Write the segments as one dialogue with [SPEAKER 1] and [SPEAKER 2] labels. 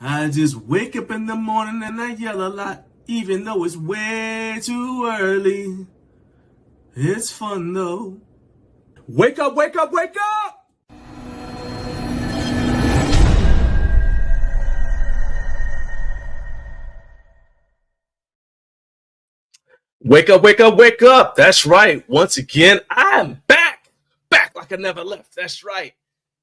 [SPEAKER 1] I just wake up in the morning and I yell a lot, even though it's way too early. It's fun though. Wake up, wake up, wake up! Wake up, wake up, wake up. That's right. Once again, I'm back. Back like I never left. That's right.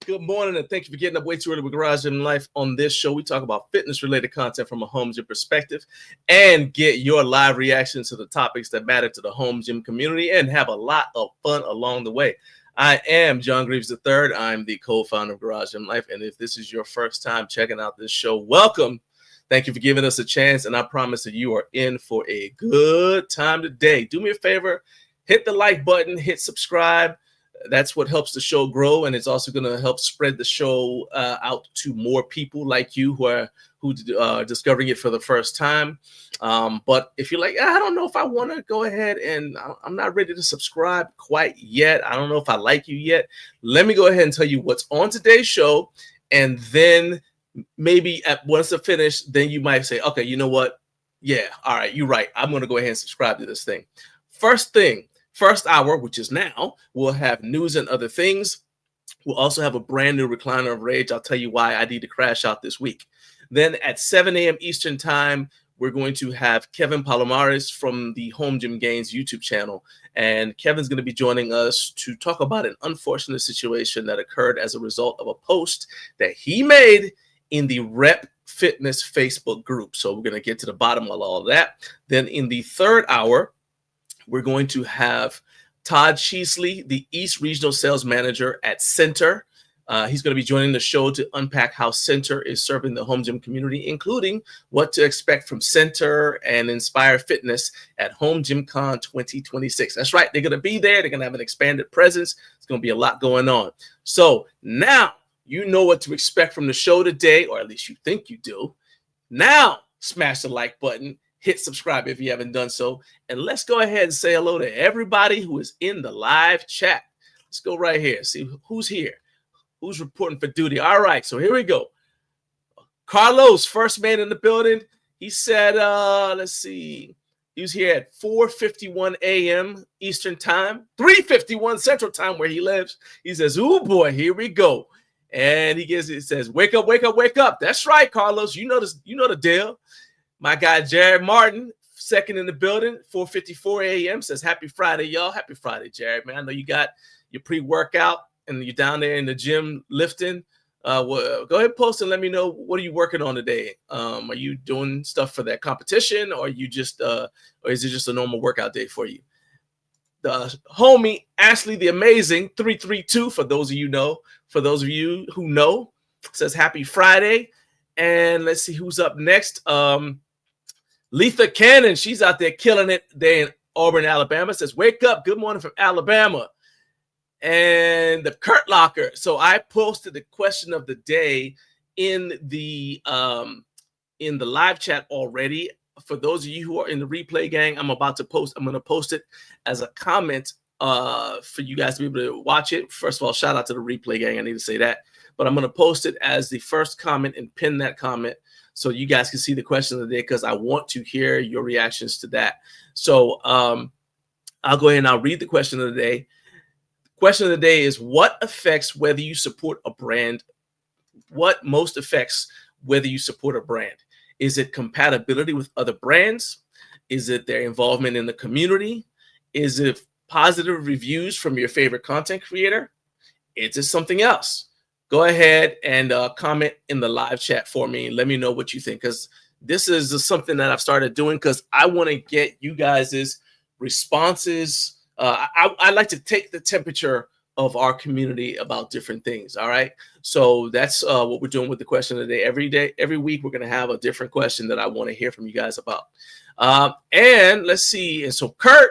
[SPEAKER 1] Good morning, and thank you for getting up way too early with Garage Gym Life. On this show, we talk about fitness-related content from a home gym perspective and get your live reactions to the topics that matter to the home gym community and have a lot of fun along the way. I am John Greaves III. I'm the co-founder of Garage Gym Life, and if this is your first time checking out this show, welcome. Thank you for giving us a chance, and I promise that you are in for a good time today. Do me a favor, hit the like button, hit subscribe. That's what helps the show grow, and it's also going to help spread the show out to more people like you who are discovering it for the first time. But if you're like, I don't know if I want to go ahead and I'm not ready to subscribe quite yet. I don't know if I like you yet. Let me go ahead and tell you what's on today's show, and then maybe once I finish, then you might say, okay, you know what? Yeah, all right, you're right. I'm going to go ahead and subscribe to this thing. First hour, which is now, we'll have news and other things. We'll also have a brand new recliner of rage. I'll tell you why I need to crash out this week. Then at 7 a.m. Eastern time, we're going to have Kevin Palomares from the Home Gym Gains YouTube channel. And Kevin's going to be joining us to talk about an unfortunate situation that occurred as a result of a post that he made in the Rep Fitness Facebook group. So we're going to get to the bottom of all of that. Then in the third hour, we're going to have Todd Schiessle, the East Regional Sales Manager at Centr. He's going to be joining the show to unpack how Centr is serving the home gym community, including what to expect from Centr and Inspire Fitness at Home Gym Con 2026. That's right. They're going to be there. They're going to have an expanded presence. It's going to be a lot going on. So now you know what to expect from the show today, or at least you think you do. Now, smash the like button. Hit subscribe if you haven't done so. And let's go ahead and say hello to everybody who is in the live chat. Let's go right here. See who's here. Who's reporting for duty. All right, so here we go. Carlos, first man in the building. He said, let's see. He was here at 4:51 a.m. Eastern time, 3:51 Central time where he lives. He says, oh boy, here we go. And it says, wake up, wake up, wake up. That's right, Carlos. You know this, you know the deal. My guy, Jared Martin, second in the building, 4:54 a.m. says, happy Friday, y'all. Happy Friday, Jared, man. I know you got your pre-workout and you're down there in the gym lifting. Well, go ahead and post and let me know, what are you working on today? Are you doing stuff for that competition, or are you just, or is it just a normal workout day for you? The homie, Ashley the Amazing, 332, for those of you who know, says happy Friday. And let's see who's up next. Letha Cannon, she's out there killing it there in Auburn, Alabama, says, wake up, good morning from Alabama. And the Kurt Locker. So I posted the question of the day in the live chat already. For those of you who are in the replay gang, I'm going to post it as a comment for you guys to be able to watch it. First of all, shout out to the replay gang. I need to say that. But I'm going to post it as the first comment and pin that comment so you guys can see the question of the day, because I want to hear your reactions to that. So I'll go ahead and I'll read the question of the day. The question of the day is, what affects whether you support a brand? What most affects whether you support a brand? Is it compatibility with other brands? Is it their involvement in the community? Is it positive reviews from your favorite content creator? Is it something else? Go ahead and comment in the live chat for me and let me know what you think, because this is something that I've started doing because I want to get you guys' responses. I like to take the temperature of our community about different things. All right. So that's what we're doing with the question of the day. Every week, we're going to have a different question that I want to hear from you guys about. And let's see. And so Kurt,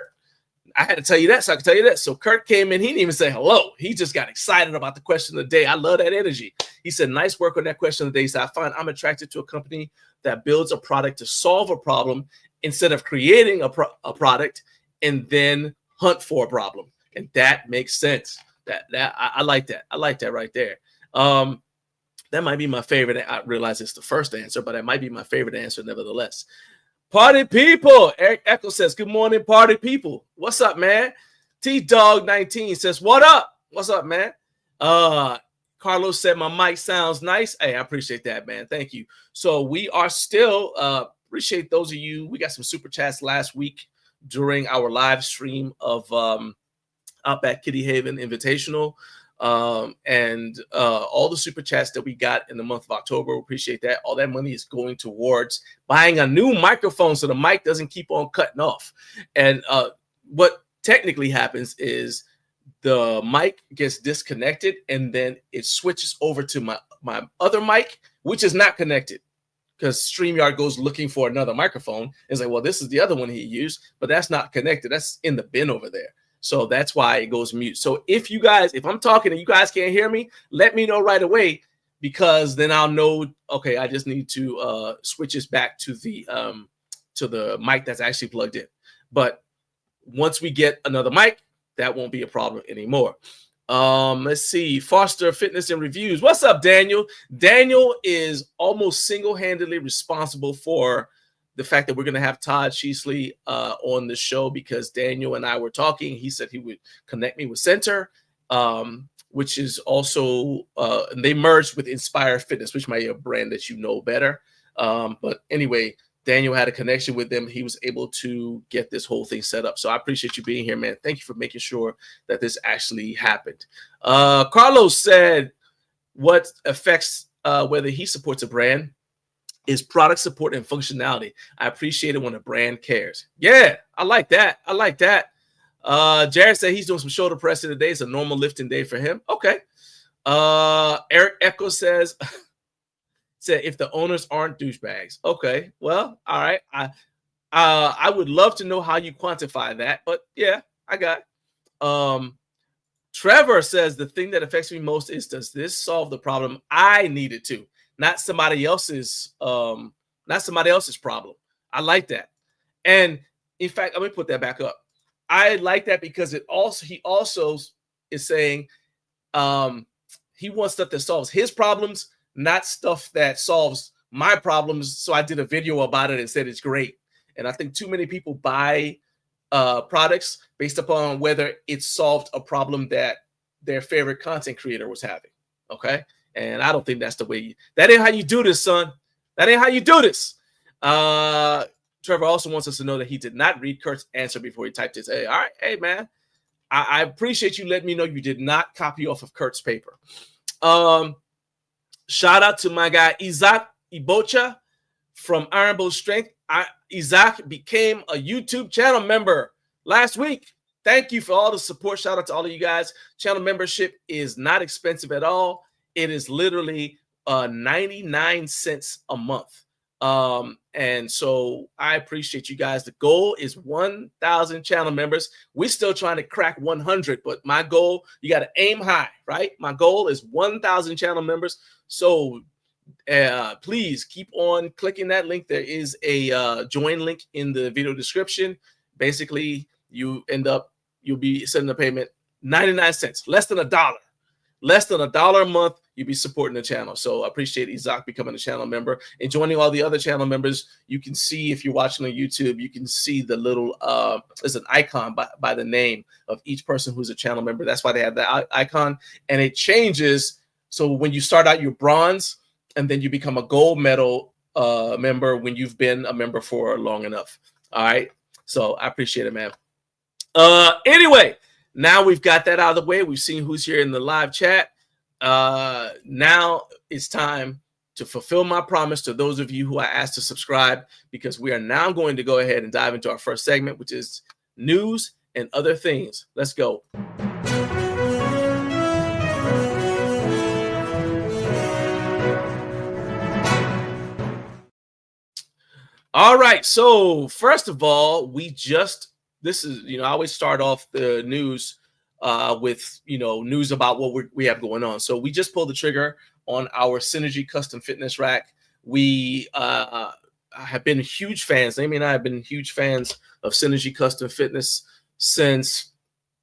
[SPEAKER 1] I had to tell you that, so I can tell you that. So Kurt came in. He didn't even say hello. He just got excited about the question of the day. I love that energy. He said, nice work on that question of the day. He said, I find I'm attracted to a company that builds a product to solve a problem instead of creating a product and then hunt for a problem. And that makes sense. I like that. I like that right there. That might be my favorite. I realize it's the first answer, but it might be my favorite answer nevertheless. Party people. Eric Echo says, good morning, party people. What's up, man? T-Dog19 says, what up? What's up, man? Carlos said, my mic sounds nice. Hey, I appreciate that, man. Thank you. So we are still, appreciate those of you. We got some super chats last week during our live stream of up at Kitty Haven Invitational. And all the super chats that we got in the month of October, we appreciate that. All that money is going towards buying a new microphone so the mic doesn't keep on cutting off. And what technically happens is the mic gets disconnected and then it switches over to my other mic, which is not connected, because StreamYard goes looking for another microphone. It's like, well, this is the other one he used, but that's not connected. That's in the bin over there. So that's why it goes mute. So if I'm talking and you guys can't hear me, let me know right away, because then I'll know, okay, I just need to switch this back to the mic that's actually plugged in. But once we get another mic, that won't be a problem anymore. Let's see. Foster Fitness and Reviews. What's up, Daniel? Daniel is almost single-handedly responsible for the fact that we're going to have Todd Schiessle on the show, because Daniel and I were talking. He said he would connect me with Centr, which is also, and they merged with Inspire Fitness, which might be a brand that you know better. But anyway, Daniel had a connection with them. He was able to get this whole thing set up. So I appreciate you being here, man. Thank you for making sure that this actually happened. Carlos said what affects whether he supports a brand is product support and functionality. I appreciate it when a brand cares. Yeah, I like that. I like that. Jared said he's doing some shoulder pressing today. It's a normal lifting day for him. Okay. Eric Echo said if the owners aren't douchebags. Okay. Well, all right. I would love to know how you quantify that, but yeah, I got it. Trevor says the thing that affects me most is, does this solve the problem I needed to? Not somebody else's problem. I like that. And in fact, let me put that back up. I like that because he also is saying he wants stuff that solves his problems, not stuff that solves my problems. So I did a video about it and said it's great. And I think too many people buy products based upon whether it solved a problem that their favorite content creator was having. Okay. And I don't think that's the way that ain't how you do this, son. That ain't how you do this. Trevor also wants us to know that he did not read Kurt's answer before he typed his. Hey, all right. Hey, man, I appreciate you letting me know you did not copy off of Kurt's paper. Shout out to my guy, Isaac Ibocha from Iron Bow Strength. Isaac became a YouTube channel member last week. Thank you for all the support. Shout out to all of you guys. Channel membership is not expensive at all. It is literally 99 cents a month. And so I appreciate you guys. The goal is 1,000 channel members. We're still trying to crack 100, but my goal, you got to aim high, right? My goal is 1,000 channel members. So please keep on clicking that link. There is a join link in the video description. Basically, you'll be sending a payment 99 cents, less than $1. Less than $1 a month, you'll be supporting the channel. So I appreciate Isaac becoming a channel member and joining all the other channel members. You can see, if you're watching on YouTube, you can see the little, there's an icon by the name of each person who's a channel member. That's why they have that icon. And it changes. So when you start out, you're bronze, and then you become a gold medal member when you've been a member for long enough. All right. So I appreciate it, man. Anyway. Now we've got that out of the way. We've seen who's here in the live chat. Now it's time to fulfill my promise to those of you who I asked to subscribe, because we are now going to go ahead and dive into our first segment, which is news and other things. Let's go. All right. So first of all, this is, I always start off the news with, news about what we have going on. So we just pulled the trigger on our Synergy custom fitness rack. We have been huge fans. Amy and I have been huge fans of Synergy custom fitness since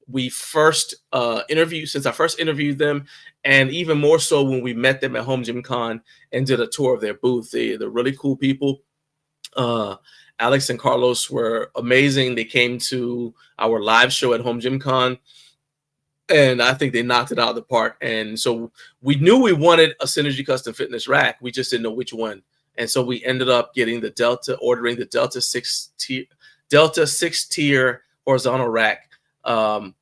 [SPEAKER 1] we first since I first interviewed them, and even more so when we met them at Home Gym Con and did a tour of their booth. They're really cool people. Alex and Carlos were amazing. They came to our live show at Home Gym Con, and I think they knocked it out of the park. And so we knew we wanted a Synergy Custom Fitness rack. We just didn't know which one. And so we ended up getting ordering the Delta 6 tier horizontal rack. And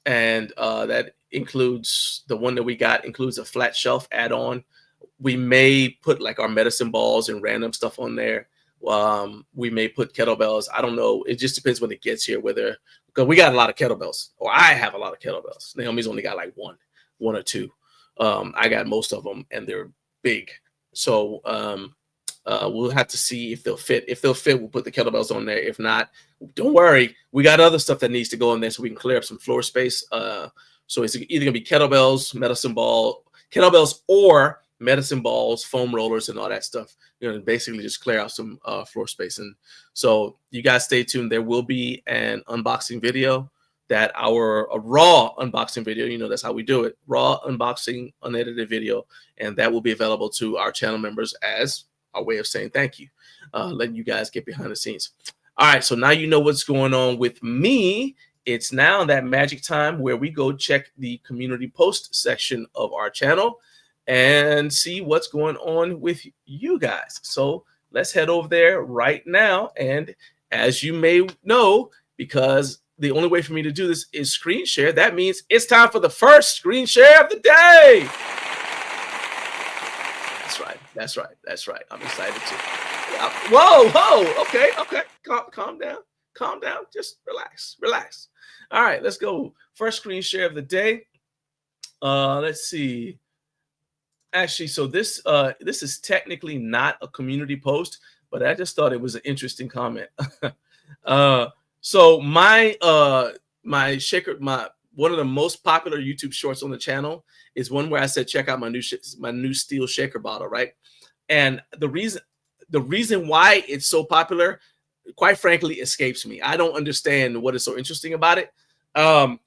[SPEAKER 1] that includes, the one that we got includes a flat shelf add-on. We may put like our medicine balls and random stuff on there. We may put kettlebells. I don't know. It just depends when it gets here, because we got a lot of kettlebells, or I have a lot of kettlebells. Naomi's only got like one or two. I got most of them, and they're big. So we'll have to see if they'll fit. If they'll fit, we'll put the kettlebells on there. If not, don't worry. We got other stuff that needs to go in there so we can clear up some floor space. So it's either going to be kettlebells, kettlebells or medicine balls, foam rollers, and all that stuff. Basically just clear out some floor space. And so you guys stay tuned. There will be an unboxing video, a raw unboxing video. That's how we do it. Raw unboxing, unedited video. And that will be available to our channel members as a way of saying thank you, letting you guys get behind the scenes. All right, so now you know what's going on with me. It's now that magic time where we go check the community post section of our channel and see what's going on with you guys. So let's head over there right now. And as you may know, because the only way for me to do this is screen share, that means it's time for the first screen share of the day. That's right. I'm excited too. Whoa. Okay. Calm down. Just relax. All right, let's go. First screen share of the day. Let's see. Actually, so this is technically not a community post, but I just thought it was an interesting comment. So my one of the most popular YouTube shorts on the channel is one where I said, check out my new steel shaker bottle, right? And the reason why it's so popular, quite frankly, escapes me. I don't understand what is so interesting about it. I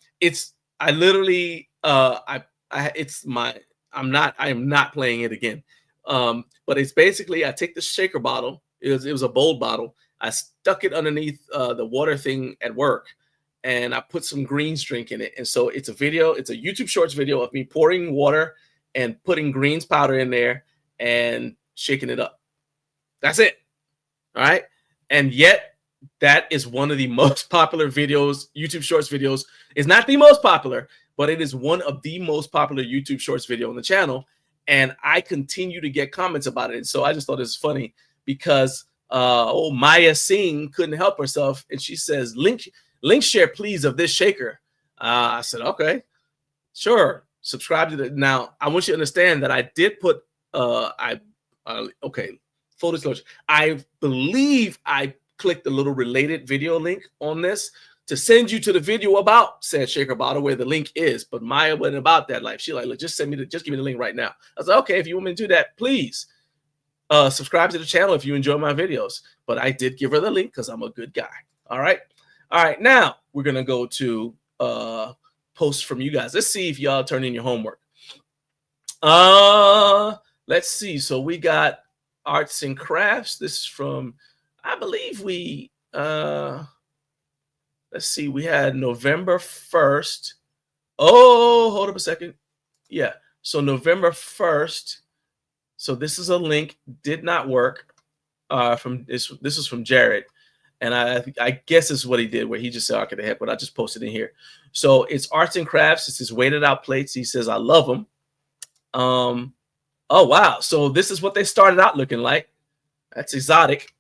[SPEAKER 1] am not playing it again. But it's basically, I take the shaker bottle. It was a bold bottle. I stuck it underneath the water thing at work, and I put some greens drink in it. And so it's a YouTube Shorts video of me pouring water and putting greens powder in there and shaking it up. That's it. All right. And yet that is one of the most popular videos. YouTube Shorts videos is not the most popular, but it is one of the most popular YouTube Shorts video on the channel. And I continue to get comments about it. And so I just thought it was funny because Maya Singh couldn't help herself. And she says, link share, please, of this shaker. I said, okay, sure. Subscribe to it. Now, I want you to understand that I did put, okay, full disclosure. I believe I clicked the little related video link on this to send you to the video about said shaker bottle where the link is. But Maya wasn't about that life. She like, look, just give me the link right now. I was like, okay, if you want me to do that, please subscribe to the channel if you enjoy my videos. But I did give her the link because I'm a good guy. All right. Now we're going to go to posts from you guys. Let's see if y'all turn in your homework. Let's see. So we got arts and crafts. This is from, I believe let's see, we had November 1st. Oh, hold up a second. Yeah. So November 1st. So this is a link, did not work. From this is from Jared. And I guess this is what he did, where he just said, okay, the heck, but I just posted in here. So it's arts and crafts. It's his weighted out plates. He says, I love them. Oh, wow. So this is what they started out looking like. That's exotic.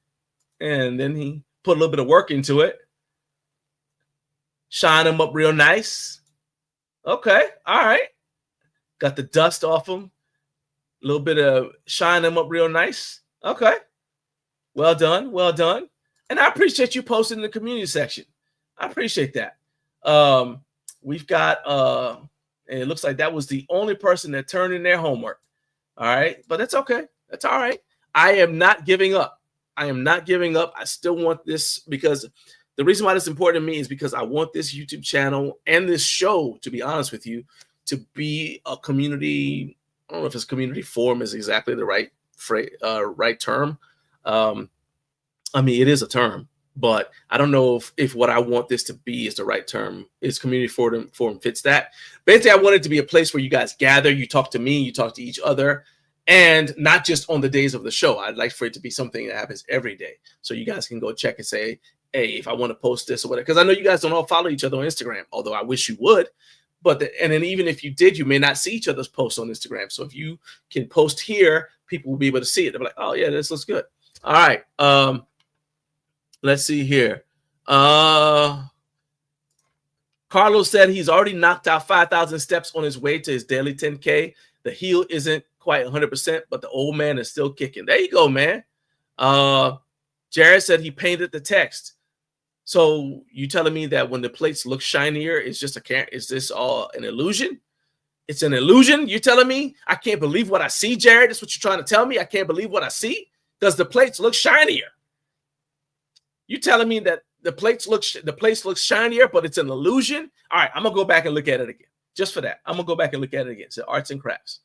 [SPEAKER 1] And then he put a little bit of work into it. Shine them up real nice. Okay. All right. Got the dust off them. A little bit of shine them up real nice. Okay. Well done. Well done. And I appreciate you posting in the community section. I appreciate that. We've got, and it looks like that was the only person that turned in their homework. All right. But that's okay. That's all right. I am not giving up. I still want this because The reason why that's important to me is because I want this YouTube channel and this show, to be honest with you, to be a community. I don't know if it's community forum is exactly the right right term. I mean, it is a term, but I don't know if what I want this to be is the right term. Is community forum fits that. Basically, I want it to be a place where you guys gather, you talk to me, you talk to each other, and not just on the days of the show. I'd like for it to be something that happens every day. So you guys can go check and say, hey, if I want to post this or whatever, because I know you guys don't all follow each other on Instagram, although I wish you would. But and then even if you did, you may not see each other's posts on Instagram. So if you can post here, people will be able to see it. They'll be like, oh yeah, this looks good. All right. Let's see here. Carlos said he's already knocked out 5,000 steps on his way to his daily 10K. The heel isn't quite 100%, but the old man is still kicking. There you go, man. Jared said he painted the text. So you telling me that when the plates look shinier, it's just is this all an illusion? It's an illusion? You're telling me? I can't believe what I see, Jared. That's what you're trying to tell me? I can't believe what I see? Does the plates look shinier? You telling me that the place looks shinier, but it's an illusion? All right, I'm gonna go back and look at it again. Just for that, I'm gonna go back and look at it again. So arts and crafts.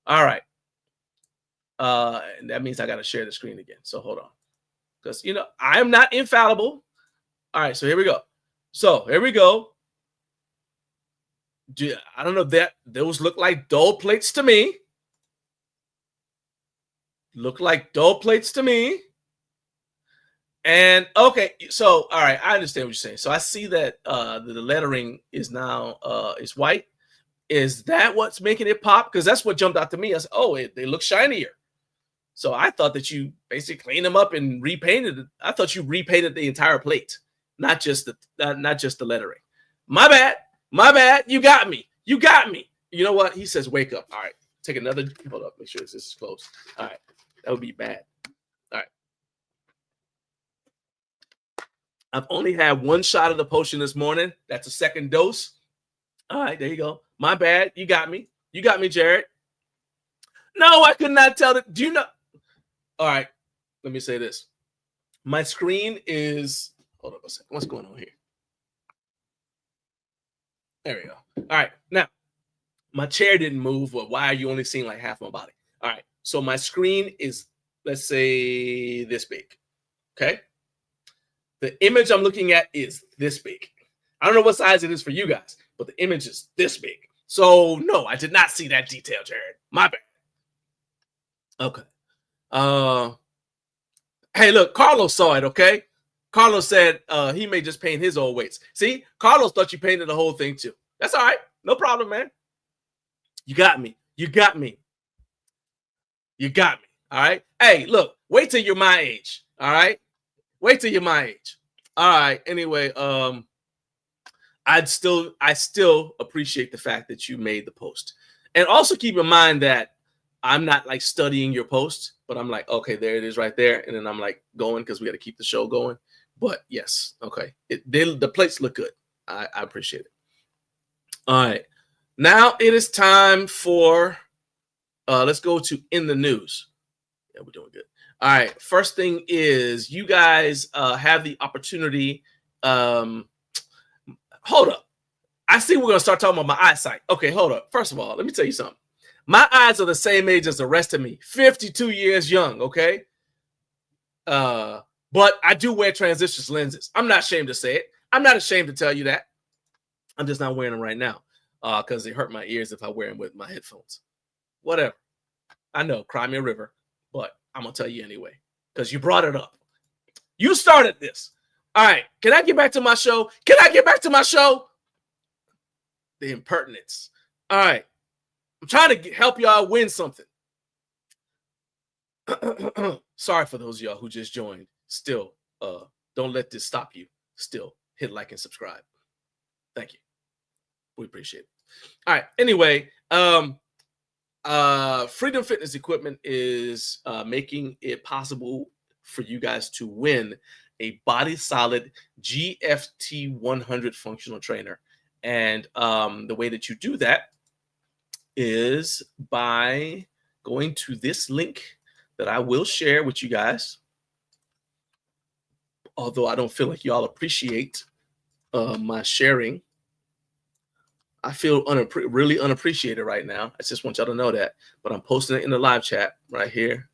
[SPEAKER 1] All right. And that means I gotta share the screen again. So hold on, because I am not infallible. All right, so here we go. So here we go. I don't know that those look like dull plates to me. Look like dull plates to me. And okay, so all right, I understand what you're saying. So I see that the lettering is now is white. Is that what's making it pop? Because that's what jumped out to me. I said, oh, they look shinier. So I thought that you basically cleaned them up and repainted it. I thought you repainted the entire plate, not just the lettering. My bad. You got me. You know what? He says, wake up. All right, take another. Hold up, make sure this is closed. All right, that would be bad. All right. I've only had one shot of the potion this morning. That's a second dose. All right, there you go. My bad. You got me. You got me, Jared. No, I could not tell it. Do you know? All right, let me say this. My screen is. Hold on a second. What's going on here? There we go. All right, now my chair didn't move. But why are you only seeing like half my body? All right, so my screen is, let's say, this big. Okay. The image I'm looking at is this big. I don't know what size it is for you guys, but the image is this big. So no, I did not see that detail, Jared. My bad. Okay. Hey, look, Carlos saw it, okay? Carlos said he may just paint his old weights. See, Carlos thought you painted the whole thing too. That's all right. No problem, man. You got me. You got me. You got me. All right. Hey, look, wait till you're my age. All right. Wait till you're my age. All right. Anyway, I still appreciate the fact that you made the post. And also keep in mind that I'm not like studying your post, but I'm like, okay, there it is right there. And then I'm like going because we got to keep the show going. But yes, okay. The plates look good. I appreciate it. All right. Now it is time for, let's go to in the news. Yeah, we're doing good. All right. First thing is you guys have the opportunity. Hold up. I see we're going to start talking about my eyesight. Okay, hold up. First of all, let me tell you something. My eyes are the same age as the rest of me. 52 years young, okay? But I do wear transitions lenses. I'm not ashamed to say it. I'm not ashamed to tell you that. I'm just not wearing them right now because they hurt my ears if I wear them with my headphones. Whatever. I know, cry me a river, but I'm going to tell you anyway because you brought it up. You started this. All right. Can I get back to my show? The impertinence. All right. I'm trying to help y'all win something. Sorry for those of y'all who just joined. Still, don't let this stop you. Still, hit like and subscribe. Thank you. We appreciate it. All right. Anyway, Freedom Fitness Equipment is making it possible for you guys to win a body solid GFT 100 functional trainer. And the way that you do that is by going to this link that I will share with you guys. although I don't feel like y'all appreciate my sharing. I feel really unappreciated right now. I just want y'all to know that. But I'm posting it in the live chat right here.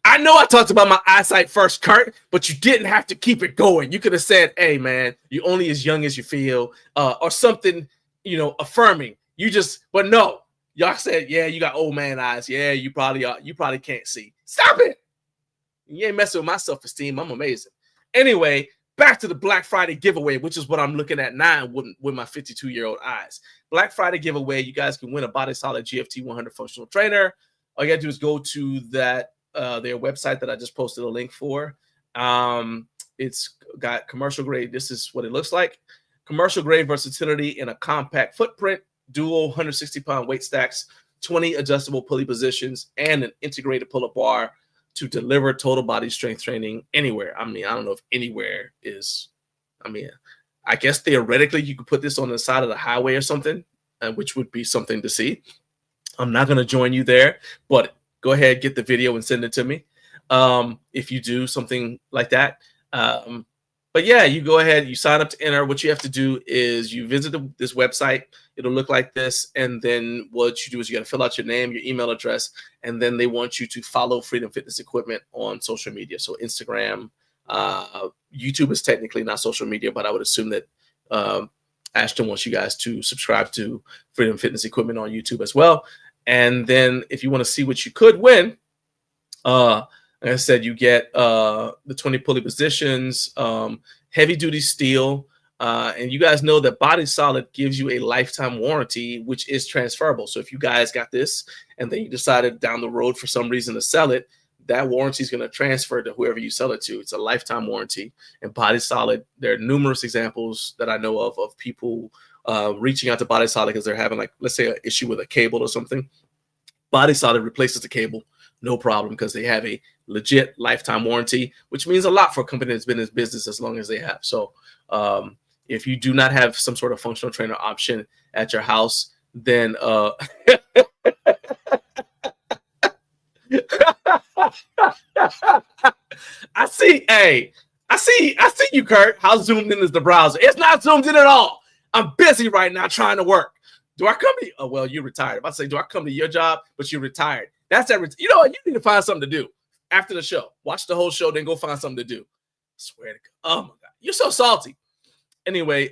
[SPEAKER 1] I know I talked about my eyesight first, Kurt, but you didn't have to keep it going. You could have said, hey, man, you're only as young as you feel, or something, affirming. But no. Y'all said, yeah, you got old man eyes. Yeah, you probably can't see. Stop it. You ain't messing with my self-esteem. I'm amazing. Anyway, back to the Black Friday giveaway, which is what I'm looking at now with my 52-year-old eyes. Black Friday giveaway, you guys can win a Body Solid GFT 100 functional trainer. All you got to do is go to that their website that I just posted a link for. It's got commercial grade. This is what it looks like. Commercial grade versatility in a compact footprint, dual 160-pound weight stacks, 20 adjustable pulley positions, and an integrated pull-up bar to deliver total body strength training anywhere. I mean, I don't know if anywhere is, I guess theoretically you could put this on the side of the highway or something, which would be something to see. I'm not going to join you there, but go ahead, get the video and send it to me if you do something like that. But yeah, you go ahead, you sign up to enter. What you have to do is you visit this website. It'll look like this. And then what you do is you got to fill out your name, your email address, and then they want you to follow Freedom Fitness Equipment on social media. So Instagram, YouTube is technically not social media, but I would assume that Ashton wants you guys to subscribe to Freedom Fitness Equipment on YouTube as well. And then if you want to see what you could win, like I said, you get the 20 pulley positions, heavy duty steel, and you guys know that Body Solid gives you a lifetime warranty, which is transferable. So if you guys got this and then you decided down the road for some reason to sell it, that warranty is going to transfer to whoever you sell it to. It's a lifetime warranty. And Body Solid, there are numerous examples that I know of people reaching out to Body Solid because they're having, like, let's say, an issue with a cable or something. Body Solid replaces the cable, no problem, because they have a legit lifetime warranty, which means a lot for a company that's been in business as long as they have. So if you do not have some sort of functional trainer option at your house, then I see you, Kurt. How zoomed in is the browser? It's not zoomed in at all. I'm busy right now trying to work. Do I come to? Oh, well, you're retired. I say, do I come to your job, but you're retired? That's everything. You know what? You need to find something to do after the show. Watch the whole show, then go find something to do. I swear to God. Oh my God, you're so salty. Anyway,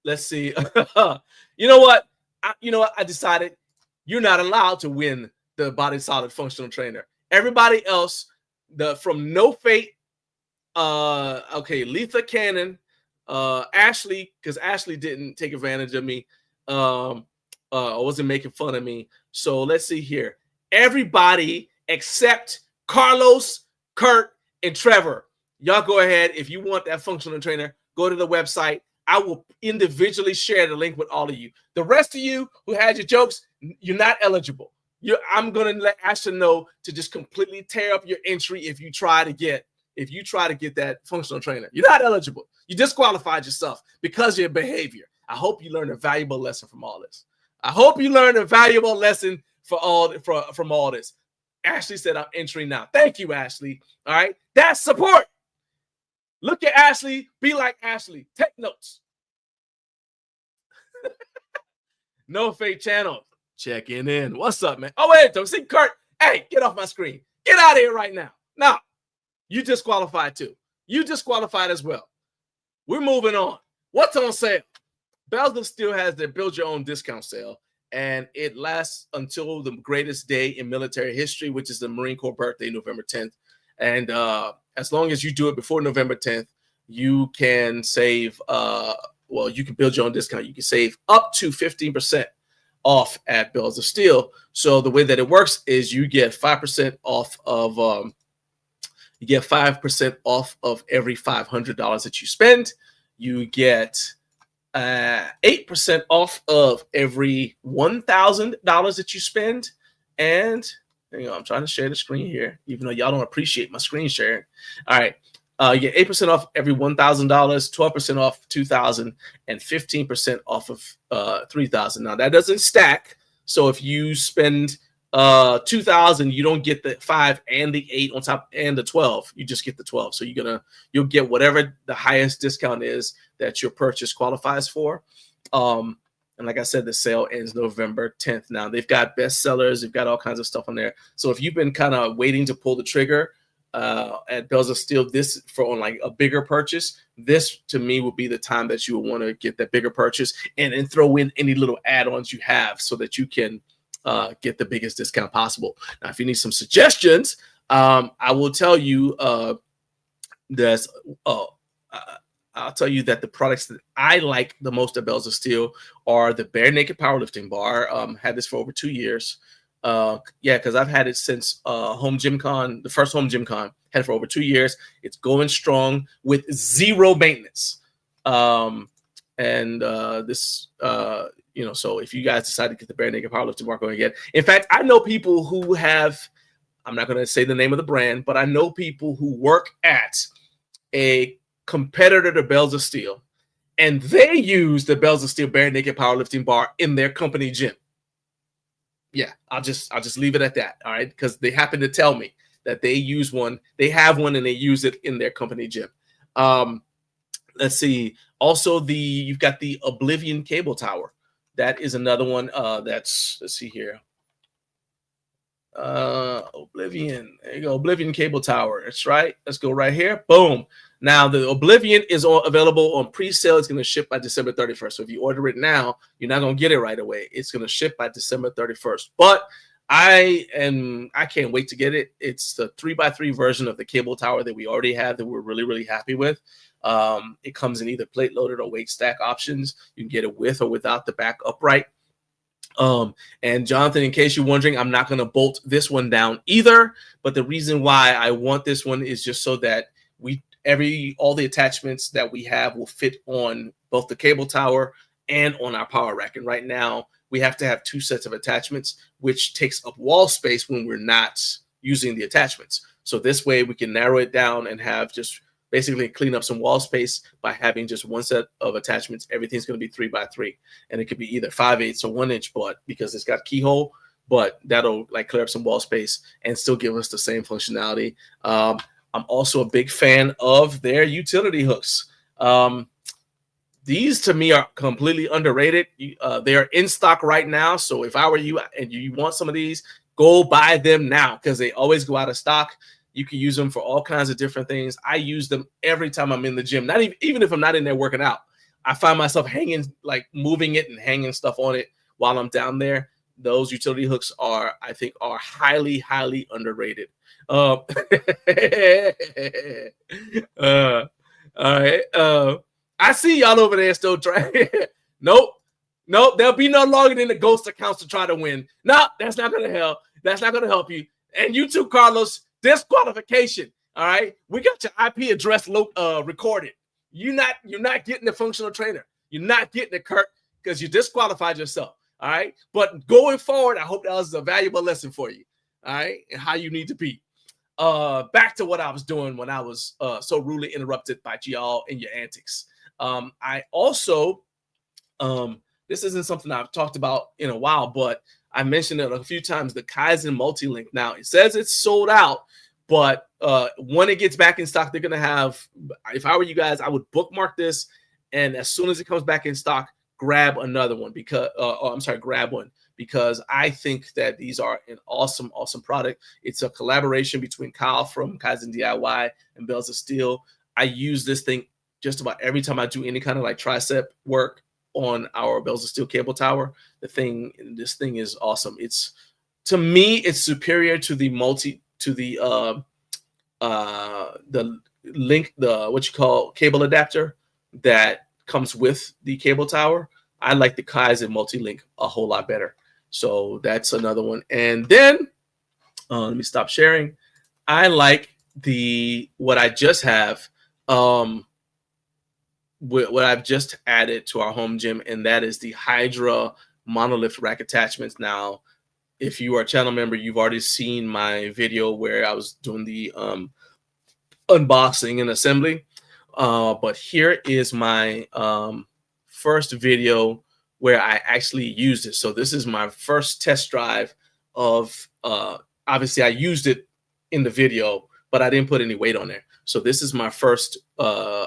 [SPEAKER 1] let's see. You know what? I decided you're not allowed to win the Body Solid functional trainer. Everybody else, from No Fate, Letha Cannon, Ashley, because Ashley didn't take advantage of me. Wasn't making fun of me. So let's see here. Everybody except Carlos, Kurt, and Trevor. Y'all go ahead. If you want that functional trainer, go to the website. I will individually share the link with all of you. The rest of you who had your jokes, you're not eligible. I'm gonna let Ashton know to just completely tear up your entry if you try to get that functional trainer. You're not eligible. You disqualified yourself because of your behavior. I hope you learned a valuable lesson from all this. I hope you learned a valuable lesson from all this. Ashley said, I'm entering now. Thank you, Ashley. All right. That's support. Look at Ashley. Be like Ashley. Take notes. No Fake Channel. Checking in. What's up, man? Oh, wait. Don't see Kurt. Hey, get off my screen. Get out of here right now. No. You disqualified too. You disqualified as well. We're moving on. What's on sale? Bells of Steel has their build your own discount sale, and it lasts until the greatest day in military history, which is the Marine Corps birthday, November 10th. And as long as you do it before November 10th, you can save, you can build your own discount. You can save up to 15% off at Bells of Steel. So the way that it works is you get 5% off of you get 5% off of every $500 that you spend. You get 8% off of every $1,000 that you spend. And I'm trying to share the screen here, even though y'all don't appreciate my screen sharing. All right. You get 8% off every $1,000, 12% off $2,000, and 15% off of $3,000. Now, that doesn't stack. So if you spend 2000, you don't get the 5 and the 8 on top and the 12. You just get the 12. So you'll get whatever the highest discount is that your purchase qualifies for. And like I said, the sale ends November 10th. Now they've got bestsellers, they've got all kinds of stuff on there. So if you've been kind of waiting to pull the trigger at Bells of Steel, this for on like a bigger purchase, this to me would be the time that you would want to get that bigger purchase and throw in any little add-ons you have so that you can get the biggest discount possible. Now, if you need some suggestions, I will tell you I'll tell you that the products that I like the most at Bells of Steel are the Bare Naked Powerlifting Bar. Had this for over 2 years. Because I've had it since Home Gym Con, the first Home Gym Con. Had it for over 2 years. It's going strong with zero maintenance. So if you guys decide to get the Bare Naked Powerlifting Bar, go ahead. In fact, I know people who have, I'm not going to say the name of the brand, but I know people who work at a competitor to Bells of Steel, and they use the Bells of Steel Bare Naked Powerlifting Bar in their company gym. Yeah, I'll just leave it at that. All right, because they happen to tell me that they use one, they have one, and they use it in their company gym. Let's see. Also, you've got the Oblivion Cable Tower. That is another one. Let's see here. Oblivion. There you go. Oblivion Cable Tower. That's right. Let's go right here. Boom. Now the Oblivion is available on pre-sale. It's going to ship by December 31st. So if you order it now, you're not going to get it right away. It's going to ship by December 31st. But I can't wait to get it. It's the 3x3 version of the cable tower that we already have that we're really, really happy with. It comes in either plate loaded or weight stack options. You can get it with or without the back upright. And Jonathan, in case you're wondering, I'm not going to bolt this one down either. But the reason why I want this one is just so that all the attachments that we have will fit on both the cable tower and on our power rack. And right now we have to have 2 sets of attachments, which takes up wall space when we're not using the attachments. So this way we can narrow it down and have just basically clean up some wall space by having just 1 set of attachments. Everything's going to be 3x3, and it could be either 5/8 or 1-inch butt because it's got keyhole, but that'll like clear up some wall space and still give us the same functionality. I'm also a big fan of their utility hooks. These to me are completely underrated. They are in stock right now. So if I were you and you want some of these, go buy them now because they always go out of stock. You can use them for all kinds of different things. I use them every time I'm in the gym. Not even if I'm not in there working out. I find myself like moving it and hanging stuff on it while I'm down there. Those utility hooks I think are highly, highly underrated. All right. I see y'all over there still trying. Nope. There'll be no longer than the ghost accounts to try to win. No, that's not gonna help. That's not gonna help you. And you too, Carlos. Disqualification. All right. We got your IP address recorded. You're not getting the functional trainer. You're not getting it, Kirk, because you disqualified yourself. All right. But going forward, I hope that was a valuable lesson for you. All right. And how you need to be. Back to what I was doing when I was so rudely interrupted by y'all and your antics. I also, this isn't something I've talked about in a while, but I mentioned it a few times, the Kaizen multi-link. Now, it says it's sold out, but when it gets back in stock, they're going to have, if I were you guys, I would bookmark this, and as soon as it comes back in stock, grab another one grab one, because I think that these are an awesome, awesome product. It's a collaboration between Kyle from Kaizen DIY and Bells of Steel. I use this thing just about every time I do any kind of like tricep work on our Bells of Steel cable tower. This thing is awesome. To me, it's superior to the what you call cable adapter that comes with the cable tower. I like the Kaizen multi-link a whole lot better. So that's another one. And then let me stop sharing. I like what I just have, what I've just added to our home gym, and that is the Hydra monolift rack attachments. Now, if you are a channel member, you've already seen my video where I was doing the unboxing and assembly. But here is my first video where I actually used it. So this is my first test drive of obviously I used it in the video, but I didn't put any weight on there. So this is my first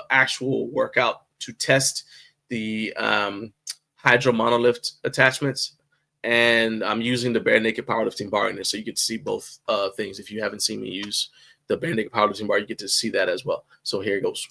[SPEAKER 1] actual workout to test the hydro monolift attachments, and I'm using the bare naked powerlifting bar in there, so you get to see both things. If you haven't seen me use the bare naked powerlifting bar, you get to see that as well. So here it goes.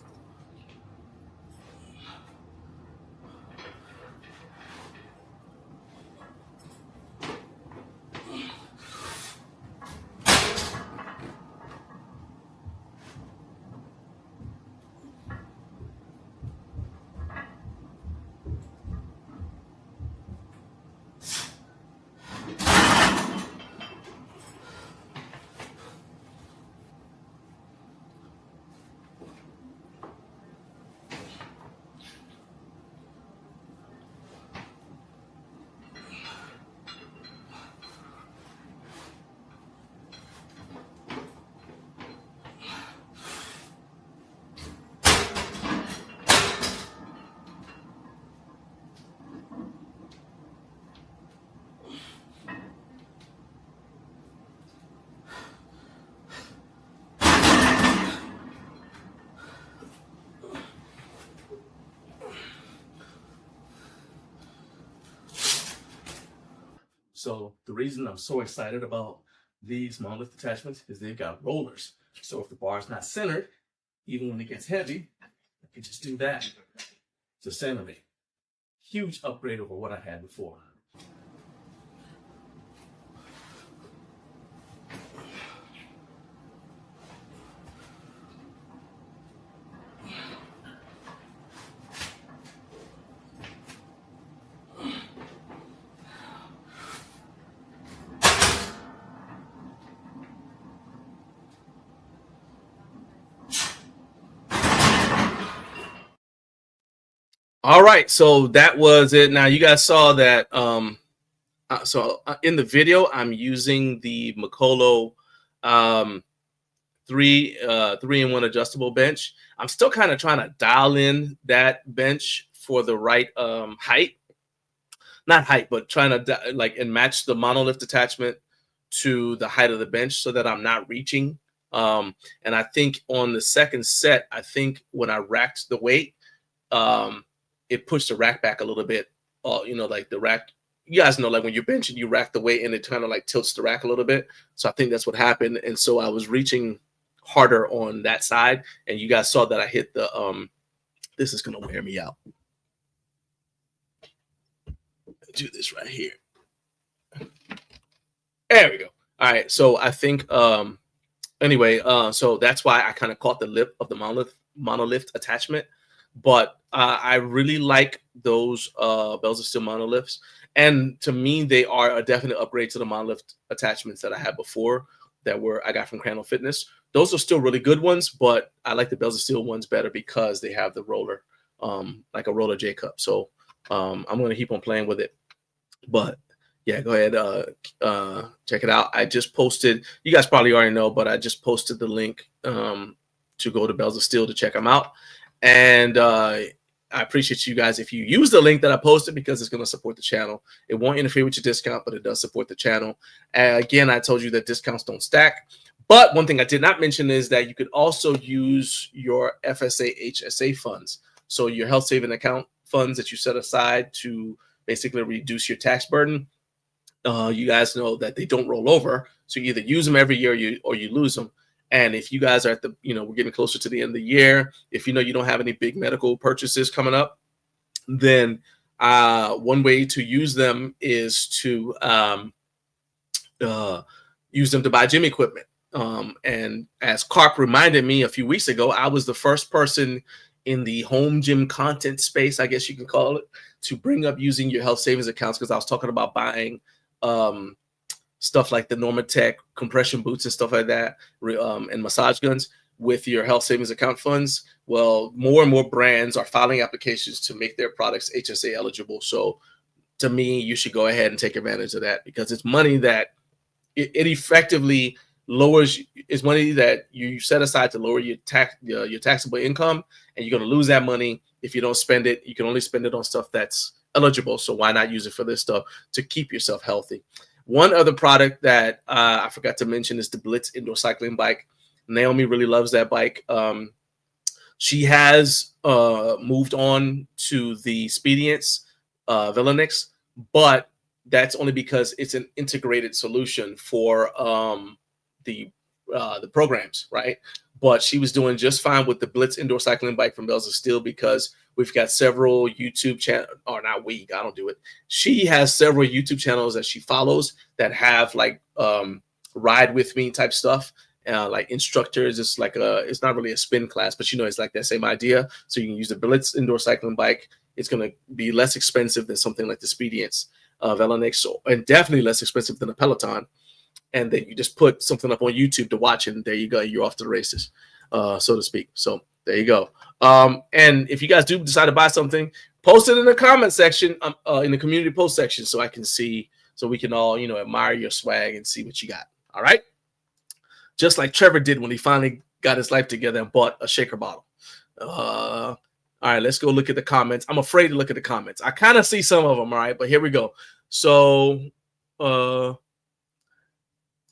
[SPEAKER 1] So the reason I'm so excited about these monolift attachments is they've got rollers. So if the bar is not centered, even when it gets heavy, I can just do that to center me. Huge upgrade over what I had before. All right, so that was it. Now you guys saw that. In the video, I'm using the Makolo 3-in-1 adjustable bench. I'm still kind of trying to dial in that bench for the right height, not height, but trying to and match the monolift attachment to the height of the bench so that I'm not reaching. And I think on the second set, I think when I racked the weight, it pushed the rack back a little bit. Like the rack, you guys know, like when you're benching, you rack the weight and it kind of like tilts the rack a little bit. So I think that's what happened. And so I was reaching harder on that side. And you guys saw that I hit the, this is going to wear me out. Do this right here. There we go. All right. So I think, anyway, so that's why I kind of caught the lip of the monolift attachment. But I really like those Bells of Steel monolifts. And to me, they are a definite upgrade to the monolift attachments that I had before I got from Crandall Fitness. Those are still really good ones, but I like the Bells of Steel ones better because they have the roller, like a roller J cup. So I'm going to keep on playing with it. But yeah, go ahead, check it out. I just posted, you guys probably already know, but I just posted the link to go to Bells of Steel to check them out. And I appreciate you guys if you use the link that I posted because it's going to support the channel. It won't interfere with your discount, but it does support the channel. Again, I told you that discounts don't stack. But one thing I did not mention is that you could also use your FSA, HSA funds. So your health saving account funds that you set aside to basically reduce your tax burden. You guys know that they don't roll over. So you either use them every year or you lose them. And if you guys are at the, we're getting closer to the end of the year, if you know you don't have any big medical purchases coming up, then one way to use them is to use them to buy gym equipment. And as Carp reminded me a few weeks ago, I was the first person in the home gym content space, I guess you can call it, to bring up using your health savings accounts because I was talking about buying stuff like the Normatec compression boots and stuff like that, and massage guns with your health savings account funds. Well, more and more brands are filing applications to make their products HSA eligible. So to me, you should go ahead and take advantage of that because it's money that it effectively lowers. It's money that you set aside to lower your taxable income, and you're going to lose that money if you don't spend it. You can only spend it on stuff that's eligible. So why not use it for this stuff to keep yourself healthy? One other product that I forgot to mention is the Blitz indoor cycling bike. Naomi really loves that bike. She has moved on to the Spedience Villainix, but that's only because it's an integrated solution for the programs, right? But she was doing just fine with the Blitz indoor cycling bike from Bells of Steel because we've got several YouTube channels, or not we, I don't do it. She has several YouTube channels that she follows that have like ride with me type stuff. Like instructors, it's like it's not really a spin class, but it's like that same idea. So you can use the Blitz indoor cycling bike. It's going to be less expensive than something like the Spedience Villainix, and definitely less expensive than a Peloton. And then you just put something up on YouTube to watch, and there you go. You're off to the races, so to speak. So there you go. And if you guys do decide to buy something, post it in the comment section, in the community post section, so I can see, so we can all, admire your swag and see what you got. All right. Just like Trevor did when he finally got his life together and bought a shaker bottle. All right, let's go look at the comments. I'm afraid to look at the comments. I kind of see some of them, all right, but here we go. So, no,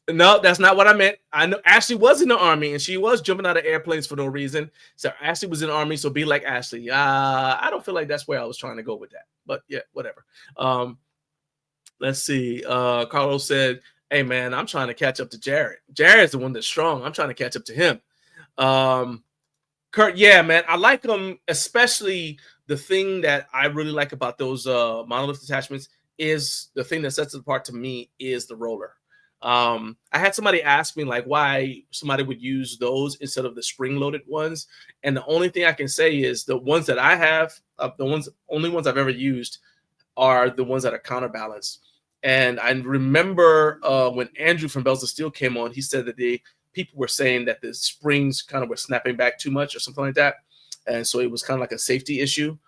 [SPEAKER 1] that's not what I meant. I know Ashley was in the Army, and she was jumping out of airplanes for no reason. So Ashley was in the Army, so be like Ashley. I don't feel like that's where I was trying to go with that. But, yeah, whatever. Let's see. Carlos said, hey, man, I'm trying to catch up to Jared. Jared's the one that's strong. I'm trying to catch up to him. Kurt, yeah, man, I like them, especially the thing that I really like about those monolith attachments is the thing that sets it apart to me is the roller. I had somebody ask me like why somebody would use those instead of the spring-loaded ones. And the only thing I can say is the ones that I have, only ones I've ever used are the ones that are counterbalanced. And I remember when Andrew from Bells of Steel came on, he said that people were saying that the springs kind of were snapping back too much or something like that. And so it was kind of like a safety issue.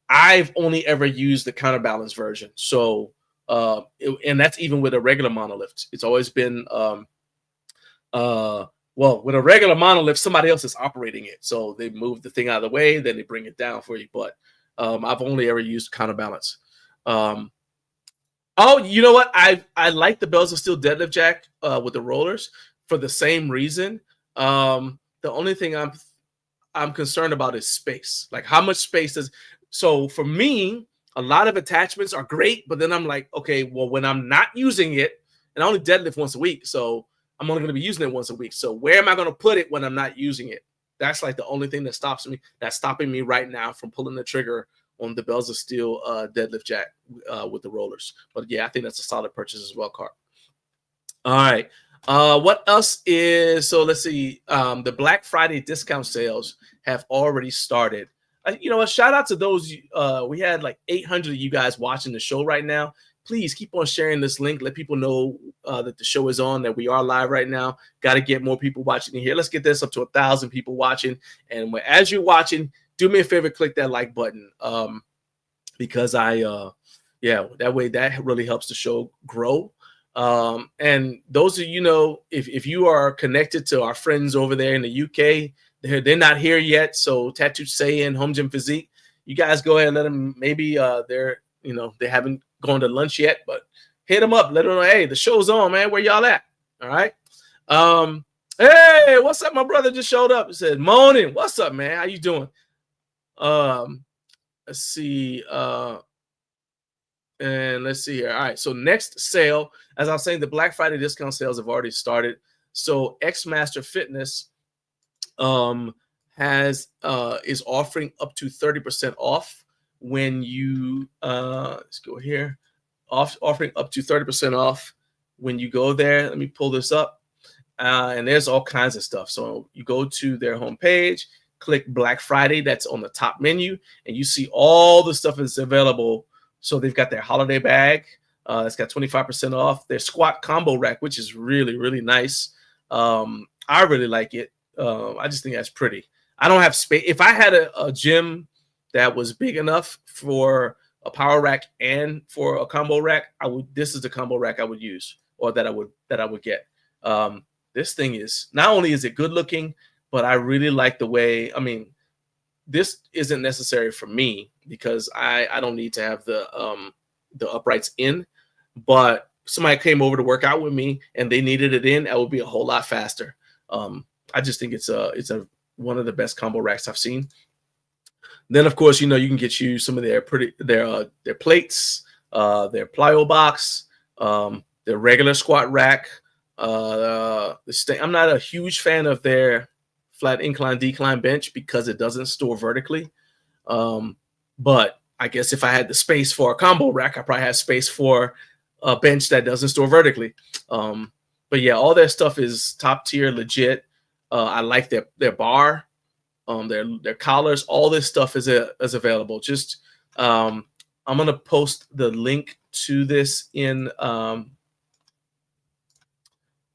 [SPEAKER 1] I've only ever used the counterbalance version. So, and that's even with a regular monolift. It's always been, with a regular monolift, somebody else is operating it. So they move the thing out of the way, then they bring it down for you. But I've only ever used counterbalance. Oh, you know what? I like the Bells of Steel deadlift jack with the rollers for the same reason. The only thing I'm concerned about is space. Like how much space does. So for me, a lot of attachments are great, but then I'm like, okay, well, when I'm not using it, and I only deadlift once a week, so I'm only going to be using it once a week. So where am I going to put it when I'm not using it? That's like the only thing that that's stopping me right now from pulling the trigger on the Bells of Steel deadlift jack with the rollers. But yeah, I think that's a solid purchase as well, Cart. All right. What else is, so let's see. The Black Friday discount sales have already started. A shout out to those. We had like 800 of you guys watching the show right now. Please keep on sharing this link. Let people know that the show is on, that we are live right now. Got to get more people watching in here. Let's get this up to 1,000 people watching. And as you're watching, do me a favor, click that like button because that way that really helps the show grow. And those of if you are connected to our friends over there in the UK, they're not here yet. So Tattoo Say and Home Gym Physique, you guys go ahead and let them. Maybe they haven't gone to lunch yet, but hit them up. Let them know, hey, the show's on, man. Where y'all at? All right. Hey, what's up? My brother just showed up. He said, "Morning. What's up, man? How you doing?" Let's see. And let's see here. All right. So next sale, as I was saying, the Black Friday discount sales have already started. So X Master Fitness is offering up to 30% off when you let's go here. Offering up to 30% off when you go there. Let me pull this up. And there's all kinds of stuff. So you go to their homepage, click Black Friday, that's on the top menu, and you see all the stuff that's available. So they've got their holiday bag. It's got 25% off. Their squat combo rack, which is really, really nice. I really like it. I just think that's pretty. I don't have space. If I had a gym that was big enough for a power rack and for a combo rack, this is the combo rack I would use, or that I would get. This thing is, not only is it good looking, but I really like the way, this isn't necessary for me because I don't need to have the uprights in, but somebody came over to work out with me and they needed it in, that would be a whole lot faster. I just think it's a one of the best combo racks I've seen. Then of course, you can get you some of their plates, their plyo box, their regular squat rack. I'm not a huge fan of their flat incline decline bench because it doesn't store vertically. But I guess if I had the space for a combo rack, I probably have space for a bench that doesn't store vertically. But yeah, all their stuff is top tier, legit. I like their bar, their collars. All this stuff is available. Just I'm gonna post the link to this in the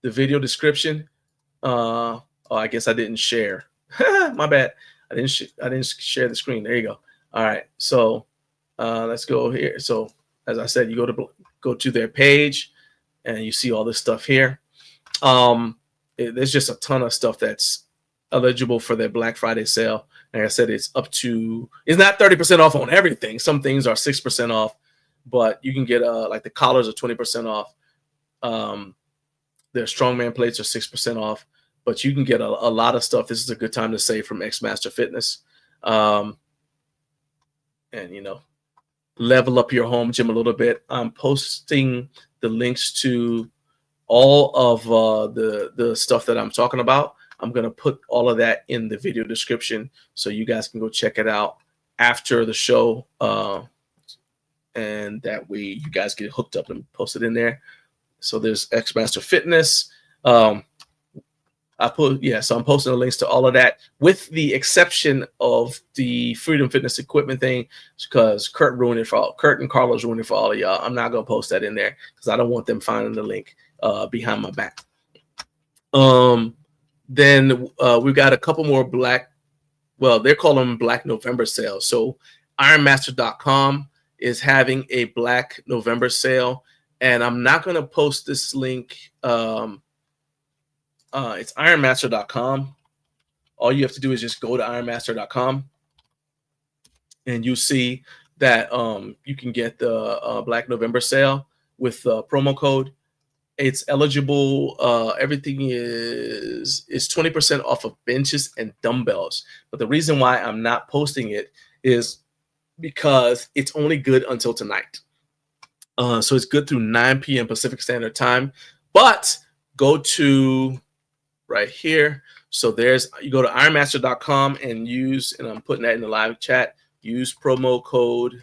[SPEAKER 1] video description. Oh, I guess I didn't share. My bad. I didn't share the screen. There you go. All right. So let's go here. So as I said, you go to their page, and you see all this stuff here. There's just a ton of stuff that's eligible for their Black Friday sale. Like I said, it's not 30% off on everything. Some things are 6% off, but you can get like the collars are 20% off. Their strongman plates are 6% off, but you can get a lot of stuff. This is a good time to save from X Master Fitness. And level up your home gym a little bit. I'm posting the links to all of the stuff that I'm talking about. I'm going to put all of that in the video description so you guys can go check it out after the show. And that way you guys get hooked up and post it in there. So there's X Master Fitness. So I'm posting the links to all of that with the exception of the Freedom Fitness equipment thing, because Kurt and Carlos ruined it for all of y'all. I'm not going to post that in there because I don't want them finding the link behind my back. Then we've got a couple more they're calling them Black November sales. So ironmaster.com is having a Black November sale, and I'm not going to post this link. It's ironmaster.com. All you have to do is just go to ironmaster.com, and you see that you can get the Black November sale with promo code. It's eligible. Everything is 20% off of benches and dumbbells. But the reason why I'm not posting it is because it's only good until tonight. So it's good through 9 p.m. Pacific Standard Time. But go to right here. So you go to ironmaster.com and I'm putting that in the live chat. Use promo code.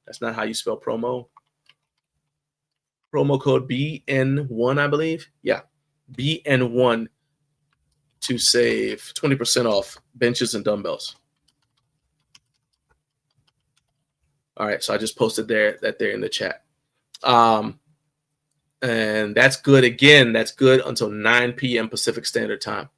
[SPEAKER 1] That's not how you spell promo. Promo code BN1, I believe. Yeah, BN1 to save 20% off benches and dumbbells. All right, so I just posted that there in the chat. And that's good. Again, that's good until 9 p.m. Pacific Standard Time.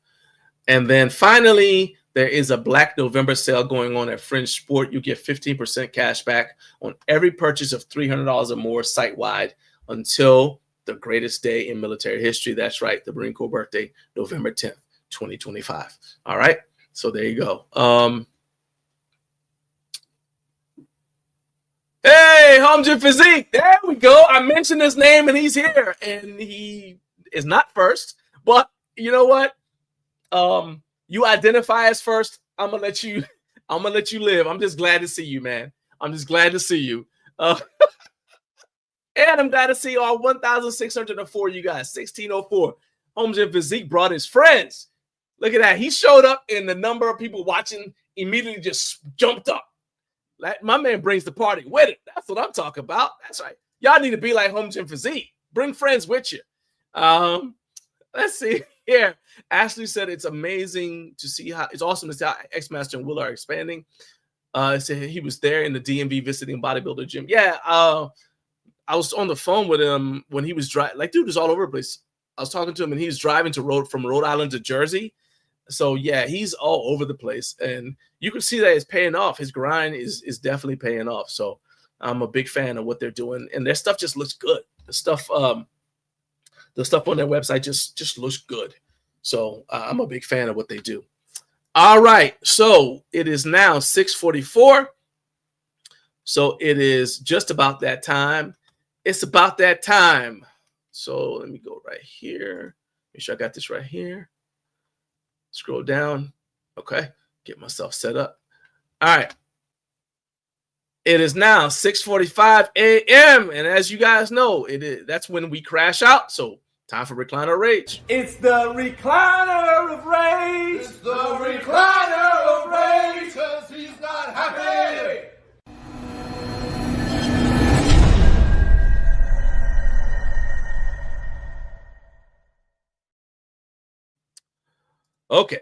[SPEAKER 1] And then finally, there is a Black November sale going on at Fringe Sport. You get 15% cash back on every purchase of $300 or more site-wide until the greatest day in military history. That's right, the Marine Corps birthday, November 10th, 2025. All right, so there you go. Hey, Home Gym Physique. There we go. I mentioned his name and he's here. And he is not first, but you know what? You identify as first. I'm gonna let you live. I'm just glad to see you, man. I'm just glad to see you. And I'm glad to see all 1,604 you guys. 1,604. Home Gym Physique brought his friends. Look at that. He showed up and the number of people watching immediately just jumped up. Like, my man brings the party with it. That's what I'm talking about. That's right. Y'all need to be like Home Gym Physique. Bring friends with you. Let's see here. Ashley said it's amazing to see how it's awesome to see how X Master and Will are expanding. Said he was there in the DMV visiting bodybuilder gym. Yeah, I was on the phone with him when he was driving. Like, dude is all over the place. I was talking to him and he was driving from Rhode Island to Jersey. So yeah, he's all over the place, and you can see that it's paying off. His grind is definitely paying off. So I'm a big fan of what they're doing, and their stuff just looks good. The stuff on their website just looks good. So I'm a big fan of what they do. All right, so it is now 6:44. So it is just about that time. It's about that time So let me go right here. Make sure I got this right here. Scroll down. Okay. Get myself set up. All right. It is now 6:45 a.m. And as you guys know, that's when we crash out. So time for Recliner Rage.
[SPEAKER 2] It's the Recliner of Rage.
[SPEAKER 3] It's the Recliner of Rage, 'cause he's not happy.
[SPEAKER 1] Okay.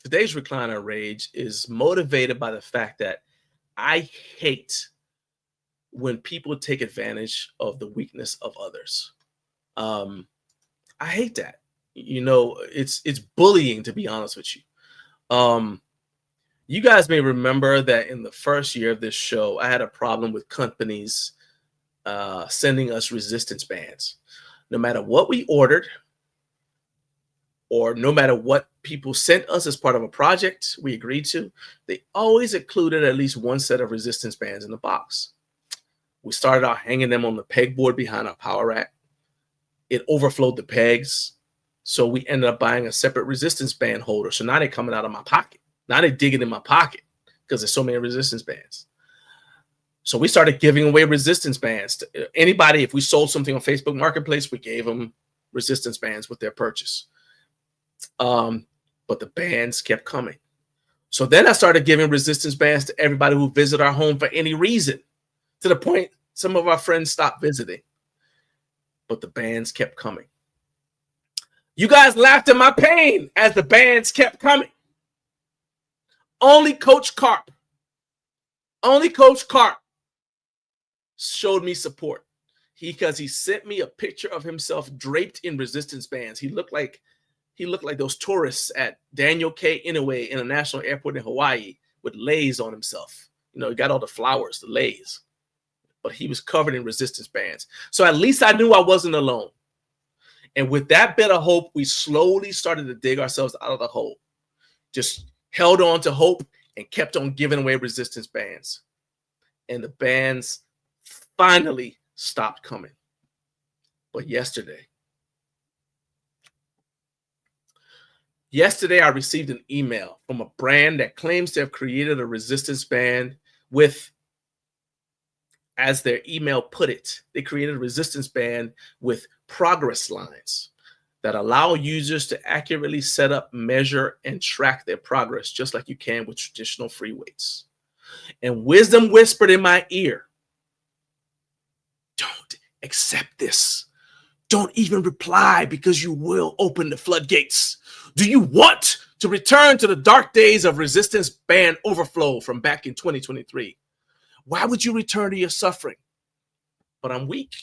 [SPEAKER 1] Today's Recliner Rage is motivated by the fact that I hate when people take advantage of the weakness of others. I hate that. You know, it's bullying, to be honest with you. You guys may remember that in the first year of this show, I had a problem with companies sending us resistance bands. No matter what we ordered, or no matter what people sent us as part of a project we agreed to, they always included at least one set of resistance bands in the box. We started out hanging them on the pegboard behind our power rack. It overflowed the pegs, so we ended up buying a separate resistance band holder. So now they're coming out of my pocket. Now they're digging in my pocket because there's so many resistance bands. So we started giving away resistance bands to anybody. If we sold something on Facebook Marketplace, we gave them resistance bands with their purchase. But the bands kept coming. So then I started giving resistance bands to everybody who visited our home for any reason, to the point some of our friends stopped visiting. But the bands kept coming. You guys laughed at my pain as the bands kept coming. Only Coach Carp showed me support. Because he sent me a picture of himself draped in resistance bands. He looked like those tourists at Daniel K. Inouye International Airport in Hawaii with leis on himself. You know, he got all the flowers, the leis, but he was covered in resistance bands. So at least I knew I wasn't alone. And with that bit of hope, we slowly started to dig ourselves out of the hole. Just held on to hope and kept on giving away resistance bands. And the bands finally stopped coming. But yesterday, I received an email from a brand that claims to have created a resistance band with, as their email put it, they created a resistance band with progress lines that allow users to accurately set up, measure, and track their progress, just like you can with traditional free weights. And wisdom whispered in my ear, don't accept this. Don't even reply, because you will open the floodgates. Do you want to return to the dark days of resistance band overflow from back in 2023? Why would you return to your suffering? But I'm weak.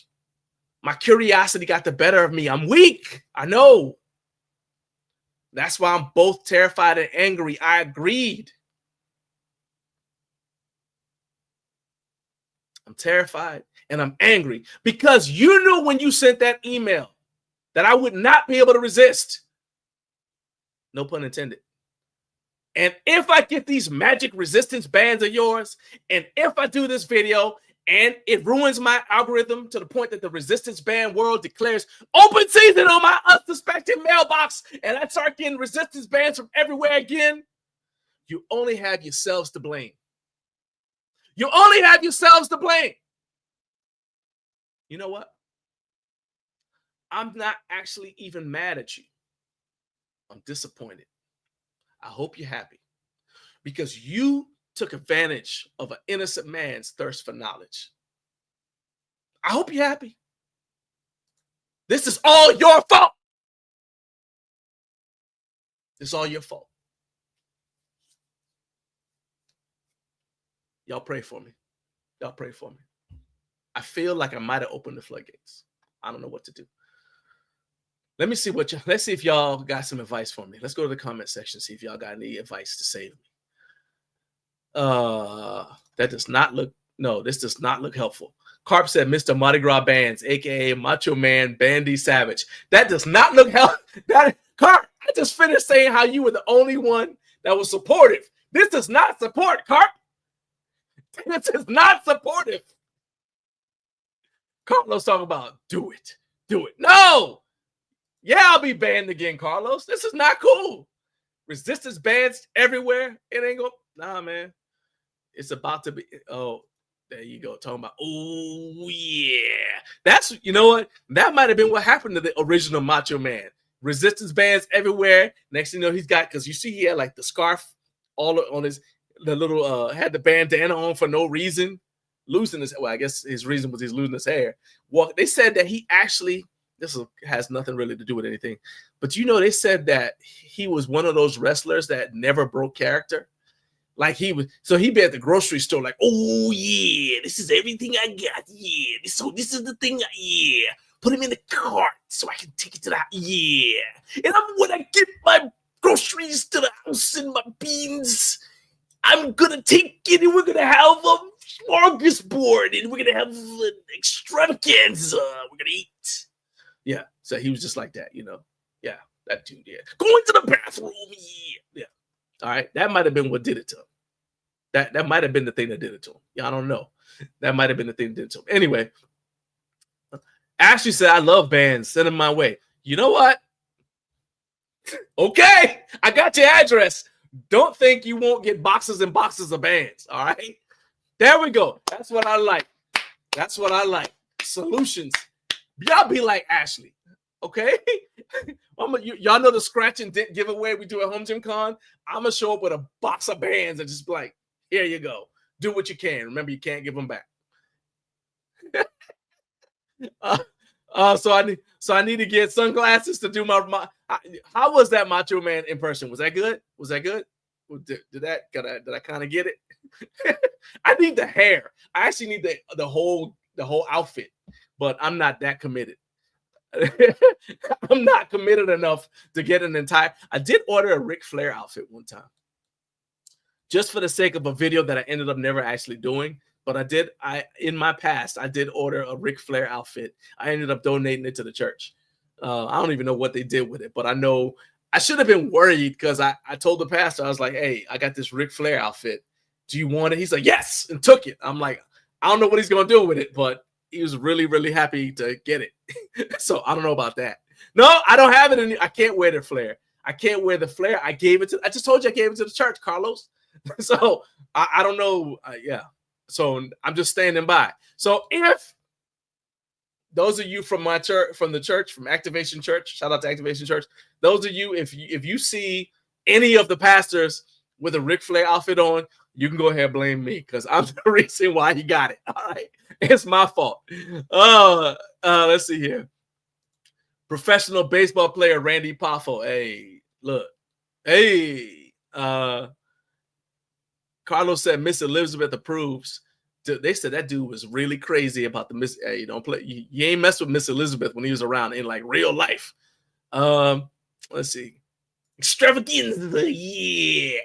[SPEAKER 1] My curiosity got the better of me. I'm weak. I know. That's why I'm both terrified and angry. I agreed. I'm terrified and I'm angry because you knew when you sent that email that I would not be able to resist. No pun intended. And if I get these magic resistance bands of yours, and if I do this video and it ruins my algorithm to the point that the resistance band world declares open season on my unsuspecting mailbox, and I start getting resistance bands from everywhere again, you only have yourselves to blame. You only have yourselves to blame. You know what? I'm not actually even mad at you. I'm disappointed. I hope you're happy because you took advantage of an innocent man's thirst for knowledge. I hope you're happy. This is all your fault. It's all your fault. Y'all pray for me. Y'all pray for me. I feel like I might have opened the floodgates. I don't know what to do. Let's see if y'all got some advice for me. Let's go to the comment section, see if y'all got any advice to save me. This does not look helpful. Carp said Mr. Mardi Gras Bands, aka Macho Man Bandy Savage. That does not look helpful. Carp, I just finished saying how you were the only one that was supportive. This does not support, Carp. This is not supportive. Carlos talking about do it. No. Yeah, I'll be banned again, Carlos. This is not cool. Resistance bans everywhere. It ain't going. Nah, man. It's about to be. Oh, there you go. Talking about. Oh yeah. That's, you know what? That might have been what happened to the original Macho Man. Resistance bands everywhere. Next thing you know, he's got, because you see he had like the scarf all on his, the little had the bandana on for no reason, losing his. Well, I guess his reason was he's losing his hair. Well, they said that he actually. Has nothing really to do with anything, but you know, they said that he was one of those wrestlers that never broke character. Like he was, so he'd be at the grocery store, like, oh yeah, this is everything I got. Yeah, this is the thing. Yeah, put him in the cart so I can take it to the house. Yeah, and when I get my groceries to the house and my beans, I'm gonna take it and we're gonna have a smorgasbord and we're gonna have an extravaganza. We're gonna eat. Yeah, so he was just like that, you know. Yeah, that dude. Yeah, going to the bathroom. Yeah. All right, that might have been what did it to him. That might have been the thing that did it to him. Yeah, I don't know. That might have been the thing that did it to him. Anyway, Ashley said, "I love bands. Send them my way." You know what? Okay, I got your address. Don't think you won't get boxes and boxes of bands. All right, there we go. That's what I like. That's what I like. Solutions. Y'all be like Ashley, okay? Y'all know the scratch and dent giveaway we do at Home Gym Con? I'm going to show up with a box of bands and just be like, here you go. Do what you can. Remember, you can't give them back. So I need to get sunglasses to do my how was that Macho Man impression? Was that good? Did I kind of get it? I need the hair. I actually need the whole outfit. But I'm not that committed. I'm not committed enough to get an entire. I did order a Ric Flair outfit one time, just for the sake of a video that I ended up never actually doing. But in my past, I did order a Ric Flair outfit. I ended up donating it to the church. I don't even know what they did with it, but I know I should have been worried because I told the pastor, I was like, hey, I got this Ric Flair outfit. Do you want it? He's like, yes, and took it. I'm like, I don't know what he's going to do with it, but he was really, really happy to get it. So I don't know about that. No, I don't have it. I can't wear the Flair. I can't wear the Flair. I just told you I gave it to the church, Carlos. So I don't know. Yeah. So I'm just standing by. So if those of you from my church, from the church, from Activation Church, shout out to Activation Church. Those of you, if you see any of the pastors with a Ric Flair outfit on, you can go ahead and blame me because I'm the reason why he got it. All right. It's my fault. Let's see here. Professional baseball player Randy Poffo. Hey, look. Hey. Carlos said Miss Elizabeth approves. They said that dude was really crazy about the Miss. Hey, don't play. You ain't mess with Miss Elizabeth when he was around in like real life. Let's see. Extravaganza. Yeah.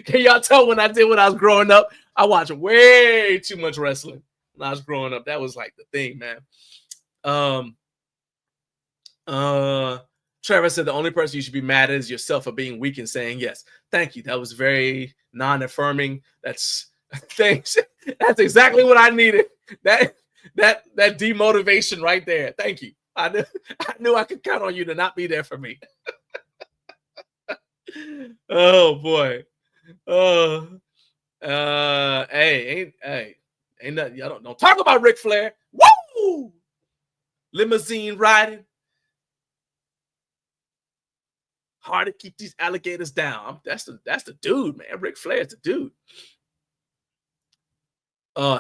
[SPEAKER 1] Can y'all tell when I was growing up? I watched way too much wrestling when I was growing up. That was like the thing, man. Trevor said the only person you should be mad at is yourself for being weak and saying yes. Thank you. That was very non-affirming. That's thanks. That's exactly what I needed. That demotivation right there. Thank you. I knew I could count on you to not be there for me. Oh boy. Hey, ain't nothing. Y'all don't talk about Ric Flair. Woo! Limousine riding. Hard to keep these alligators down. That's the dude, man. Ric Flair's the dude.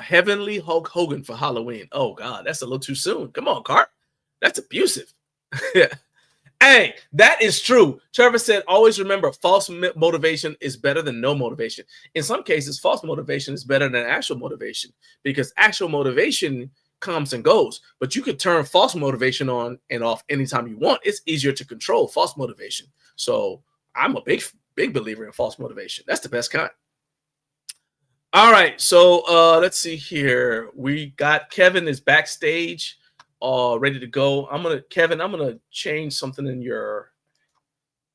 [SPEAKER 1] Heavenly Hulk Hogan for Halloween. Oh God, that's a little too soon. Come on, Cart. That's abusive. Hey, that is true. Trevor said, always remember, false motivation is better than no motivation. In some cases, false motivation is better than actual motivation because actual motivation comes and goes, but you could turn false motivation on and off anytime you want. It's easier to control false motivation. So I'm a big believer in false motivation. That's the best kind. All right. So let's see here. We got Kevin is backstage. Ready to go. Kevin, I'm gonna change something in your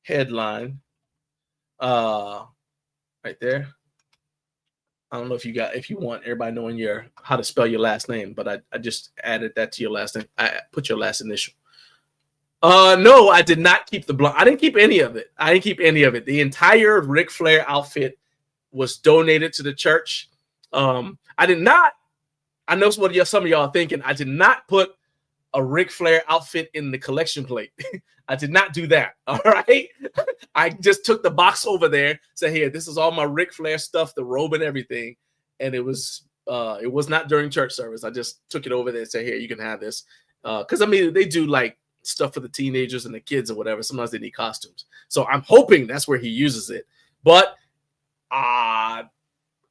[SPEAKER 1] headline. Right there. I don't know if you want everybody knowing how to spell your last name, but I just added that to your last name. I put your last initial. No, I did not keep the blonde. I didn't keep any of it. The entire Ric Flair outfit was donated to the church. I did not. I know what some of y'all are thinking. I did not put a Ric Flair outfit in the collection plate. I did not do that. All right. I just took the box over there, said, here, this is all my Ric Flair stuff, the robe and everything. And it was not during church service. I just took it over there and said, here, you can have this. Because they do like stuff for the teenagers and the kids or whatever. Sometimes they need costumes. So I'm hoping that's where he uses it. But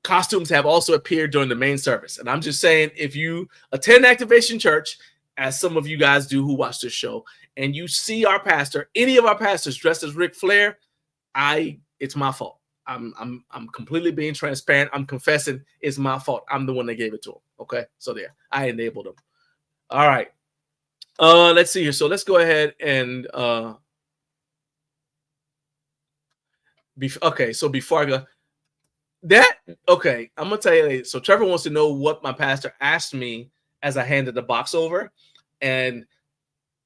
[SPEAKER 1] costumes have also appeared during the main service. And I'm just saying, if you attend Activation Church, as some of you guys do who watch this show, and you see our pastor, any of our pastors dressed as Ric Flair, it's my fault. I'm completely being transparent. I'm confessing it's my fault. I'm the one that gave it to him. Okay, so there, I enabled him. All right. Let's see here. So let's go ahead and okay. So before I go, I'm gonna tell you later. So Trevor wants to know what my pastor asked me as I handed the box over, and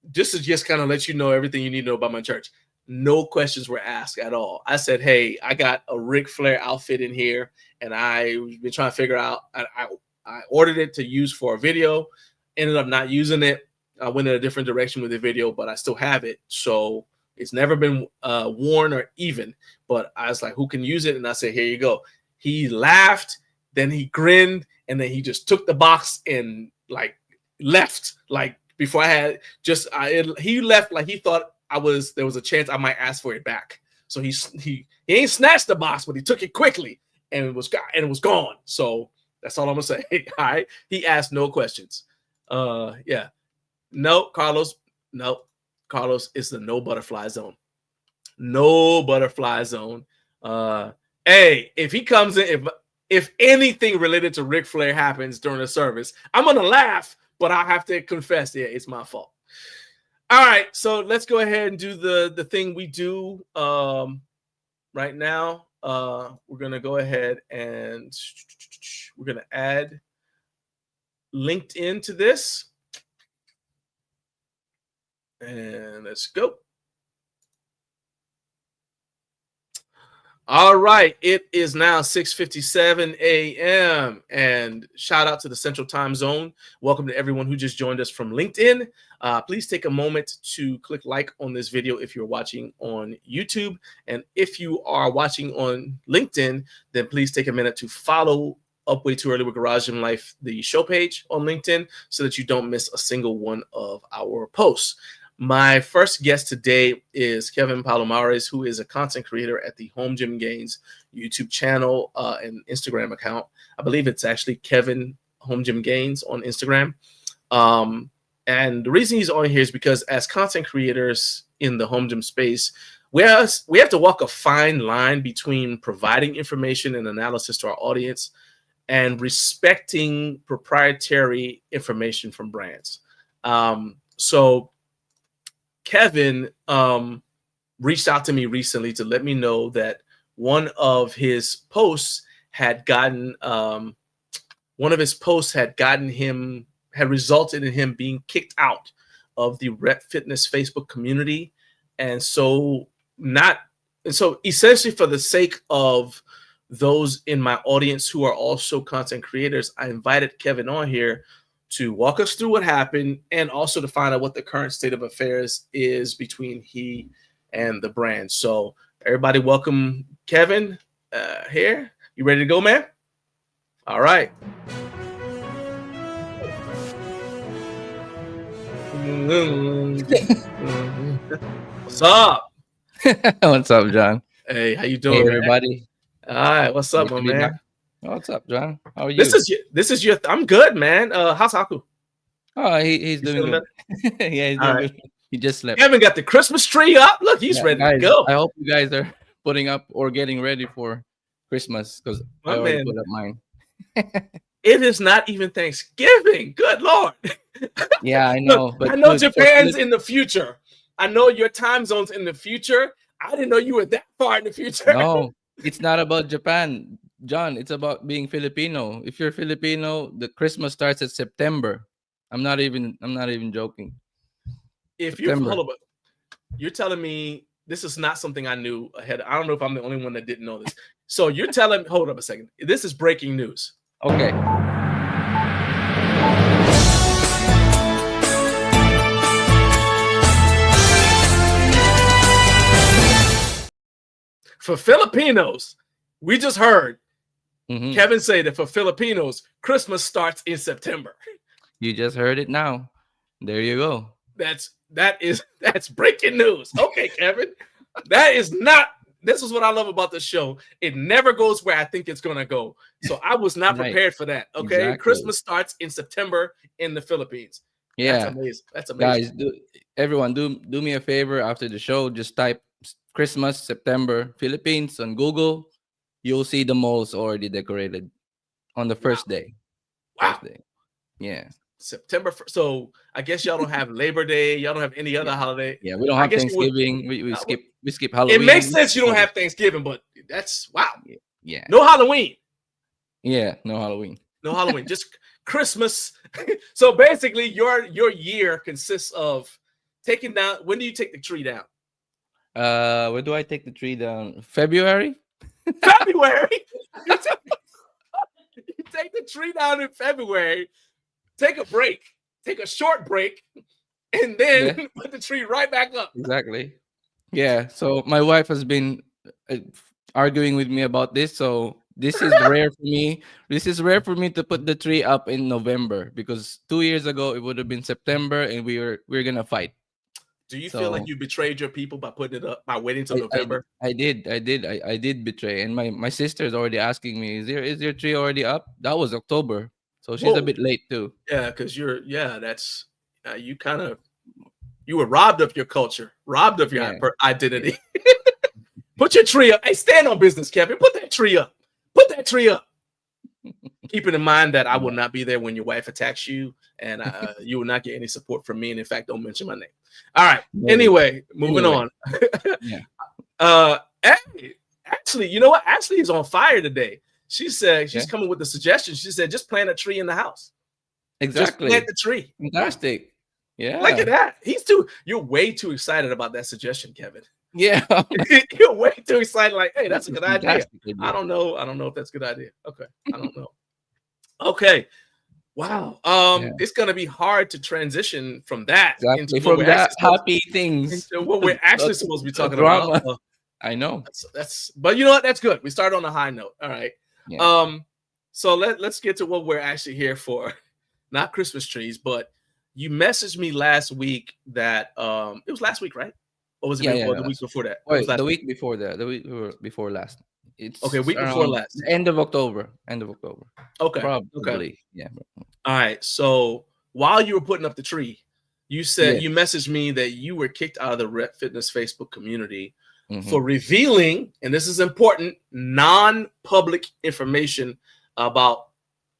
[SPEAKER 1] this is just kind of let you know everything you need to know about my church. No questions were asked at all. I said, hey, I got a Ric Flair outfit in here, and I've been trying to figure out. I ordered it to use for a video, ended up not using it. I went in a different direction with the video, but I still have it. So it's never been worn or even. But I was like, who can use it? And I said, here you go. He laughed, then he grinned, and then he just took the box and like left. Like before I had he left like he thought there was a chance I might ask for it back. So he ain't snatched the box, but he took it quickly and it was gone. So that's all I'm gonna say. All right. He asked no questions. Yeah. No, Carlos. No, Carlos, it's the no butterfly zone. No butterfly zone. Hey, if he comes in, if anything related to Ric Flair happens during the service, I'm gonna laugh, but I have to confess, yeah, it's my fault. All right, so let's go ahead and do the thing we do right now. We're gonna go ahead and we're gonna add LinkedIn to this. And let's go. All right, it is now 6:57 a.m. and shout out to the Central Time Zone. Welcome to everyone who just joined us from LinkedIn. Please take a moment to click like on this video if you're watching on YouTube. And if you are watching on LinkedIn, then please take a minute to follow Up Way Too Early with Garage Gym Life, the show page on LinkedIn, so that you don't miss a single one of our posts. My first guest today is Kevin Palomares, who is a content creator at the Home Gym Gains YouTube channel and Instagram account. I believe it's actually Kevin Home Gym Gains on Instagram. And the reason he's on here is because as content creators in the home gym space, we have to walk a fine line between providing information and analysis to our audience and respecting proprietary information from brands. So Kevin reached out to me recently to let me know that one of his posts had resulted in him being kicked out of the Rep Fitness Facebook community. And so essentially for the sake of those in my audience who are also content creators, I invited Kevin on here to walk us through what happened and also to find out what the current state of affairs is between he and the brand. So everybody welcome Kevin here. You ready to go, man? All right. What's up?
[SPEAKER 4] What's up, John?
[SPEAKER 1] Hey, how you doing,
[SPEAKER 4] hey, everybody?
[SPEAKER 1] Man? All right, what's up, my man?
[SPEAKER 4] What's up, John? How are you?
[SPEAKER 1] This is your. I'm good, man. How's Haku?
[SPEAKER 4] Oh, he's doing good. Yeah, he's doing good. He just slept.
[SPEAKER 1] Kevin got the Christmas tree up. Look, he's ready to go.
[SPEAKER 4] I hope you guys are putting up or getting ready for Christmas because I already put up mine.
[SPEAKER 1] It is not even Thanksgiving. Good Lord.
[SPEAKER 4] Yeah, I know.
[SPEAKER 1] Look, but I know Japan's in the future. I know your time zone's in the future. I didn't know you were that far in the future.
[SPEAKER 4] No, it's not about Japan. John, it's about being Filipino. If you're Filipino, the Christmas starts at September. I'm not even joking.
[SPEAKER 1] If you're
[SPEAKER 4] September.
[SPEAKER 1] hold on, you're telling me this is not something I knew ahead. I don't know if I'm the only one that didn't know this. So you're telling hold up a second. This is breaking news.
[SPEAKER 4] Okay.
[SPEAKER 1] For Filipinos, we just heard
[SPEAKER 4] Mhm.
[SPEAKER 1] Kevin say that for Filipinos, Christmas starts in September.
[SPEAKER 4] You just heard it now. There you go.
[SPEAKER 1] That's breaking news. Okay, Kevin. That is not. This is what I love about the show. It never goes where I think it's gonna go. So I was not
[SPEAKER 4] Right.
[SPEAKER 1] prepared for that. Okay,
[SPEAKER 4] Exactly.
[SPEAKER 1] Christmas starts in September in the Philippines.
[SPEAKER 4] Yeah.
[SPEAKER 1] That's amazing. That's amazing.
[SPEAKER 4] Guys, everyone do me a favor after the show. Just type Christmas September Philippines on Google. You'll see the malls already decorated on the first day.
[SPEAKER 1] Wow.
[SPEAKER 4] First day. Yeah.
[SPEAKER 1] September. So I guess y'all don't have Labor Day. Y'all don't have any other holiday.
[SPEAKER 4] Yeah. We don't
[SPEAKER 1] I
[SPEAKER 4] have
[SPEAKER 1] guess you would-
[SPEAKER 4] Thanksgiving. We skip Halloween.
[SPEAKER 1] It makes sense you don't have Thanksgiving, but that's wow.
[SPEAKER 4] Yeah.
[SPEAKER 1] No Halloween.
[SPEAKER 4] Yeah. No Halloween.
[SPEAKER 1] No Halloween. Just Christmas. So basically, your year consists of taking down. When do you take the tree down?
[SPEAKER 4] Where do I take the tree down? February?
[SPEAKER 1] February. You take the tree down in February. Take a break. Take a short break, and then put the tree right back up.
[SPEAKER 4] Exactly. Yeah. So my wife has been arguing with me about this. So this is rare for me. This is rare for me to put the tree up in November because 2 years ago it would have been September and we're gonna fight.
[SPEAKER 1] Do you feel like you betrayed your people by putting it up by waiting till November?
[SPEAKER 4] I did betray. And my sister is already asking me, is your tree already up? That was October. So she's a bit late too.
[SPEAKER 1] Yeah, because that's you were robbed of your culture, robbed of your identity. Put your tree up. Hey, stand on business, Kevin. Put that tree up. Put that tree up. Keeping in mind that I will not be there when your wife attacks you, and you will not get any support from me. And in fact, don't mention my name. All right. Anyway, moving on. Hey, actually, you know what? Ashley is on fire today. She said she's coming with a suggestion. She said just plant a tree in the house.
[SPEAKER 4] Exactly.
[SPEAKER 1] Just plant the tree.
[SPEAKER 4] Fantastic. Yeah.
[SPEAKER 1] Look at that. You're way too excited about that suggestion, Kevin.
[SPEAKER 4] Yeah.
[SPEAKER 1] You're way too excited. Like, hey, that's a good idea. I don't know if that's a good idea. Okay. I don't know. Okay. Wow. It's gonna be hard to transition from that
[SPEAKER 4] into from that happy things
[SPEAKER 1] into what we're actually supposed to be talking about.
[SPEAKER 4] I know.
[SPEAKER 1] That's but you know what? That's good. We started on a high note. All right. Yeah. So let's get to what we're actually here for. Not Christmas trees, but you messaged me last week that it was last week, right? Or was it the week before that?
[SPEAKER 4] Wait, the week before that. The week before last. It's
[SPEAKER 1] week before last.
[SPEAKER 4] End of October.
[SPEAKER 1] Okay.
[SPEAKER 4] Probably.
[SPEAKER 1] Okay.
[SPEAKER 4] Yeah.
[SPEAKER 1] All right. So while you were putting up the tree, you said you messaged me that you were kicked out of the Rep Fitness Facebook community for revealing, and this is important, non-public information about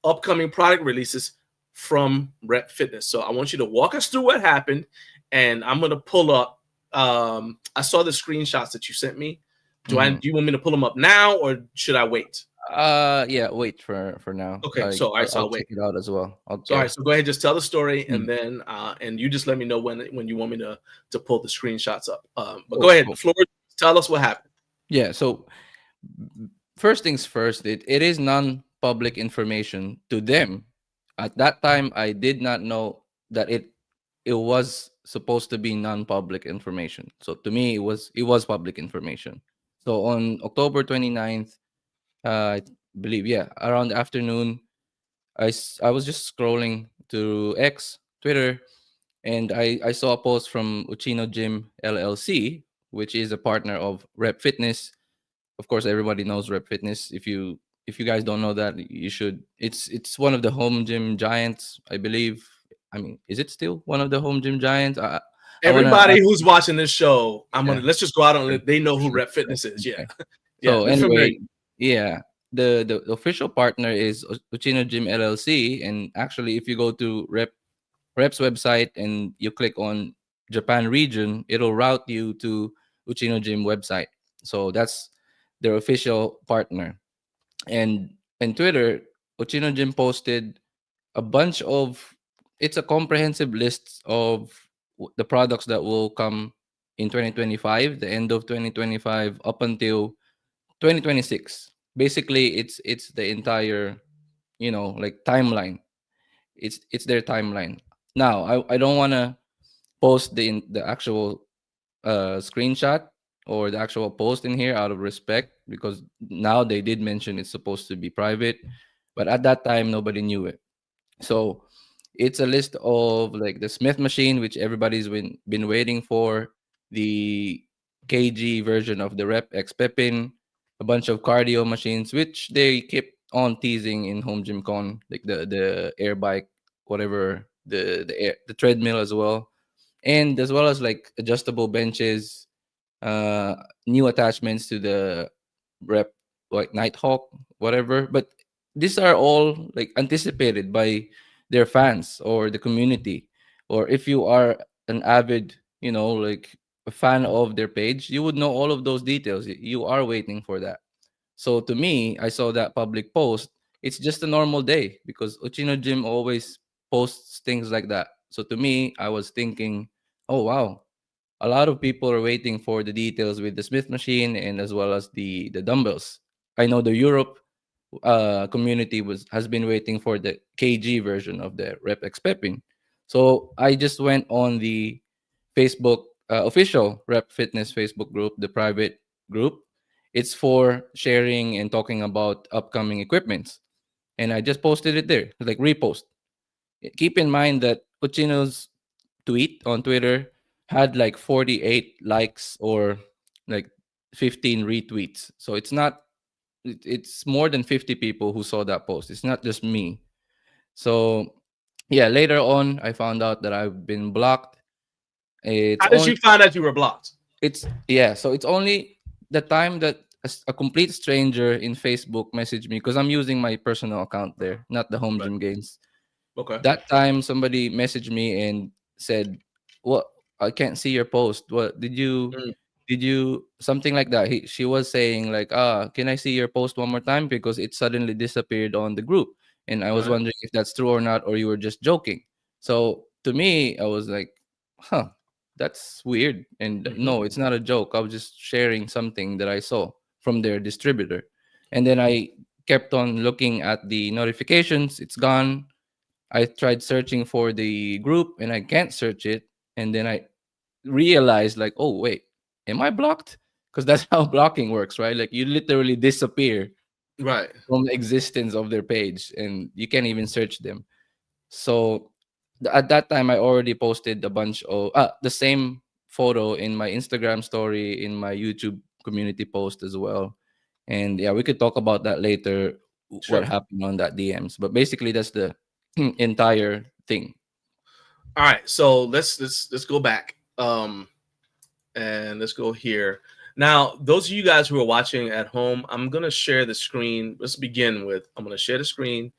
[SPEAKER 1] upcoming product releases from Rep Fitness. So I want you to walk us through what happened, and I'm going to pull up. I saw the screenshots that you sent me. Do you want me to pull them up now, or should I wait?
[SPEAKER 4] Wait for now.
[SPEAKER 1] Okay,
[SPEAKER 4] I'll
[SPEAKER 1] wait.
[SPEAKER 4] Check it out as well.
[SPEAKER 1] All right, so go ahead, just tell the story, and then and you just let me know when you want me to pull the screenshots up. But go ahead, Floor, tell us what happened.
[SPEAKER 4] Yeah, so first things first, it is non-public information to them. At that time, I did not know that it was supposed to be non-public information. So to me, it was public information. So on October 29th, I believe, around the afternoon, I was just scrolling to X, Twitter, and I saw a post from Uchino Gym LLC, which is a partner of Rep Fitness. Of course, everybody knows Rep Fitness. If you guys don't know that, you should. It's one of the home gym giants, I believe. I mean, is it still one of the home gym giants?
[SPEAKER 1] Everybody who's watching this show, let's just go out and they know who Rep Fitness is. Yeah.
[SPEAKER 4] So anyway, the official partner is Uchino Gym LLC, and actually, if you go to Rep's website and you click on Japan region, it'll route you to Uchino Gym website. So that's their official partner. And Twitter, Ochino Jim posted a bunch of, it's a comprehensive list of the products that will come in 2025, the end of 2025 up until 2026. Basically, it's the entire, like, timeline. It's their timeline. Now, I don't want to post the actual screenshot or the actual post in here out of respect, because now they did mention it's supposed to be private, but at that time nobody knew it. So it's a list of, like, the Smith machine, which everybody's been waiting for, the KG version of the Rep X Pepin, a bunch of cardio machines, which they keep on teasing in Home Gym Con, like the air bike, whatever, the treadmill as well, and as well as, like, adjustable benches, uh new attachments to the Rep, like Nighthawk, whatever. But these are all, like, anticipated by their fans or the community. Or if you are an avid, like, a fan of their page, you would know all of those details. You are waiting for that. So to me, I saw that public post. It's just a normal day because Uchino Jim always posts things like that. So to me, I was thinking, oh wow, a lot of people are waiting for the details with the Smith machine and as well as the dumbbells. I know the Europe community has been waiting for the KG version of the Rep X Pepin. So I just went on the Facebook official Rep Fitness Facebook group, the private group. It's for sharing and talking about upcoming equipments, and I just posted it there, like repost. Keep in mind that Uchino's tweet on Twitter had like 48 likes or like 15 retweets. So it's not, it's more than 50 people who saw that post. It's not just me. So yeah, later on I found out that I've been blocked. It's
[SPEAKER 1] How did
[SPEAKER 4] only
[SPEAKER 1] you find out you were blocked?
[SPEAKER 4] it's yeah, so it's only the time that a complete stranger in Facebook messaged me, because I'm using my personal account there, not the Home
[SPEAKER 1] Right.
[SPEAKER 4] Gym Gains.
[SPEAKER 1] Okay.
[SPEAKER 4] That time somebody messaged me and said, "What? I can't see your post. What
[SPEAKER 1] Mm,
[SPEAKER 4] did you something like that?" She was saying like, can I see your post one more time because it suddenly disappeared on the group." And I was
[SPEAKER 1] right.
[SPEAKER 4] wondering if that's true or not, or you were just joking. So to me, I was like, "Huh, that's weird." And
[SPEAKER 1] Hmm.
[SPEAKER 4] no, it's not a joke. I was just sharing something that I saw from their distributor. And then I kept on looking at the notifications. It's gone. I tried searching for the group and I can't search it. And then I realized, like, oh, wait, am I blocked? Because that's how blocking works, right? Like, you literally disappear
[SPEAKER 1] Right.
[SPEAKER 4] from the existence of their page and you can't even search them. So at that time, I already posted a bunch of the same photo in my Instagram story, in my YouTube community post as well. And yeah, we could talk about that later, what
[SPEAKER 1] Sure.
[SPEAKER 4] happened on that DMs. But basically, that's the entire thing.
[SPEAKER 1] All right. So let's go back. And let's go here. Now, those of you guys who are watching at home, I'm gonna share the screen. Let's begin with I'm gonna share the screen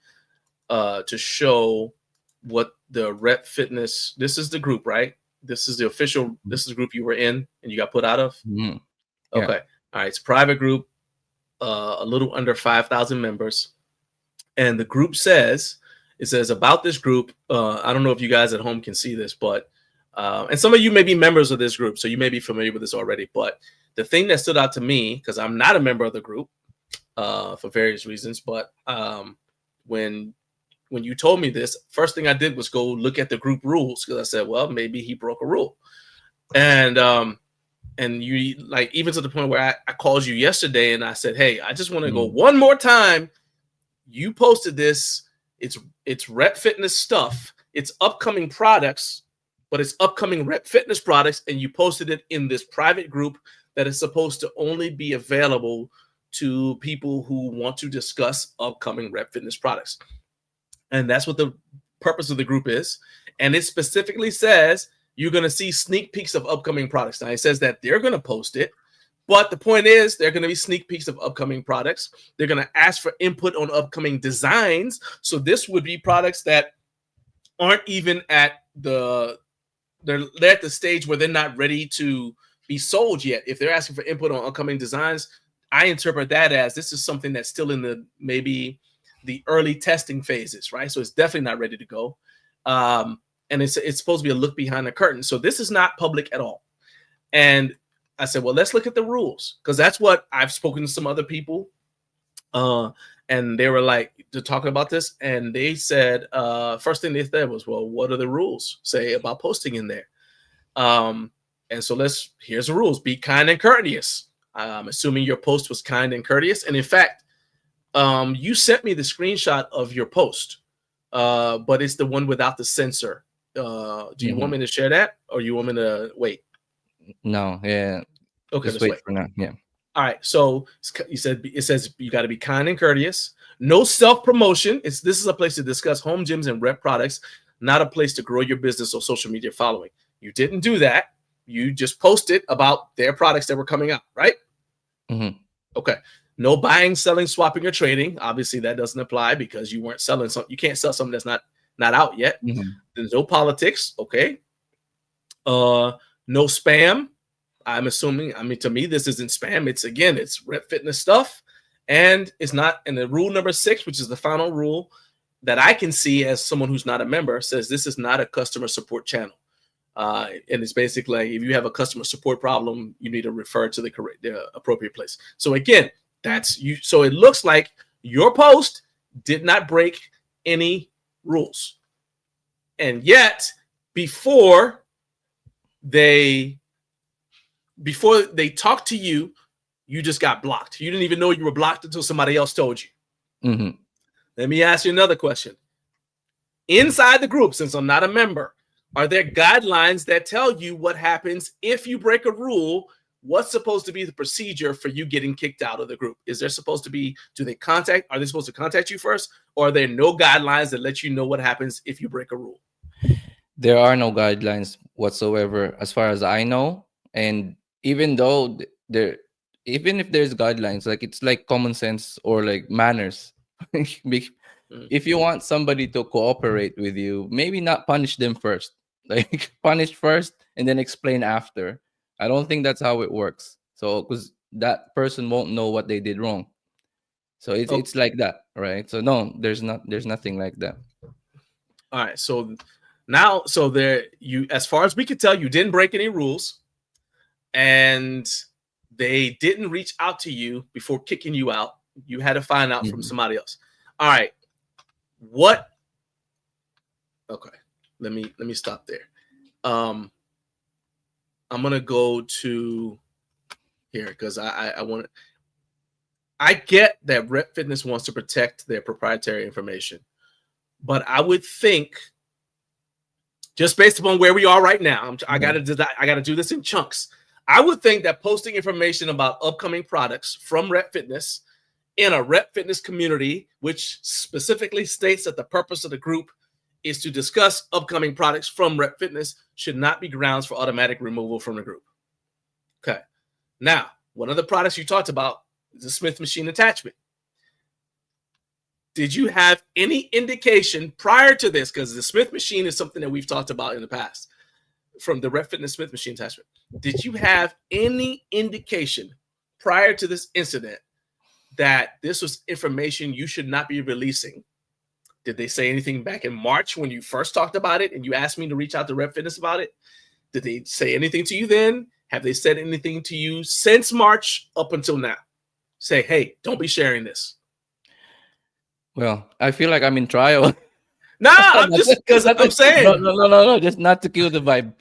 [SPEAKER 1] to show what the Rep Fitness. This is the group, right? This is the official. This is the group you were in and you got put out of.
[SPEAKER 4] Mhm. Yeah.
[SPEAKER 1] Okay. All right. It's a private group, a little under 5,000 members, and the group says it says about this group. I don't know if you guys at home can see this, but and some of you may be members of this group, so you may be familiar with this already. But the thing that stood out to me, because I'm not a member of the group for various reasons, but when you told me this, first thing I did was go look at the group rules because I said, well, maybe he broke a rule, and you like even to the point where I called you yesterday and I said, hey, I just want to go
[SPEAKER 4] Mhm.
[SPEAKER 1] one more time. You posted this. It's Rep Fitness stuff. It's upcoming products, but it's upcoming Rep Fitness products, and you posted it in this private group that is supposed to only be available to people who want to discuss upcoming Rep Fitness products. And that's what the purpose of the group is. And it specifically says you're going to see sneak peeks of upcoming products. Now, it says that they're going to post it, but the point is, they're going to be sneak peeks of upcoming products. They're going to ask for input on upcoming designs. So this would be products that aren't even at they're at the stage where they're not ready to be sold yet. If they're asking for input on upcoming designs, I interpret that as this is something that's still in the maybe the early testing phases, right? So it's definitely not ready to go. And it's supposed to be a look behind the curtain. So this is not public at all. And I said, well, let's look at the rules, because that's what I've spoken to some other people. And they were like, to talk about this. And they said, first thing they said was, well, what are the rules say about posting in there? And so here's the rules. Be kind and courteous. I'm assuming your post was kind and courteous. And in fact, you sent me the screenshot of your post, but it's the one without the censor. Do you want me to share that, or you want me to wait?
[SPEAKER 4] No, yeah.
[SPEAKER 1] Okay,
[SPEAKER 4] Just wait for now. Yeah.
[SPEAKER 1] All right. So it says you got to be kind and courteous. No self-promotion. This is a place to discuss home gyms and rep products, not a place to grow your business or social media following. You didn't do that. You just posted about their products that were coming out, right?
[SPEAKER 4] Mm-hmm.
[SPEAKER 1] Okay. No buying, selling, swapping, or trading. Obviously, that doesn't apply because you weren't selling something. You can't sell something that's not out yet.
[SPEAKER 4] Mm-hmm.
[SPEAKER 1] There's no politics. Okay. No spam. I'm assuming, to me, this isn't spam. It's Rep Fitness stuff. And it's not, and the rule number 6, which is the final rule that I can see as someone who's not a member, says this is not a customer support channel. And it's basically like, if you have a customer support problem, you need to refer to the appropriate place. So again, that's you. So it looks like your post did not break any rules. And yet, before they talked to you, you just got blocked. You didn't even know you were blocked until somebody else told you.
[SPEAKER 4] Mm-hmm.
[SPEAKER 1] Let me ask you another question. Inside the group, since I'm not a member, are there guidelines that tell you what happens if you break a rule? What's supposed to be the procedure for you getting kicked out of the group? Are they supposed to contact you first? Or are there no guidelines that let you know what happens if you break a rule?
[SPEAKER 4] There are no guidelines whatsoever, as far as I know. And even though even if there's guidelines, like it's like common sense or like manners. If you want somebody to cooperate with you, maybe not punish them first. Like punish first and then explain after. I don't think that's how it works. So because that person won't know what they did wrong. So it's like that, right? So no, there's nothing like that.
[SPEAKER 1] All right. So now, as far as we could tell, you didn't break any rules, and they didn't reach out to you before kicking you out. You had to find out from somebody else. All right. Okay. Let me stop there. I'm gonna go to here because I want to. I get that Rep Fitness wants to protect their proprietary information, but I would think, just based upon where we are right now, I got to do this in chunks. I would think that posting information about upcoming products from Rep Fitness in a Rep Fitness community, which specifically states that the purpose of the group is to discuss upcoming products from Rep Fitness, should not be grounds for automatic removal from the group. Okay. Now, one of the products you talked about is the Smith machine attachment. Did you have any indication prior to this? Because the Smith machine is something that we've talked about in the past, from the Rep Fitness Smith machine attachment. Did you have any indication prior to this incident that this was information you should not be releasing? Did they say anything back in March when you first talked about it and you asked me to reach out to Rep Fitness about it? Did they say anything to you then? Have they said anything to you since March up until now? Say, hey, don't be sharing this.
[SPEAKER 4] Well, I feel like I'm in trial.
[SPEAKER 1] Nah, I'm just because I'm saying.
[SPEAKER 4] No, just not to kill the vibe.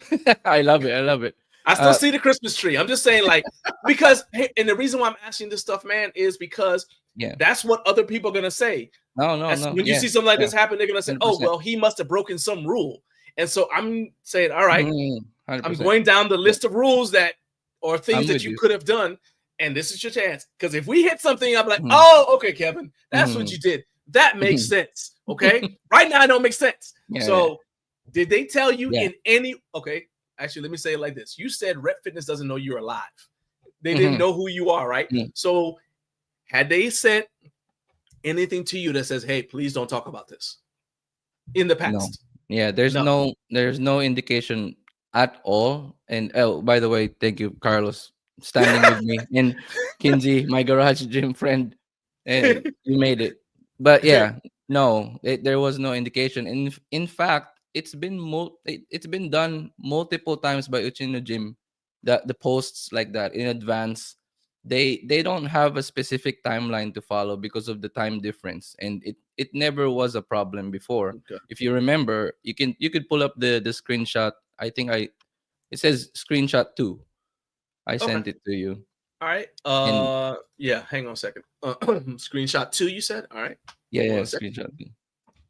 [SPEAKER 4] I love it.
[SPEAKER 1] I still see the Christmas tree. I'm just saying, like, because, hey, and the reason why I'm asking this stuff, man, is because that's what other people are gonna say.
[SPEAKER 4] No.
[SPEAKER 1] When you see something like this happen, they're gonna say, 100%. Oh, well, he must have broken some rule. And so I'm saying, all right, 100%. I'm going down the list of rules or things that you could have done, and this is your chance. Because if we hit something, I'm like, oh, okay, Kevin, that's what you did. That makes sense. Okay. Right now, it don't make sense. Did they tell you in any? Okay. Actually, let me say it like this. You said Rep Fitness doesn't know you're alive. They didn't know who you are, right? So had they sent anything to you that says, hey, please don't talk about this in the past?
[SPEAKER 4] No. Yeah, there's no indication at all. And by the way, thank you, Carlos. standing with me, and Kinsey, my garage gym friend, and you made it. But yeah, no, there was no indication. In fact, it's been done multiple times by Uchino Gym, that the posts like that in advance. They don't have a specific timeline to follow because of the time difference, and it never was a problem before.
[SPEAKER 1] Okay.
[SPEAKER 4] If you remember, you could pull up the screenshot. I think it says screenshot 2. I sent it to you.
[SPEAKER 1] All right.
[SPEAKER 4] And
[SPEAKER 1] Yeah. Hang on a second. Screenshot 2. You said. All right.
[SPEAKER 4] yeah,
[SPEAKER 1] One second.
[SPEAKER 4] screenshot 2.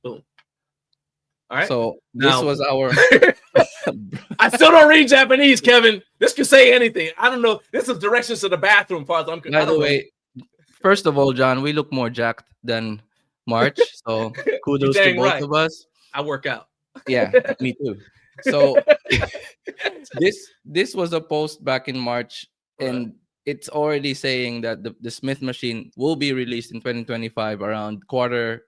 [SPEAKER 1] Boom. All right.
[SPEAKER 4] So this
[SPEAKER 1] Now-
[SPEAKER 4] was our
[SPEAKER 1] I still don't read Japanese, Kevin. This could say anything. I don't know. This is directions to the bathroom, far as I'm concerned.
[SPEAKER 4] By the way, first of all, John, we look more jacked than March. So kudos to
[SPEAKER 1] dang
[SPEAKER 4] both
[SPEAKER 1] right.
[SPEAKER 4] of us.
[SPEAKER 1] I work out.
[SPEAKER 4] Yeah, me too. So this was a post back in March, and it's already saying that the Smith machine will be released in 2025 around Q3.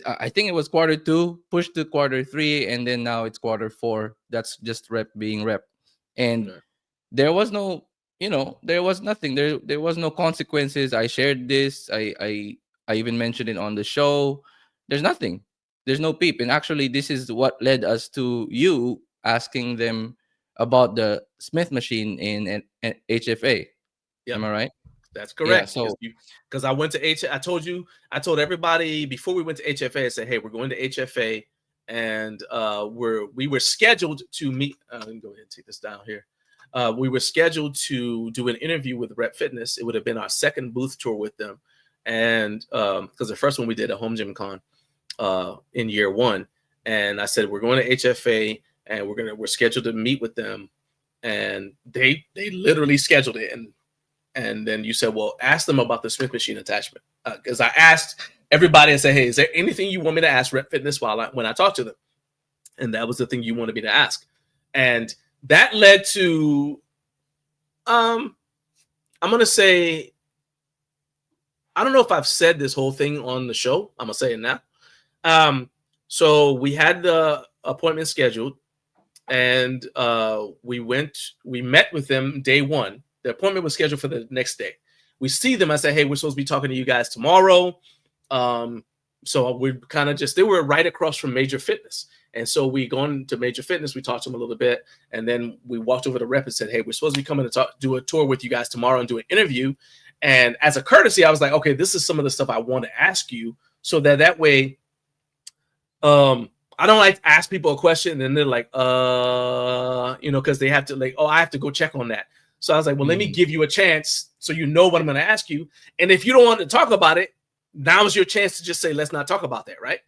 [SPEAKER 4] I think it was Q2, pushed to Q3, and then now it's Q4. That's just being rep. And there was no, there was nothing. There was no consequences. I shared this. I even mentioned it on the show. There's nothing. There's no peep. And actually, this is what led us to you asking them about the Smith machine in HFA.
[SPEAKER 1] Yep.
[SPEAKER 4] Am I right?
[SPEAKER 1] That's correct.
[SPEAKER 4] Yeah, so
[SPEAKER 1] because I went to I told everybody before we went to HFA, I said, hey, we're going to HFA, and we were scheduled to meet. Let me go ahead and take this down here. We were scheduled to do an interview with Rep Fitness. It would have been our second booth tour with them, and because the first one we did at Home Gym Con in year 1, and I said we're going to HFA, and we're scheduled to meet with them, and they literally scheduled it. And then you said, well, ask them about the Smith machine attachment. Because I asked everybody and said, hey, is there anything you want me to ask Rep Fitness when I talk to them? And that was the thing you wanted me to ask. And that led to, I'm going to say, I don't know if I've said this whole thing on the show. I'm going to say it now. So we had the appointment scheduled, and we met with them day 1. The appointment was scheduled for the next day. We see them. I said, hey, we're supposed to be talking to you guys tomorrow. So we're kind of they were right across from Major Fitness. And so we gone to Major Fitness. We talked to them a little bit. And then we walked over to Rep and said, hey, we're supposed to be coming to do a tour with you guys tomorrow and do an interview. And as a courtesy, I was like, okay, this is some of the stuff I want to ask you, so that way, I don't like to ask people a question and they're like, because they have to I have to go check on that. So I was like, well, let me give you a chance so you know what I'm going to ask you. And if you don't want to talk about it, now is your chance to just say, let's not talk about that, right?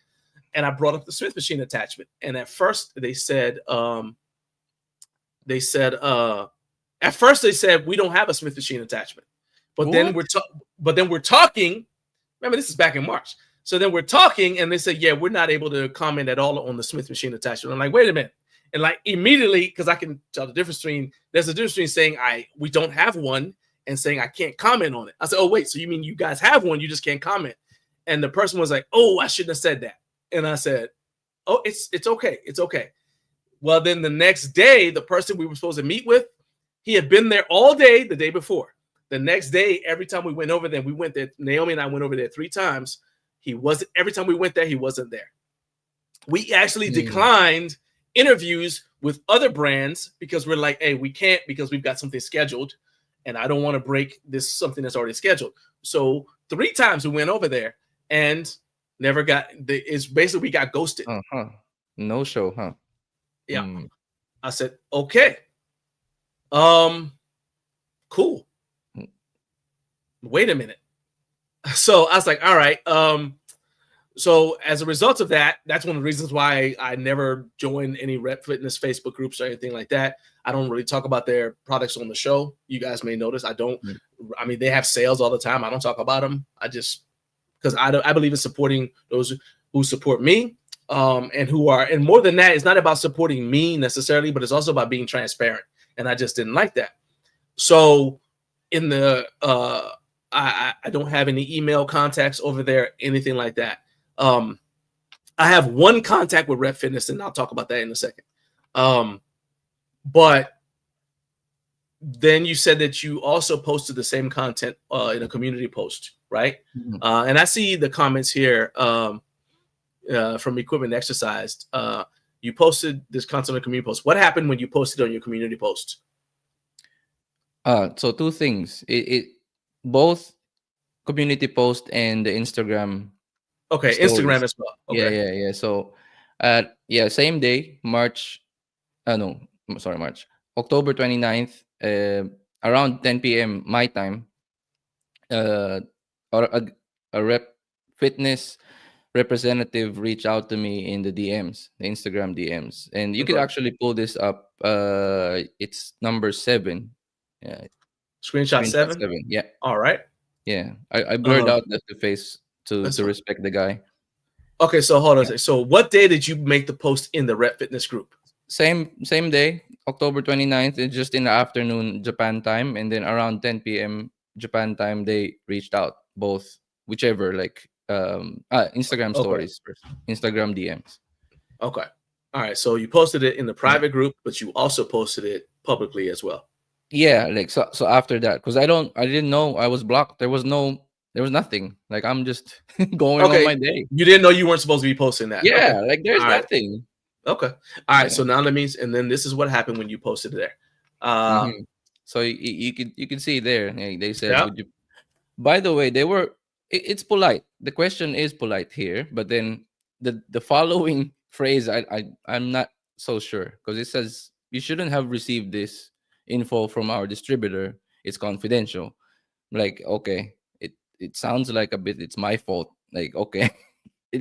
[SPEAKER 1] And I brought up the Smith machine attachment. And at first they said, we don't have a Smith machine attachment. But then we're talking. Remember, this is back in March. So then we're talking, and they said, yeah, we're not able to comment at all on the Smith machine attachment. I'm like, wait a minute. And immediately, because I can tell the difference between, there's a difference between saying we don't have one and saying I can't comment on it. I said, oh, wait, so you mean you guys have one, you just can't comment? And the person was like, oh, I shouldn't have said that. And I said, oh, it's okay. It's okay. Well, then the next day, the person we were supposed to meet with, he had been there all day the day before. The next day, every time we went over there, Naomi and I went over there 3 times. Every time we went there, he wasn't there. We actually declined interviews with other brands because we're like, hey, we can't because we've got something scheduled, and I don't want to break something that's already scheduled. So 3 times we went over there and never got. It's basically we got ghosted.
[SPEAKER 4] No show, huh?
[SPEAKER 1] Yeah. I said, okay, cool. Wait a minute. So I was like, all right. So as a result of that, that's one of the reasons why I never joined any Rep Fitness Facebook groups or anything like that. I don't really talk about their products on the show. You guys may notice I don't. I mean, they have sales all the time. I don't talk about them. Because I believe in supporting those who support me, and more than that, it's not about supporting me necessarily, but it's also about being transparent. And I just didn't like that. So in the I don't have any email contacts over there, anything like that. I have one contact with Rep Fitness, and I'll talk about that in a second. But then you said that you also posted the same content in a community post, right?
[SPEAKER 4] Mhm.
[SPEAKER 1] And I see the comments here from Equipment Exercised. You posted this content on a community post. What happened when you posted on your community post?
[SPEAKER 4] So two things. It both community post and the Instagram
[SPEAKER 1] Okay, Instagram
[SPEAKER 4] stories.
[SPEAKER 1] as well.
[SPEAKER 4] Yeah,
[SPEAKER 1] Okay,
[SPEAKER 4] yeah, yeah. So, yeah, same day, March. No, sorry, March. October 29th, around 10 p.m. my time. Uh, or a rep fitness representative reached out to me in the DMs, the Instagram DMs, and you could
[SPEAKER 1] okay.
[SPEAKER 4] actually pull this up. It's number 7. Yeah,
[SPEAKER 1] Screenshot
[SPEAKER 4] screenshot
[SPEAKER 1] 7.
[SPEAKER 4] 7. Yeah,
[SPEAKER 1] All right.
[SPEAKER 4] yeah. I blurred out the face
[SPEAKER 1] That's
[SPEAKER 4] to
[SPEAKER 1] fine.
[SPEAKER 4] respect the guy.
[SPEAKER 1] Okay, so hold on.
[SPEAKER 4] Yeah.
[SPEAKER 1] So what day did you make the post in the Rep Fitness group?
[SPEAKER 4] Same day, October 29th. It's just in the afternoon Japan time, and then around 10 p.m. Japan time they reached out, both, whichever, like Instagram
[SPEAKER 1] Okay.
[SPEAKER 4] stories first, Instagram DMs.
[SPEAKER 1] Okay. All right. So you posted it in the
[SPEAKER 4] Yeah.
[SPEAKER 1] private group, but you also posted it publicly as well.
[SPEAKER 4] Yeah, like so after that, because I didn't know I was blocked. There was nothing. Like I'm just going on
[SPEAKER 1] Okay.
[SPEAKER 4] my day.
[SPEAKER 1] You didn't know you weren't supposed to be posting that. Okay.
[SPEAKER 4] Yeah, like there's
[SPEAKER 1] All right.
[SPEAKER 4] nothing.
[SPEAKER 1] Okay. All right.
[SPEAKER 4] Yeah.
[SPEAKER 1] So now that means, and then this is what happened when you posted it there.
[SPEAKER 4] Mhm. So you could see there. They said,
[SPEAKER 1] Yeah.
[SPEAKER 4] "Would you?" By the way, it's polite. The question is polite here, but then the following phrase, I'm not so sure, because it says you shouldn't have received this info from our distributor. It's confidential. Like, okay, it sounds like a bit it's my fault. Like, okay,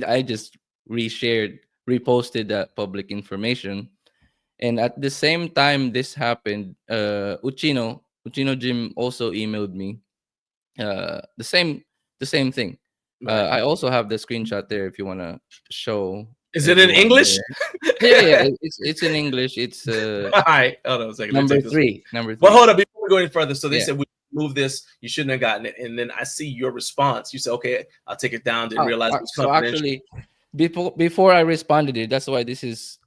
[SPEAKER 4] I just reposted that public information, and at the same time this happened, Uchino Jim also emailed me the same thing.
[SPEAKER 1] Right.
[SPEAKER 4] I also have the screenshot there if you want to show
[SPEAKER 1] Is it in
[SPEAKER 4] everyone
[SPEAKER 1] English?
[SPEAKER 4] there. Yeah, yeah, it's in English. It's
[SPEAKER 1] All right. Hold on a second. Let me
[SPEAKER 4] number
[SPEAKER 1] take this one.
[SPEAKER 4] 3, number
[SPEAKER 1] Well,
[SPEAKER 4] 3.
[SPEAKER 1] hold on. Before we go any further, so they
[SPEAKER 4] Yeah.
[SPEAKER 1] said we move this. You shouldn't have gotten it, and then I see your response. You said, "Okay, I'll take it down." Didn't realize it was
[SPEAKER 4] So
[SPEAKER 1] confidential.
[SPEAKER 4] actually, before I responded it, that's why this is.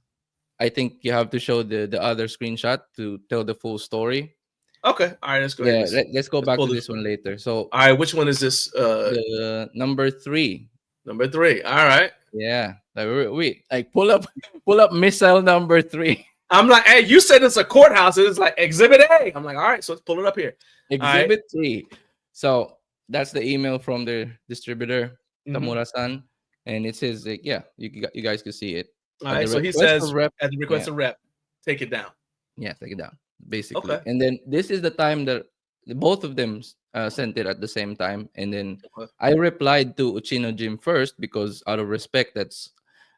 [SPEAKER 4] I think you have to show the other screenshot to tell the full story.
[SPEAKER 1] Okay. All right. Let's go ahead.
[SPEAKER 4] Yeah, let's go back
[SPEAKER 1] pull
[SPEAKER 4] to
[SPEAKER 1] this
[SPEAKER 4] this one later. So
[SPEAKER 1] All right. Which one is this?
[SPEAKER 4] the number 3.
[SPEAKER 1] Number 3. All right.
[SPEAKER 4] Yeah, like we like pull up missile number 3.
[SPEAKER 1] I'm like, hey, you said it's a courthouse. And it's like Exhibit A. I'm like, all right, so let's pull it up here.
[SPEAKER 4] Exhibit 3. So that's the email from the distributor,
[SPEAKER 1] Mhm.
[SPEAKER 4] Tamura-san, and it says like, yeah, you guys can see it.
[SPEAKER 1] All right.
[SPEAKER 4] the
[SPEAKER 1] So he
[SPEAKER 4] request
[SPEAKER 1] says,
[SPEAKER 4] of rep,
[SPEAKER 1] at the request
[SPEAKER 4] yeah.
[SPEAKER 1] of rep, take it down.
[SPEAKER 4] Yeah, take it down, basically.
[SPEAKER 1] Okay.
[SPEAKER 4] And then this is the time that both of them sent it at the same time, and then
[SPEAKER 1] Okay.
[SPEAKER 4] I replied to Uchino Jim first because out of respect, that's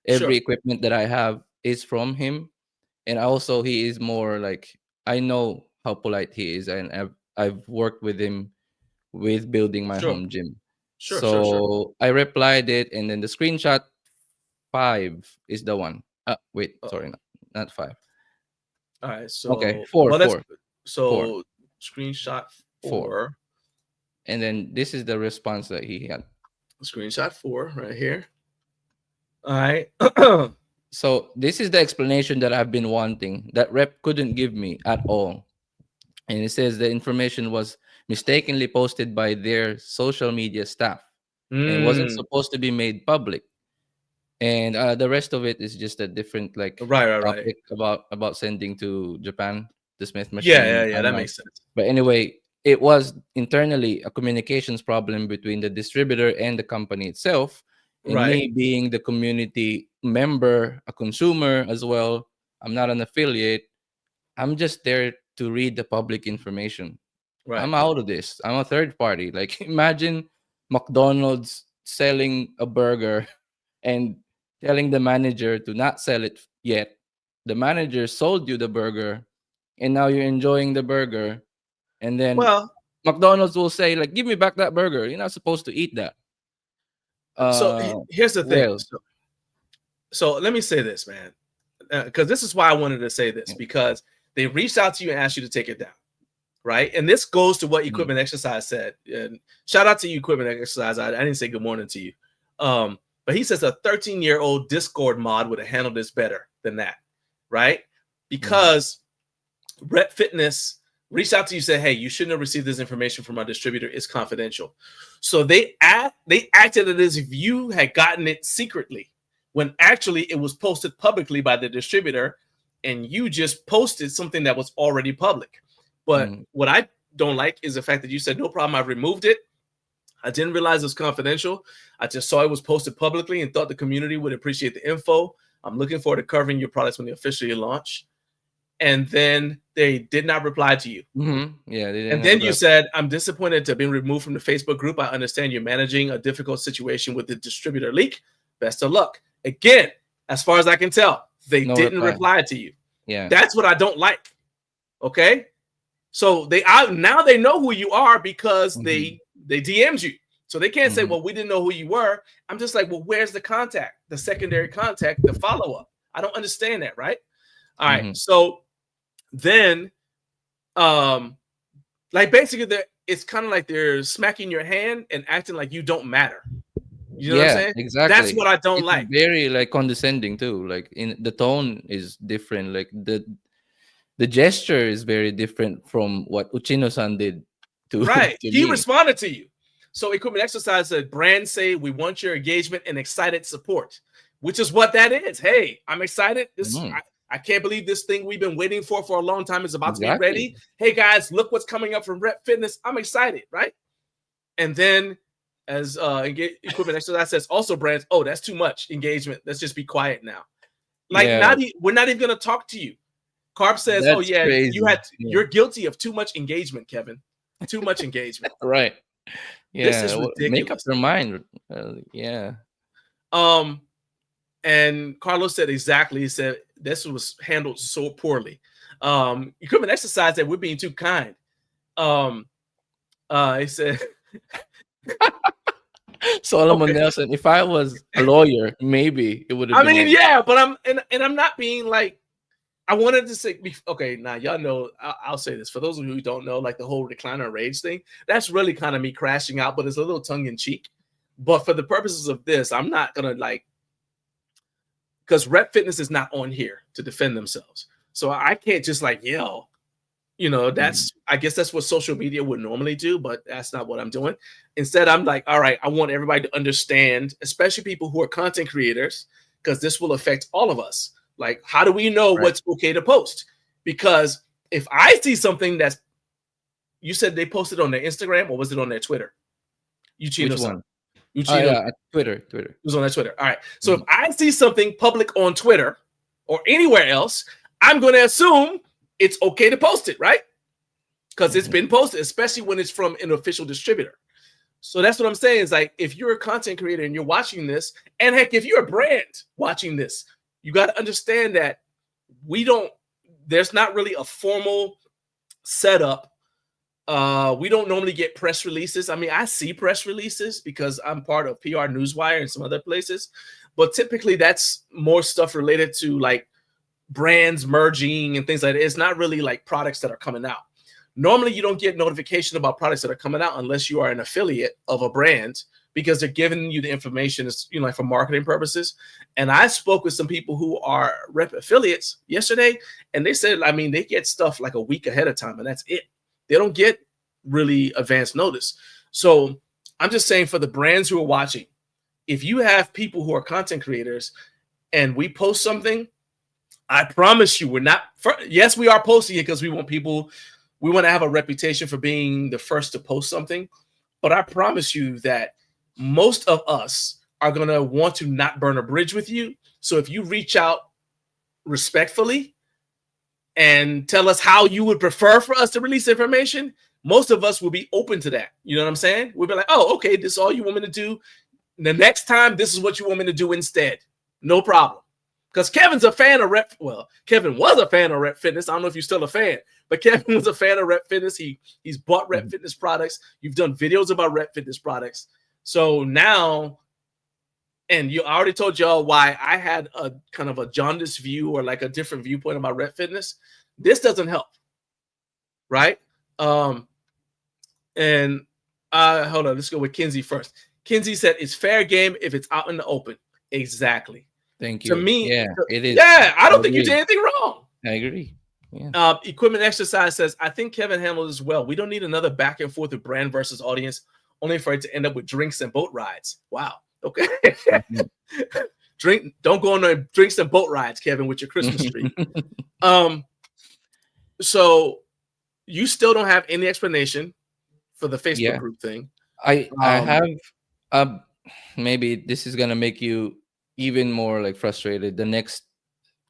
[SPEAKER 4] every
[SPEAKER 1] Sure.
[SPEAKER 4] equipment that I have is from him, and also he is more like, I know how polite he is, and I've worked with him with building my
[SPEAKER 1] Sure.
[SPEAKER 4] home gym.
[SPEAKER 1] Sure.
[SPEAKER 4] So
[SPEAKER 1] Sure.
[SPEAKER 4] I replied it, and then the screenshot 5 is the one. Wait, sorry, not 5.
[SPEAKER 1] All right. So
[SPEAKER 4] Okay, 4,
[SPEAKER 1] well, that's
[SPEAKER 4] 4,
[SPEAKER 1] so
[SPEAKER 4] 4.
[SPEAKER 1] screenshot
[SPEAKER 4] 4.
[SPEAKER 1] 4.
[SPEAKER 4] And then this is the response that he had.
[SPEAKER 1] Screenshot 4 right here. All right.
[SPEAKER 4] So this is the explanation that I've been wanting that rep couldn't give me at all. And it says the information was mistakenly posted by their social media staff and wasn't
[SPEAKER 1] Mm.
[SPEAKER 4] supposed to be made public. And the rest of it is just a different like
[SPEAKER 1] Right.
[SPEAKER 4] topic about sending to Japan the Smith machine.
[SPEAKER 1] Yeah. That
[SPEAKER 4] timeline.
[SPEAKER 1] makes sense.
[SPEAKER 4] But anyway, it was internally a communications problem between the distributor and the company itself. And
[SPEAKER 1] Right.
[SPEAKER 4] me being the community member, a consumer as well, I'm not an affiliate. I'm just there to read the public information.
[SPEAKER 1] Right.
[SPEAKER 4] I'm out of this. I'm a third party. Like imagine McDonald's selling a burger and telling the manager to not sell it yet. The manager sold you the burger and now you're enjoying the burger. And then
[SPEAKER 1] Well,
[SPEAKER 4] McDonald's will say, like, give me back that burger. You're not supposed to eat that.
[SPEAKER 1] so here's the thing.
[SPEAKER 4] Well,
[SPEAKER 1] So let me say this, man, because this is why I wanted to say this, because they reached out to you and asked you to take it down, right? And this goes to what Equipment Exercise said. And shout out to you, Equipment Exercise. I didn't say good morning to you. But he says a 13-year-old Discord mod would have handled this better than that, right? Because Rep Fitness reached out to you, said, hey, you shouldn't have received this information from our distributor. It's confidential. So they acted as if you had gotten it secretly, when actually it was posted publicly by the distributor, and you just posted something that was already public. But what I don't like is the fact that you said, no problem, I've removed it. I didn't realize it was confidential. I just saw it was posted publicly and thought the community would appreciate the info. I'm looking forward to covering your products when they officially launch. And then they did not reply to you.
[SPEAKER 4] Yeah, they didn't.
[SPEAKER 1] And then you said, I'm disappointed to have been removed from the Facebook group. I understand you're managing a difficult situation with the distributor leak. Best of luck. Again, as far as I can tell, they didn't reply to you.
[SPEAKER 4] Yeah,
[SPEAKER 1] that's what I don't like. Okay, so now they know who you are because they DM'd you. So they can't say, well, we didn't know who you were. I'm just like, well, where's the contact, the secondary contact, the follow-up? I don't understand that, right? All right. So then, like basically it's kind of like they're smacking your hand and acting like you don't matter. You know what I'm saying?
[SPEAKER 4] Exactly.
[SPEAKER 1] That's what I don't like.
[SPEAKER 4] Very like condescending too. Like in the tone is different. Like the gesture is very different from what Uchino-san did to
[SPEAKER 1] right.
[SPEAKER 4] to
[SPEAKER 1] He
[SPEAKER 4] me.
[SPEAKER 1] responded to you. So Equipment Exercise said, brands say we want your engagement and excited support, which is what that is. Hey, I'm excited. I can't believe this thing we've been waiting for a long time is about to be ready. Hey guys, look what's coming up from Rep Fitness. I'm excited, right? And then as Equipment Exercise says, also brands, oh, that's too much engagement. Let's just be quiet now. Like we're not even gonna talk to you. Carb says, that's crazy. You're guilty of too much engagement, Kevin. Too much engagement.
[SPEAKER 4] Right. Yeah.
[SPEAKER 1] This is ridiculous.
[SPEAKER 4] Make up your mind. Yeah.
[SPEAKER 1] And Carlos said exactly. He said this was handled so poorly. Equipment Exercise said we're being too kind. He said
[SPEAKER 4] Solomon Nelson, if I was a lawyer, maybe it would have been.
[SPEAKER 1] Yeah, but I'm not being like, I wanted to say, okay, now y'all know, I'll say this. For those of you who don't know, like the whole recliner rage thing, that's really kind of me crashing out, but it's a little tongue in cheek. But for the purposes of this, I'm not going to because Rep Fitness is not on here to defend themselves. So I can't just yell, I guess that's what social media would normally do, but that's not what I'm doing. Instead, I'm like, all right, I want everybody to understand, especially people who are content creators, because this will affect all of us. Like, how do we know what's okay to post? Because if I see something you said they posted on their Instagram, or was it on their Twitter?
[SPEAKER 4] Which one? Twitter.
[SPEAKER 1] It was on their Twitter. All right. So if I see something public on Twitter or anywhere else, I'm going to assume it's okay to post it, right? Because it's been posted, especially when it's from an official distributor. So that's what I'm saying is if you're a content creator and you're watching this, and heck, if you're a brand watching this, you got to understand that there's not really a formal setup. We don't normally get press releases. I mean, I see press releases because I'm part of PR Newswire and some other places, but typically that's more stuff related to brands merging and things like that. It's not really products that are coming out. Normally, you don't get notification about products that are coming out unless you are an affiliate of a brand, because they're giving you the information, for marketing purposes. And I spoke with some people who are Rep affiliates yesterday, and they said, they get stuff a week ahead of time, and that's it. They don't get really advanced notice. So I'm just saying, for the brands who are watching, if you have people who are content creators and we post something, I promise you yes, we are posting it because we want to have a reputation for being the first to post something. But I promise you that most of us are going to want to not burn a bridge with you. So if you reach out respectfully and tell us how you would prefer for us to release information, most of us will be open to that. You know what I'm saying? We'll be like, oh, okay, this is all you want me to do. The next time, this is what you want me to do instead. No problem. Because Kevin's a fan of Kevin was a fan of Rep Fitness. I don't know if you're still a fan, but Kevin was a fan of Rep Fitness. He's bought Rep Fitness products. You've done videos about Rep Fitness products. So now, and I already told y'all why I had a kind of a jaundiced view or a different viewpoint about Rep Fitness. This doesn't help, right? Hold on, let's go with Kinsey first. Kinsey said it's fair game if it's out in the open. Exactly.
[SPEAKER 4] Thank you.
[SPEAKER 1] To me,
[SPEAKER 4] it is.
[SPEAKER 1] Yeah, I don't think you did anything wrong.
[SPEAKER 4] I agree. Yeah.
[SPEAKER 1] Equipment Exercise says, I think Kevin handled this well. We don't need another back and forth with brand versus audience, only for it to end up with drinks and boat rides. Wow. Okay. Don't go on the drinks and boat rides, Kevin, with your Christmas tree. So you still don't have any explanation for the Facebook group thing.
[SPEAKER 4] I have maybe this is gonna make you even more like frustrated. The next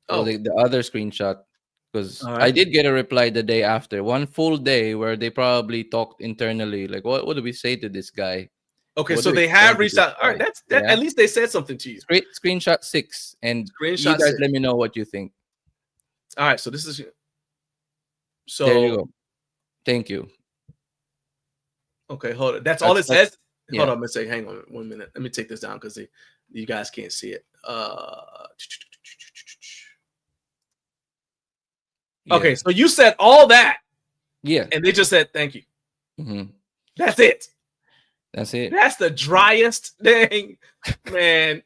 [SPEAKER 4] the other screenshot, because I did get a reply the day after, one full day where they probably talked internally, like what do we say to this guy?
[SPEAKER 1] Okay,
[SPEAKER 4] What
[SPEAKER 1] so
[SPEAKER 4] do we
[SPEAKER 1] they
[SPEAKER 4] explain
[SPEAKER 1] have
[SPEAKER 4] to
[SPEAKER 1] reached
[SPEAKER 4] this
[SPEAKER 1] out. All right,
[SPEAKER 4] guy?
[SPEAKER 1] that at least they said something to you.
[SPEAKER 4] Screenshot 6, and you
[SPEAKER 1] Screenshot
[SPEAKER 4] guys
[SPEAKER 1] 6.
[SPEAKER 4] let me know what you think.
[SPEAKER 1] All right, so this is
[SPEAKER 4] There you go. Thank you.
[SPEAKER 1] Okay, hold it. That's all it says.
[SPEAKER 4] Yeah.
[SPEAKER 1] Hold on, I'm gonna say, hang on 1 minute. Let me take this down because you guys can't see it. Okay, so you said all that.
[SPEAKER 4] Yeah.
[SPEAKER 1] And they just said thank you.
[SPEAKER 4] Mm-hmm.
[SPEAKER 1] That's it.
[SPEAKER 4] That's it.
[SPEAKER 1] That's the driest thing, man.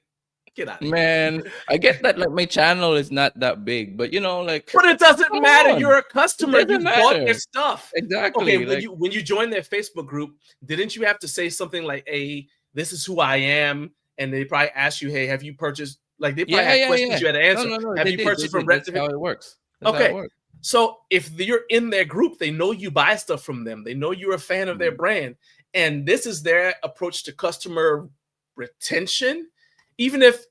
[SPEAKER 1] Get out of here.
[SPEAKER 4] Man, I get that like my channel is not that big, but like,
[SPEAKER 1] but it doesn't matter.
[SPEAKER 4] on.
[SPEAKER 1] You're a customer. You bought their stuff.
[SPEAKER 4] Exactly.
[SPEAKER 1] Okay, when you join their Facebook group, didn't you have to say something like, "Hey, this is who I am," and they probably ask you, "Hey, have you purchased?" Like they probably had questions you had to answer.
[SPEAKER 4] No,
[SPEAKER 1] have you purchased from Red?
[SPEAKER 4] That's how it works.
[SPEAKER 1] Okay. So if you're in their group, they know you buy stuff from them. They know you're a fan of their brand. And this is their approach to customer retention. Even if,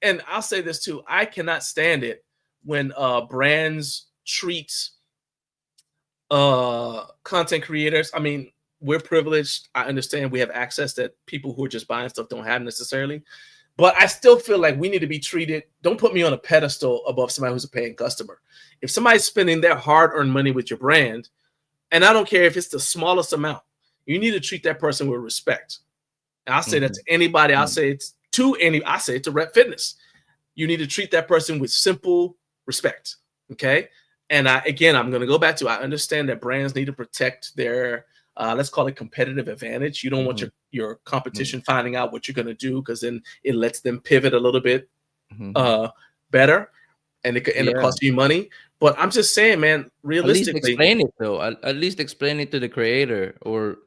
[SPEAKER 1] and I'll say this too, I cannot stand it when brands treat content creators. I mean, we're privileged. I understand we have access that people who are just buying stuff don't have necessarily. But I still feel like we need to be treated. Don't put me on a pedestal above somebody who's a paying customer. If somebody's spending their hard-earned money with your brand, and I don't care if it's the smallest amount, you need to treat that person with respect. And I'll say that to anybody. I'll say it's I say it to Rep Fitness. You need to treat that person with simple respect. Okay. And I'm going to go back to, I understand that brands need to protect their, let's call it competitive advantage. You don't want your competition finding out what you're going to do, because then it lets them pivot a little bit better, and it could end up costing you money. But I'm just saying, man, realistically,
[SPEAKER 4] at least explain it though. At least explain it to the creator, or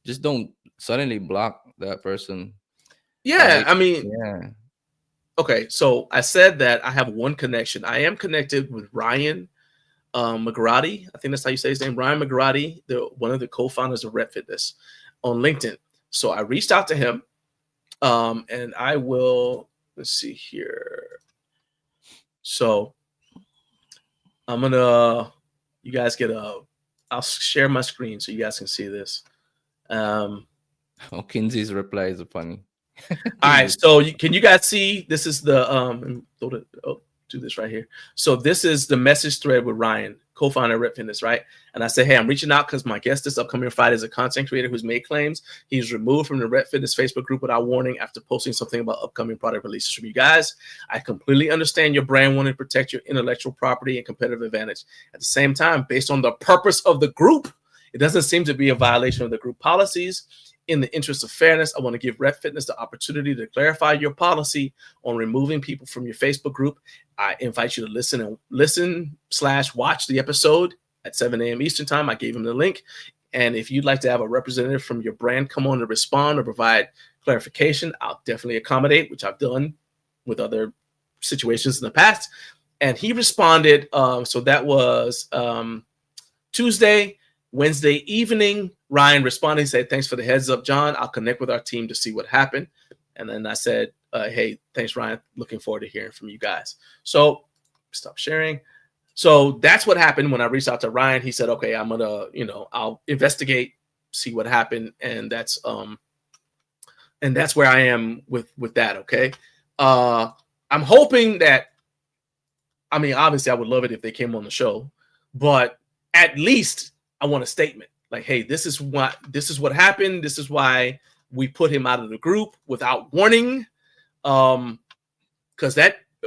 [SPEAKER 4] just don't suddenly block that person.
[SPEAKER 1] Yeah, I mean, okay. So I said that I have one connection. I am connected with Ryan McGrady. I think that's how you say his name. Ryan McGrady, one of the co-founders of Rep Fitness on LinkedIn. So I reached out to him, and I will, let's see here. So I'm gonna, you guys I'll share my screen so you guys can see this.
[SPEAKER 4] Kinsey's reply is funny.
[SPEAKER 1] All right, so can you guys see? This is the do this right here. So this is the message thread with Ryan, co-founder of Rep Fitness, right? And I say, hey, I'm reaching out because my guest this upcoming Friday is a content creator who's made claims. He's removed from the Rep Fitness Facebook group without warning after posting something about upcoming product releases from you guys. I completely understand your brand wanting to protect your intellectual property and competitive advantage. At the same time, based on the purpose of the group, it doesn't seem to be a violation of the group policies. In the interest of fairness, I want to give Rep Fitness the opportunity to clarify your policy on removing people from your Facebook group. I invite you to listen/watch the episode at 7 a.m. Eastern time. I gave him the link. And if you'd like to have a representative from your brand come on to respond or provide clarification, I'll definitely accommodate, which I've done with other situations in the past. And he responded. So that was Tuesday. Wednesday evening, Ryan responded. He said, thanks for the heads up, John. I'll connect with our team to see what happened. And then I said, hey, thanks, Ryan. Looking forward to hearing from you guys. So stop sharing. So that's what happened when I reached out to Ryan. He said, okay, I'm going to, I'll investigate, see what happened. And that's where I am with that. Okay. I'm hoping that, I mean, obviously I would love it if they came on the show, but at least I want a statement like, hey, this is what happened. This is why we put him out of the group without warning. Because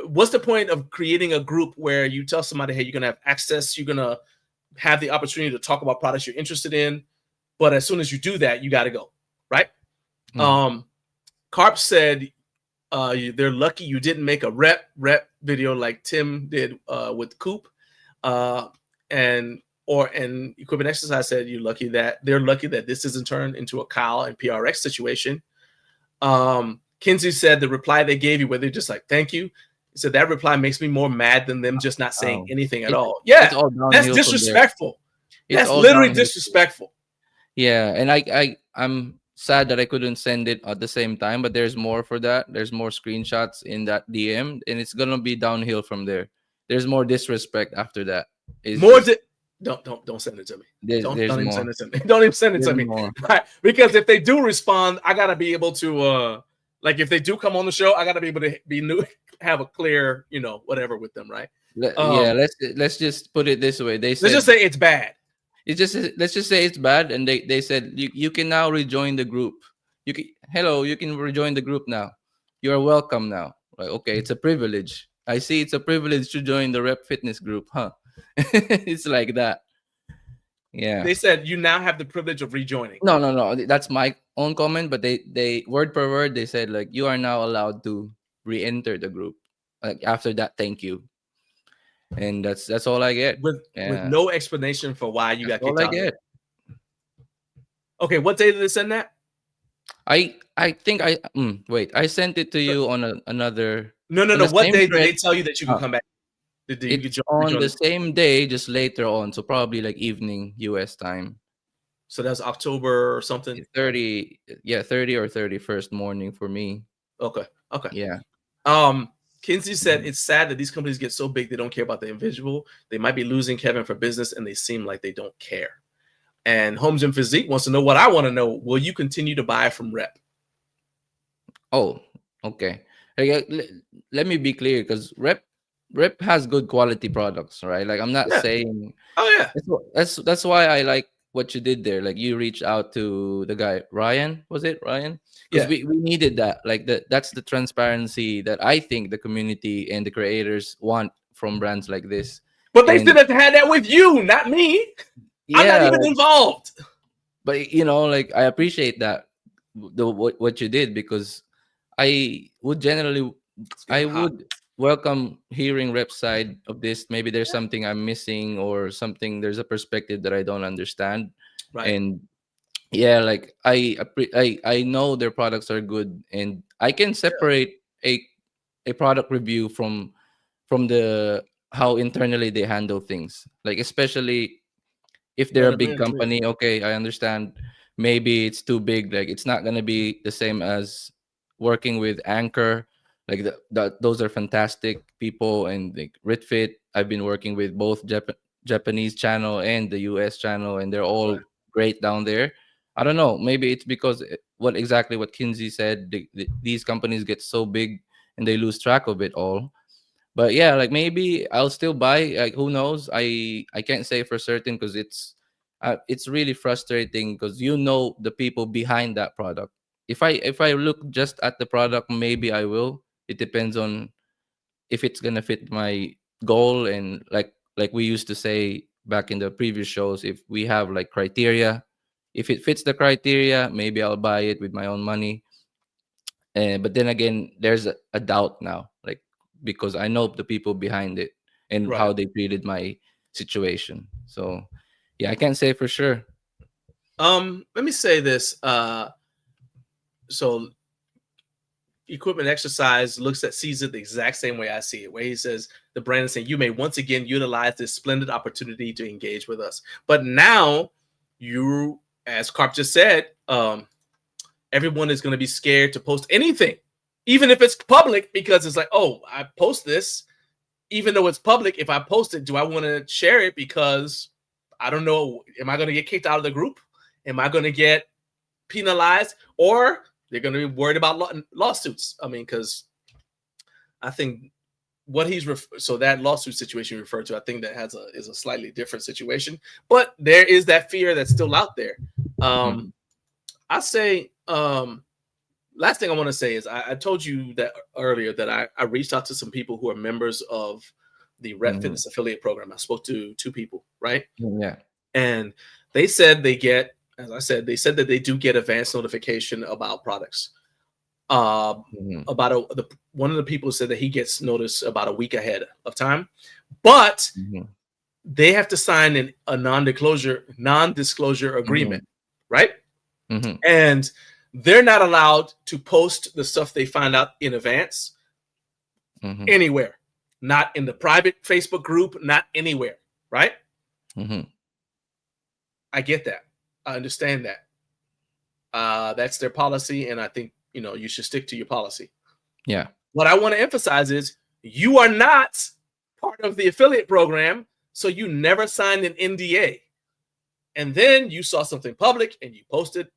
[SPEAKER 1] what's the point of creating a group where you tell somebody, hey, you're going to have access, you're going to have the opportunity to talk about products you're interested in, but as soon as you do that, you got to go, right? Carp said they're lucky you didn't make a rep video like Tim did with Coop. and Equipment Exercise said they're lucky that this isn't turned into a Kyle and PRX situation. Kinsey said the reply they gave you, where they're just like, thank you. He said that reply makes me more mad than them just not saying anything at all. Yeah,
[SPEAKER 4] it's all
[SPEAKER 1] that's
[SPEAKER 4] downhill from there.
[SPEAKER 1] disrespectful.
[SPEAKER 4] It's
[SPEAKER 1] That's
[SPEAKER 4] all
[SPEAKER 1] literally
[SPEAKER 4] downhill.
[SPEAKER 1] disrespectful.
[SPEAKER 4] Yeah, and I'm sad that I couldn't send it at the same time, but there's more for that. There's more screenshots in that DM, and it's gonna be downhill from there. There's more disrespect after that. It's
[SPEAKER 1] More
[SPEAKER 4] just,
[SPEAKER 1] don't send it to me.
[SPEAKER 4] there's
[SPEAKER 1] Don't even
[SPEAKER 4] more.
[SPEAKER 1] send it to me. Don't even send it to
[SPEAKER 4] There's
[SPEAKER 1] me.
[SPEAKER 4] more.
[SPEAKER 1] Right? Because if they do respond, I gotta be able to like if they do come on the show, I gotta be able to have a clear, whatever with them, right?
[SPEAKER 4] Yeah, let's just put it this way. They said,
[SPEAKER 1] Let's just say it's bad.
[SPEAKER 4] let's just say it's bad, and they said you can now rejoin the group. You can rejoin the group now. You're welcome now. Like, okay, it's a privilege. I see it's a privilege to join the Rep Fitness group, huh? It's like that. Yeah.
[SPEAKER 1] They said you now have the privilege of rejoining.
[SPEAKER 4] No. That's my own comment, but they word per word they said like you are now allowed to re-enter the group. Like after that, thank you. And that's all I get.
[SPEAKER 1] With no explanation for why you got kicked
[SPEAKER 4] all I
[SPEAKER 1] out.
[SPEAKER 4] get.
[SPEAKER 1] Okay, what day did they send that?
[SPEAKER 4] I think wait, I sent it to you on another.
[SPEAKER 1] No.
[SPEAKER 4] the
[SPEAKER 1] What
[SPEAKER 4] same
[SPEAKER 1] day did
[SPEAKER 4] thread.
[SPEAKER 1] they tell you that you can come back? Did you
[SPEAKER 4] It's on the same day, just later on, so probably like evening US time.
[SPEAKER 1] So that's October or something.
[SPEAKER 4] 30 or 31st morning for me.
[SPEAKER 1] Okay.
[SPEAKER 4] Yeah.
[SPEAKER 1] Kinsey said it's sad that these companies get so big they don't care about the individual. They might be losing Kevin for business, and they seem like they don't care. And Homes and Physique wants to know what I want to know. Will you continue to buy from Rep?
[SPEAKER 4] Oh, okay. Like, let me be clear, because Rep has good quality products, right? Like I'm not saying.
[SPEAKER 1] Oh yeah.
[SPEAKER 4] That's why I like what you did there. Like you reached out to the guy Ryan, was it Ryan? Because we needed that. Like that's the transparency that I think the community and the creators want from brands like this.
[SPEAKER 1] But they should have had that with you, not me.
[SPEAKER 4] Yeah,
[SPEAKER 1] I'm not even involved.
[SPEAKER 4] But like I appreciate that what you did, because I would welcome hearing Rep's side of this. Maybe there's something I'm missing or something. There's a perspective that I don't understand.
[SPEAKER 1] Right.
[SPEAKER 4] And yeah, like I know their products are good, and I can separate a product review from the how internally they handle things. Like especially if they're a big company, okay, I understand. Maybe it's too big. Like it's not gonna be the same as working with Anchor. Like those are fantastic people, and like Ritfit. I've been working with both Japanese channel and the US channel, and they're all great down there. I don't know. Maybe it's because what Kinsey said. These companies get so big and they lose track of it all. But yeah, like maybe I'll still buy. Like who knows? I can't say for certain, because it's really frustrating, because the people behind that product. If I look just at the product, maybe I will. It depends on if it's gonna fit my goal, and like we used to say back in the previous shows, if we have like criteria, if it fits the criteria, maybe I'll buy it with my own money. But then again, there's a doubt now, like because I know the people behind it and how they treated my situation. So yeah, I can't say for sure.
[SPEAKER 1] Let me say this. So Equipment Exercise sees it the exact same way I see it, where he says the brand is saying you may once again utilize this splendid opportunity to engage with us. But now you, as Carp just said, everyone is going to be scared to post anything, even if it's public, because it's like, oh, I post this, even though it's public. If I post it, do I want to share it? Because I don't know, am I going to get kicked out of the group? Am I going to get penalized? Or they're going to be worried about lawsuits. I mean, because I think what so that lawsuit situation you referred to, I think that is a slightly different situation. But there is that fear that's still out there. I say, last thing I want to say is I told you that earlier that I reached out to some people who are members of the Rep Fitness affiliate program. I spoke to 2 people, right?
[SPEAKER 4] Yeah.
[SPEAKER 1] And they said they get, as I said, they said that they do get advance notification about products. One of the people said that he gets notice about a week ahead of time, but they have to sign a non-disclosure agreement, right?
[SPEAKER 4] Mhm.
[SPEAKER 1] And they're not allowed to post the stuff they find out in advance
[SPEAKER 4] Mhm.
[SPEAKER 1] anywhere, not in the private Facebook group, not anywhere, right?
[SPEAKER 4] Mhm.
[SPEAKER 1] I get that. I understand that. That's their policy, and I think you should stick to your policy.
[SPEAKER 4] Yeah.
[SPEAKER 1] What I want to emphasize is you are not part of the affiliate program, so you never signed an NDA. And then you saw something public and you posted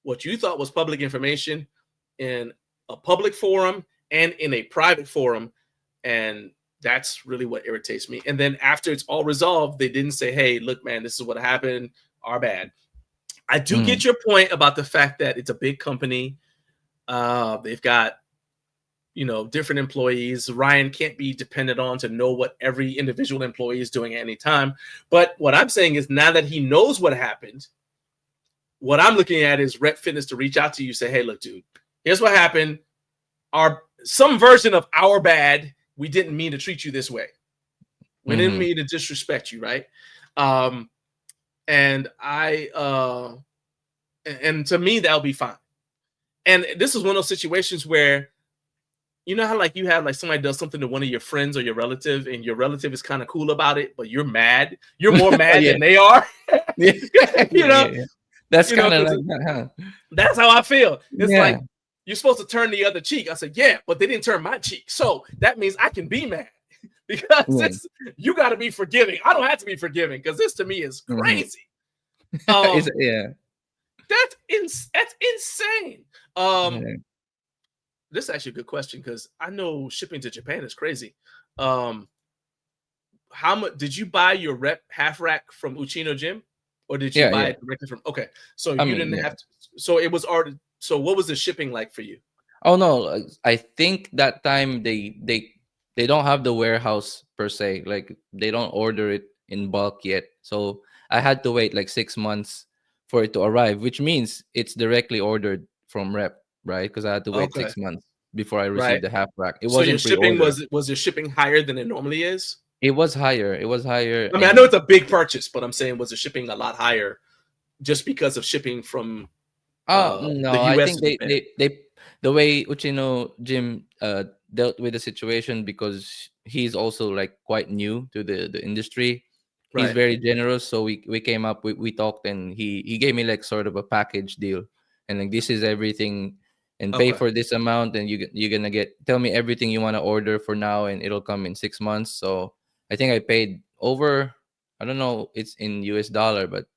[SPEAKER 1] what you thought was public information in a public forum and in a private forum. And that's really what irritates me. And then after it's all resolved, they didn't say, hey, look, man, this is what happened. Our bad. I do get your point about the fact that it's a big company. They've got different employees. Ryan can't be dependent on to know what every individual employee is doing at any time. But what I'm saying is now that he knows what happened, what I'm looking at is Rep Fitness to reach out to you, say, hey, look, dude, here's what happened. Some version of our bad. We didn't mean to treat you this way. We didn't mean to disrespect you, right? And to me, that'll be fine. And this is one of those situations where, you know how like you have like somebody does something to one of your friends or your relative, and your relative is kind of cool about it, but you're mad. You're more mad than they are.
[SPEAKER 4] Yeah. That's kind of like that, huh?
[SPEAKER 1] That's how I feel. It's like you're supposed to turn the other cheek. I said, yeah, but they didn't turn my cheek. So that means I can be mad because you got to be forgiving. I don't have to be forgiving because this to me is crazy. That's insane. This is actually a good question because I know shipping to Japan is crazy. How much did you buy your half rack from Uchino Gym, or did you buy it directly from? Okay, so you didn't have to. So it was already. So what was the shipping like for you?
[SPEAKER 4] Oh no, I think that time they don't have the warehouse per se. Like they don't order it in bulk yet. So I had to wait like 6 months for it to arrive, which means it's directly ordered from Rep, right? Because I had to wait 6 months before I received the half rack. It wasn't
[SPEAKER 1] your shipping
[SPEAKER 4] pre-ordered.
[SPEAKER 1] was your shipping higher than it normally is?
[SPEAKER 4] It was higher. It was higher.
[SPEAKER 1] I mean, I know it's a big purchase, but I'm saying was the shipping a lot higher just because of shipping from
[SPEAKER 4] no,
[SPEAKER 1] the US
[SPEAKER 4] I think they the way Uchino Jim dealt with the situation, because he's also like quite new to the industry. He's very generous, so we came up, we talked, and he gave me like sort of a package deal, and like this is everything, and pay for this amount, and you're gonna tell me everything you want to order for now, and it'll come in 6 months. So I think I paid over, I don't know, it's in US dollar, but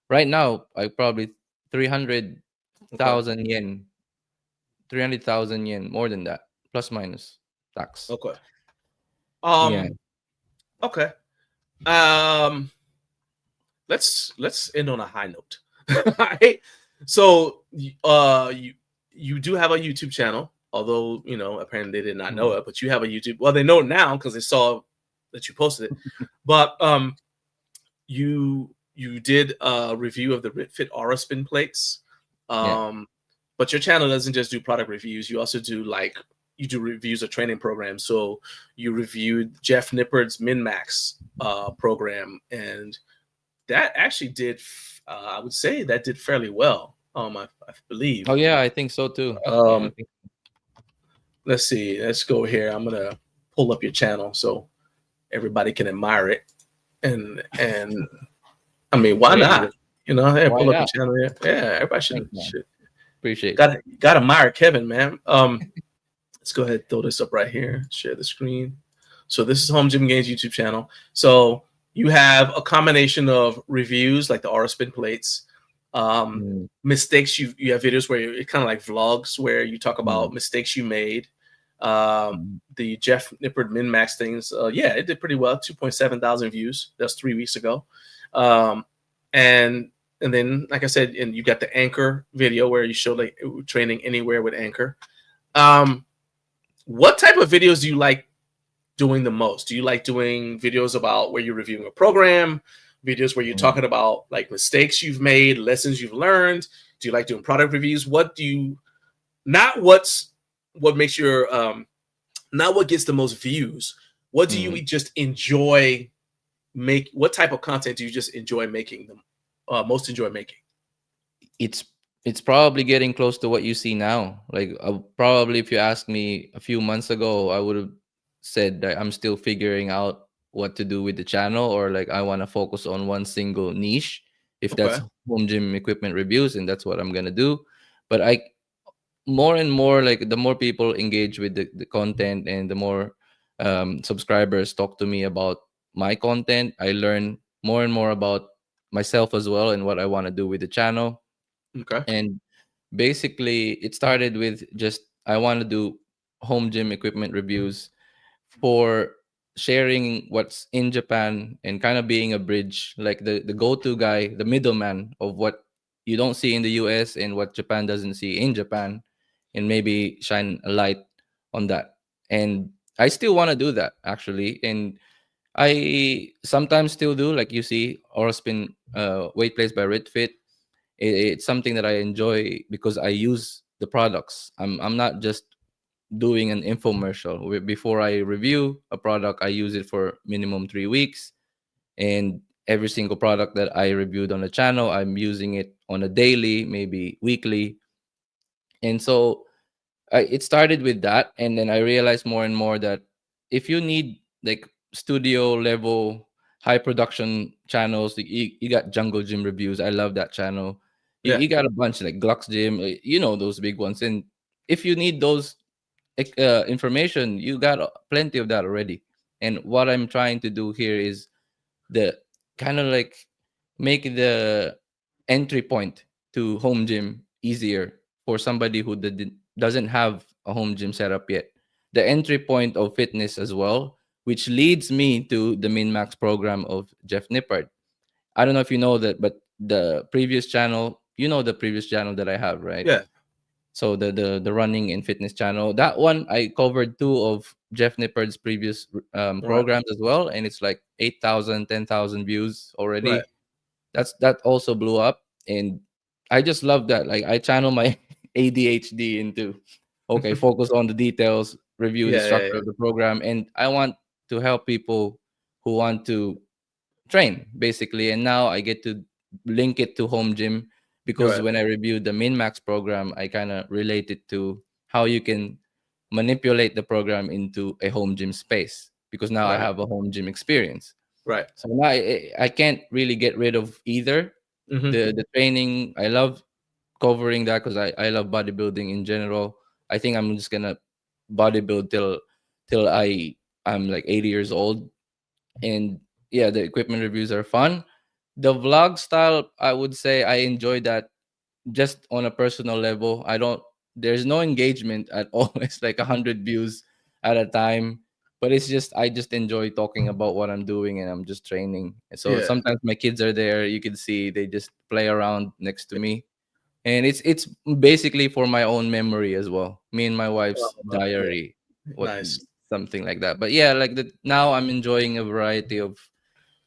[SPEAKER 4] right now I probably 300,000 yen, 300,000 yen, more than that, plus minus tax.
[SPEAKER 1] Okay.
[SPEAKER 4] Yeah.
[SPEAKER 1] Okay. Let's end on a high note. So you do have a YouTube channel, although apparently they did not know it, but you have a YouTube. Well, they know it now because they saw that you posted it. But you did a review of the Fit Aura spin plates. But your channel doesn't just do product reviews. You also do reviews of training programs. So you reviewed Jeff Nippard's Min-Max program, and that actually did, I would say that did fairly well. I believe.
[SPEAKER 4] Oh yeah, I think so too.
[SPEAKER 1] Let's see. Let's go here. I'm gonna pull up your channel so everybody can admire it. And I mean, why not? Hey, pull up your channel here. Yeah, everybody should.
[SPEAKER 4] Appreciate
[SPEAKER 1] it. Got to admire Kevin, man. Let's go ahead and throw this up right here. Share the screen. So this is Home Gym Gains YouTube channel. So you have a combination of reviews like the Aura spin plates, mistakes. You have videos where it's kind of like vlogs where you talk about mistakes you made. The Jeff Nippard Min-Max things. It did pretty well. 2.7 thousand views. That's 3 weeks ago. And then, like I said, and you got the Anchor video where you show like training anywhere with Anchor. What type of videos do you like doing the most? Do you like doing videos about where you're reviewing a program, videos where you're talking about like mistakes you've made, lessons you've learned? Do you like doing product reviews? What makes your not what gets the most views? What do you just enjoy what type of content do you just enjoy making them? Most enjoy making?
[SPEAKER 4] It's probably getting close to what you see now. Like probably if you asked me a few months ago, I would have said that I'm still figuring out what to do with the channel, or like I want to focus on one single niche. If that's
[SPEAKER 1] Okay.
[SPEAKER 4] home gym equipment reviews, and that's what I'm gonna do. But I more and more, like the more people engage with the content, and the more subscribers talk to me about my content, I learn more and more about myself as well, and what I want to do with the channel.
[SPEAKER 1] Okay.
[SPEAKER 4] And basically it started with just I want to do home gym equipment reviews for sharing what's in Japan, and kind of being a bridge, like the go-to guy, the middleman of what you don't see in the US and what Japan doesn't see in Japan, and maybe shine a light on that. And I still want to do that, actually. And I sometimes still do, like you see Aura Spin weight plates by Ritfit. It's something that I enjoy because I use the products. I'm not just doing an infomercial. Before I review a product, I use it for minimum 3 weeks, and every single product that I reviewed on the channel, I'm using it on a daily, maybe weekly. And so it started with that, and then I realized more and more that if you need like studio level high production channels, you got Jungle Gym Reviews. I love that channel.
[SPEAKER 1] Yeah.
[SPEAKER 4] You got a bunch like Glux Gym, those big ones. And if you need those information, you got plenty of that already. And what I'm trying to do here is the kind of like make the entry point to home gym easier for somebody who doesn't have a home gym setup yet. The entry point of fitness as well, which leads me to the Min Max program of Jeff Nippard. I don't know if you know that, but the previous channel, the previous channel that I have, right?
[SPEAKER 1] Yeah.
[SPEAKER 4] So the running and fitness channel, that one I covered two of Jeff Nippard's previous
[SPEAKER 1] Right.
[SPEAKER 4] programs as well, and it's like 8,000, 10,000 views
[SPEAKER 1] Right.
[SPEAKER 4] already. That also blew up, and I just love that. Like I channel my ADHD into okay, focus on the details, review the
[SPEAKER 1] Yeah. Yeah.
[SPEAKER 4] structure
[SPEAKER 1] Yeah.
[SPEAKER 4] of the program, and I want to help people who want to train basically. And now I get to link it to home gym, because
[SPEAKER 1] Right.
[SPEAKER 4] when I reviewed the Minmax program, I kind of relate it to how you can manipulate the program into a home gym space, because now I
[SPEAKER 1] Right.
[SPEAKER 4] have a home gym experience.
[SPEAKER 1] Right.
[SPEAKER 4] So now I can't really get rid of either.
[SPEAKER 1] Hmm.
[SPEAKER 4] The training, I love covering that because I love bodybuilding in general. I think I'm just gonna bodybuild till I'm like 80 years old. And yeah, the equipment reviews are fun. The vlog style, I would say I enjoy that just on a personal level. I don't There's no engagement at all. It's like 100 views at a time. But it's just I just enjoy talking about what I'm doing, and I'm just training. And so
[SPEAKER 1] Yeah.
[SPEAKER 4] sometimes my kids are there. You can see they just play around next to me. And it's basically for my own memory as well. Me and my wife's
[SPEAKER 1] Yeah.
[SPEAKER 4] diary, what
[SPEAKER 1] Nice.
[SPEAKER 4] something like that. But yeah, like now I'm enjoying a variety of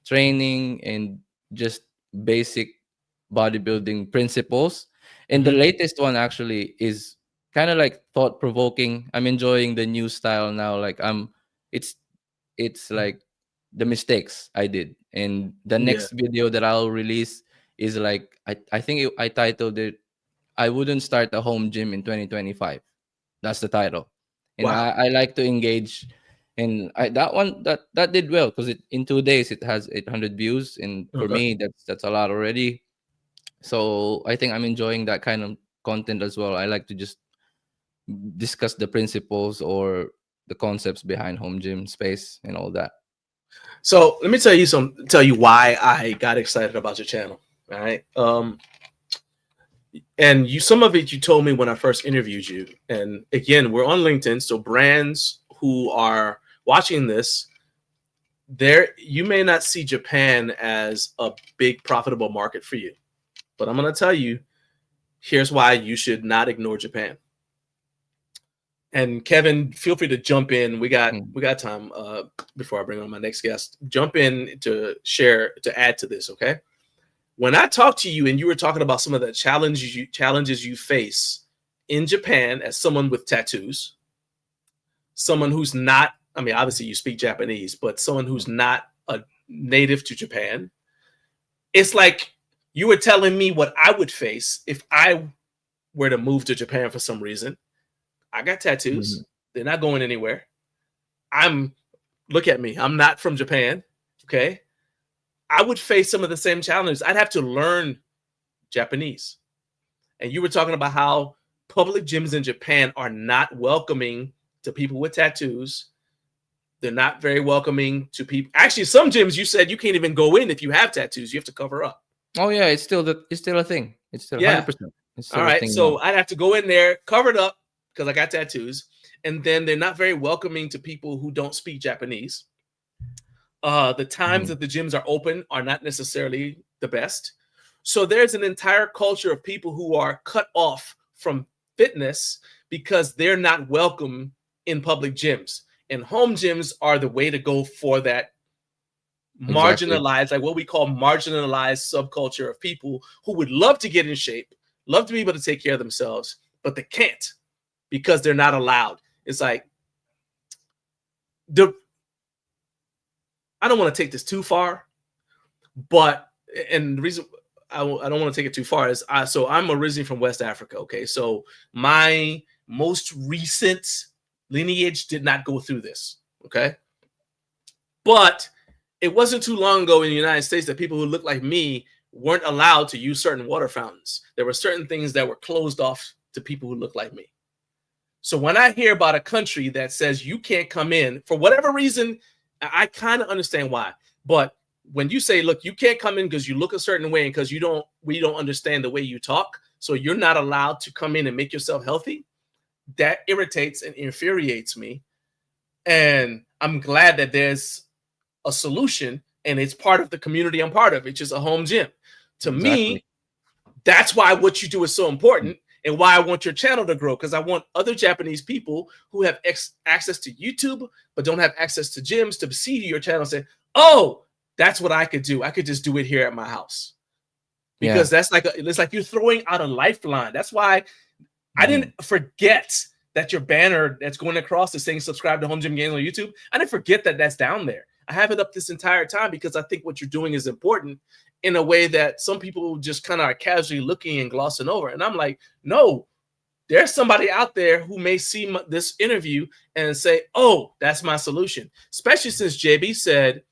[SPEAKER 4] training and just basic bodybuilding principles. And the
[SPEAKER 1] Hmm.
[SPEAKER 4] latest one actually is kind of like thought provoking. I'm enjoying the new style now. Like it's it's like the mistakes I did. And the
[SPEAKER 1] Yeah.
[SPEAKER 4] next video that I'll release is like I think I titled it I wouldn't start a home gym in 2025. That's the title. And
[SPEAKER 1] Wow.
[SPEAKER 4] I like to engage. And that one that did well because in 2 days it has 800 views, and for
[SPEAKER 1] Okay.
[SPEAKER 4] me that's a lot already. So I think I'm enjoying that kind of content as well. I like to just discuss the principles or the concepts behind home gym space and all that.
[SPEAKER 1] So let me tell you why I got excited about your channel. All right. And some of it you told me when I first interviewed you. And again, we're on LinkedIn, so brands who are watching this, you may not see Japan as a big profitable market for you. But I'm going to tell you, here's why you should not ignore Japan. And Kevin, feel free to jump in. We got time before I bring on my next guest. Jump in to add to this, okay? When I talked to you and you were talking about some of the challenges you face in Japan as someone with tattoos, someone who's not, I mean, obviously you speak Japanese, but someone who's not native to Japan. It's like you were telling me what I would face if I were to move to Japan for some reason. I got tattoos. They're not going anywhere. Look at me. I'm not from Japan. Okay. I would face some of the same challenges. I'd have to learn Japanese. And you were talking about how public gyms in Japan are not welcoming to people with tattoos. They're not very welcoming to people. Actually, some gyms you said you can't even go in if you have tattoos. You have to cover up.
[SPEAKER 4] Oh yeah, it's still a thing. It's still 100%. It's still
[SPEAKER 1] all
[SPEAKER 4] a
[SPEAKER 1] right.
[SPEAKER 4] thing
[SPEAKER 1] So
[SPEAKER 4] now.
[SPEAKER 1] I'd have to go in there covered up because I got tattoos. And then they're not very welcoming to people who don't speak Japanese. The times that the gyms are open are not necessarily the best. So there's an entire culture of people who are cut off from fitness because they're not welcome in public gyms. And home gyms are the way to go for that marginalized, like what we call marginalized subculture of people who would love to get in shape, love to be able to take care of themselves, but they can't because they're not allowed. It's like I don't want to take this too far, but and the reason I don't want to take it too far is so I'm originally from West Africa. Okay, so my most recent lineage did not go through this. Okay, but it wasn't too long ago in the United States that people who looked like me weren't allowed to use certain water fountains. There were certain things that were closed off to people who look like me. So when I hear about a country that says you can't come in for whatever reason, I kind of understand why. But when you say, look, you can't come in because you look a certain way and because we don't understand the way you talk, so you're not allowed to come in and make yourself healthy, that irritates and infuriates me. And I'm glad that there's a solution and it's part of the community I'm part of, which is a home gym. To me, that's why what you do is so important and why I want your channel to grow, because I want other Japanese people who have access to YouTube but don't have access to gyms to see your channel and say, oh, that's what I could do. I could just do it here at my house. Because that's like it's like you're throwing out a lifeline. That's why I didn't forget that your banner that's going across is saying subscribe to Home Gym Games on YouTube. I didn't forget that that's down there. I have it up this entire time because I think what you're doing is important in a way that some people just kind of are casually looking and glossing over. And I'm like, no, there's somebody out there who may see this interview and say, oh, that's my solution. Especially since JB said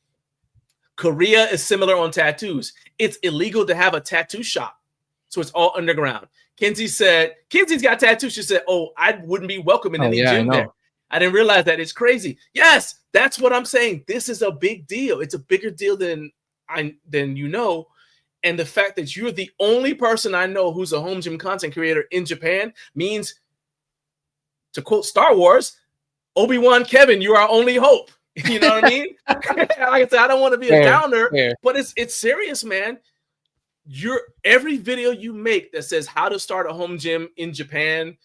[SPEAKER 1] Korea is similar on tattoos. It's illegal to have a tattoo shop. So it's all underground. Kenzie's got tattoos. She said, oh, I wouldn't be welcome in any gym there. I didn't realize that. It's crazy. Yes, that's what I'm saying. This is a big deal. It's a bigger deal than you know. And the fact that you're the only person I know who's a home gym content creator in Japan means, to quote Star Wars, Obi-Wan Kevin, you are our only hope. You know what I mean? Like I said, I don't want to be a downer, but it's serious, man. Every video you make that says how to start a home gym in Japan,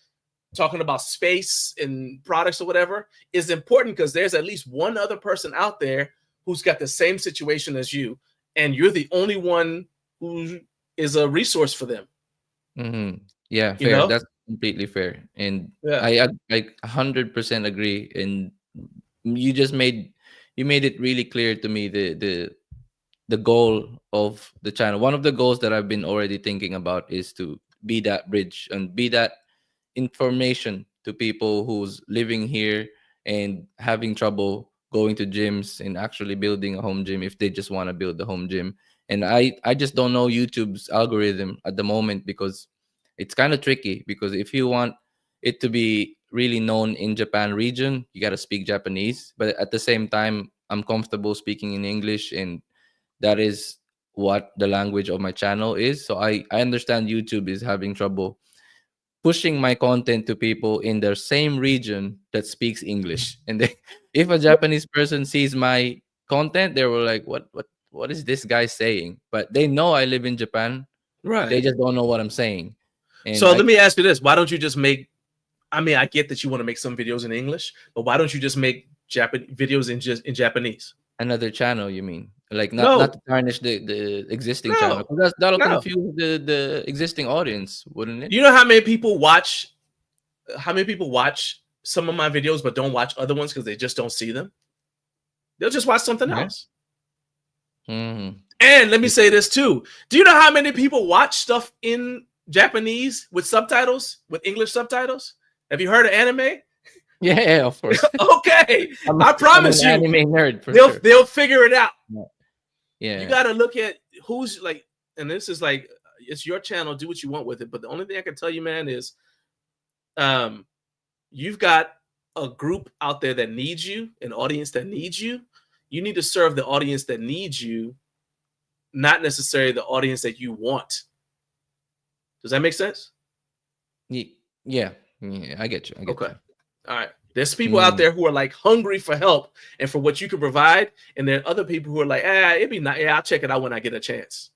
[SPEAKER 1] talking about space and products or whatever, is important because there's at least one other person out there who's got the same situation as you, and you're the only one who is a resource for them.
[SPEAKER 4] Yeah, fair. You know? That's completely fair, and I 100% agree. And you made it really clear to me the goal of the channel. One of the goals that I've been already thinking about is to be that bridge and be that information to people who's living here and having trouble going to gyms and actually building a home gym if they just want to build a home gym. And I just don't know YouTube's algorithm at the moment, because it's kind of tricky, because if you want it to be really known in Japan region, you got to speak Japanese. But at the same time, I'm comfortable speaking in English, and that is what the language of my channel is. So I understand YouTube is having trouble pushing my content to people in their same region that speaks English. And if a Japanese person sees my content, they were like, what is this guy saying? But they know I live in Japan.
[SPEAKER 1] Right.
[SPEAKER 4] They just don't know what I'm saying. And
[SPEAKER 1] so let me ask you this. Why don't you just make, I mean, I get that you want to make some videos in English, but why don't you just make videos in Japanese?
[SPEAKER 4] Another channel, you mean? Like not to tarnish the existing channel. That'll confuse the existing audience, wouldn't it?
[SPEAKER 1] You know how many people watch some of my videos but don't watch other ones because they just don't see them? They'll just watch something else.
[SPEAKER 4] Mhm.
[SPEAKER 1] And let me say this too. Do you know how many people watch stuff in Japanese with subtitles, with English subtitles? Have you heard of anime?
[SPEAKER 4] Yeah, of course.
[SPEAKER 1] Okay,
[SPEAKER 4] I'm,
[SPEAKER 1] I
[SPEAKER 4] I'm an
[SPEAKER 1] promise you,
[SPEAKER 4] anime nerd for
[SPEAKER 1] they'll
[SPEAKER 4] sure.
[SPEAKER 1] they'll figure it out. You
[SPEAKER 4] Yeah.
[SPEAKER 1] got to look at who's like, and this is like, it's your channel. Do what you want with it. But the only thing I can tell you, man, is um, you've got a group out there that needs you, an audience that needs you. You need to serve the audience that needs you, not necessarily the audience that you want. Does that make sense?
[SPEAKER 4] Yeah. Yeah. I get you. I get
[SPEAKER 1] Okay.
[SPEAKER 4] you.
[SPEAKER 1] All right. There's people out
[SPEAKER 4] Mm.
[SPEAKER 1] there who are like hungry for help and for what you can provide, and there are other people who are like, it'd be nice. Yeah, I'll check it out when I get a chance.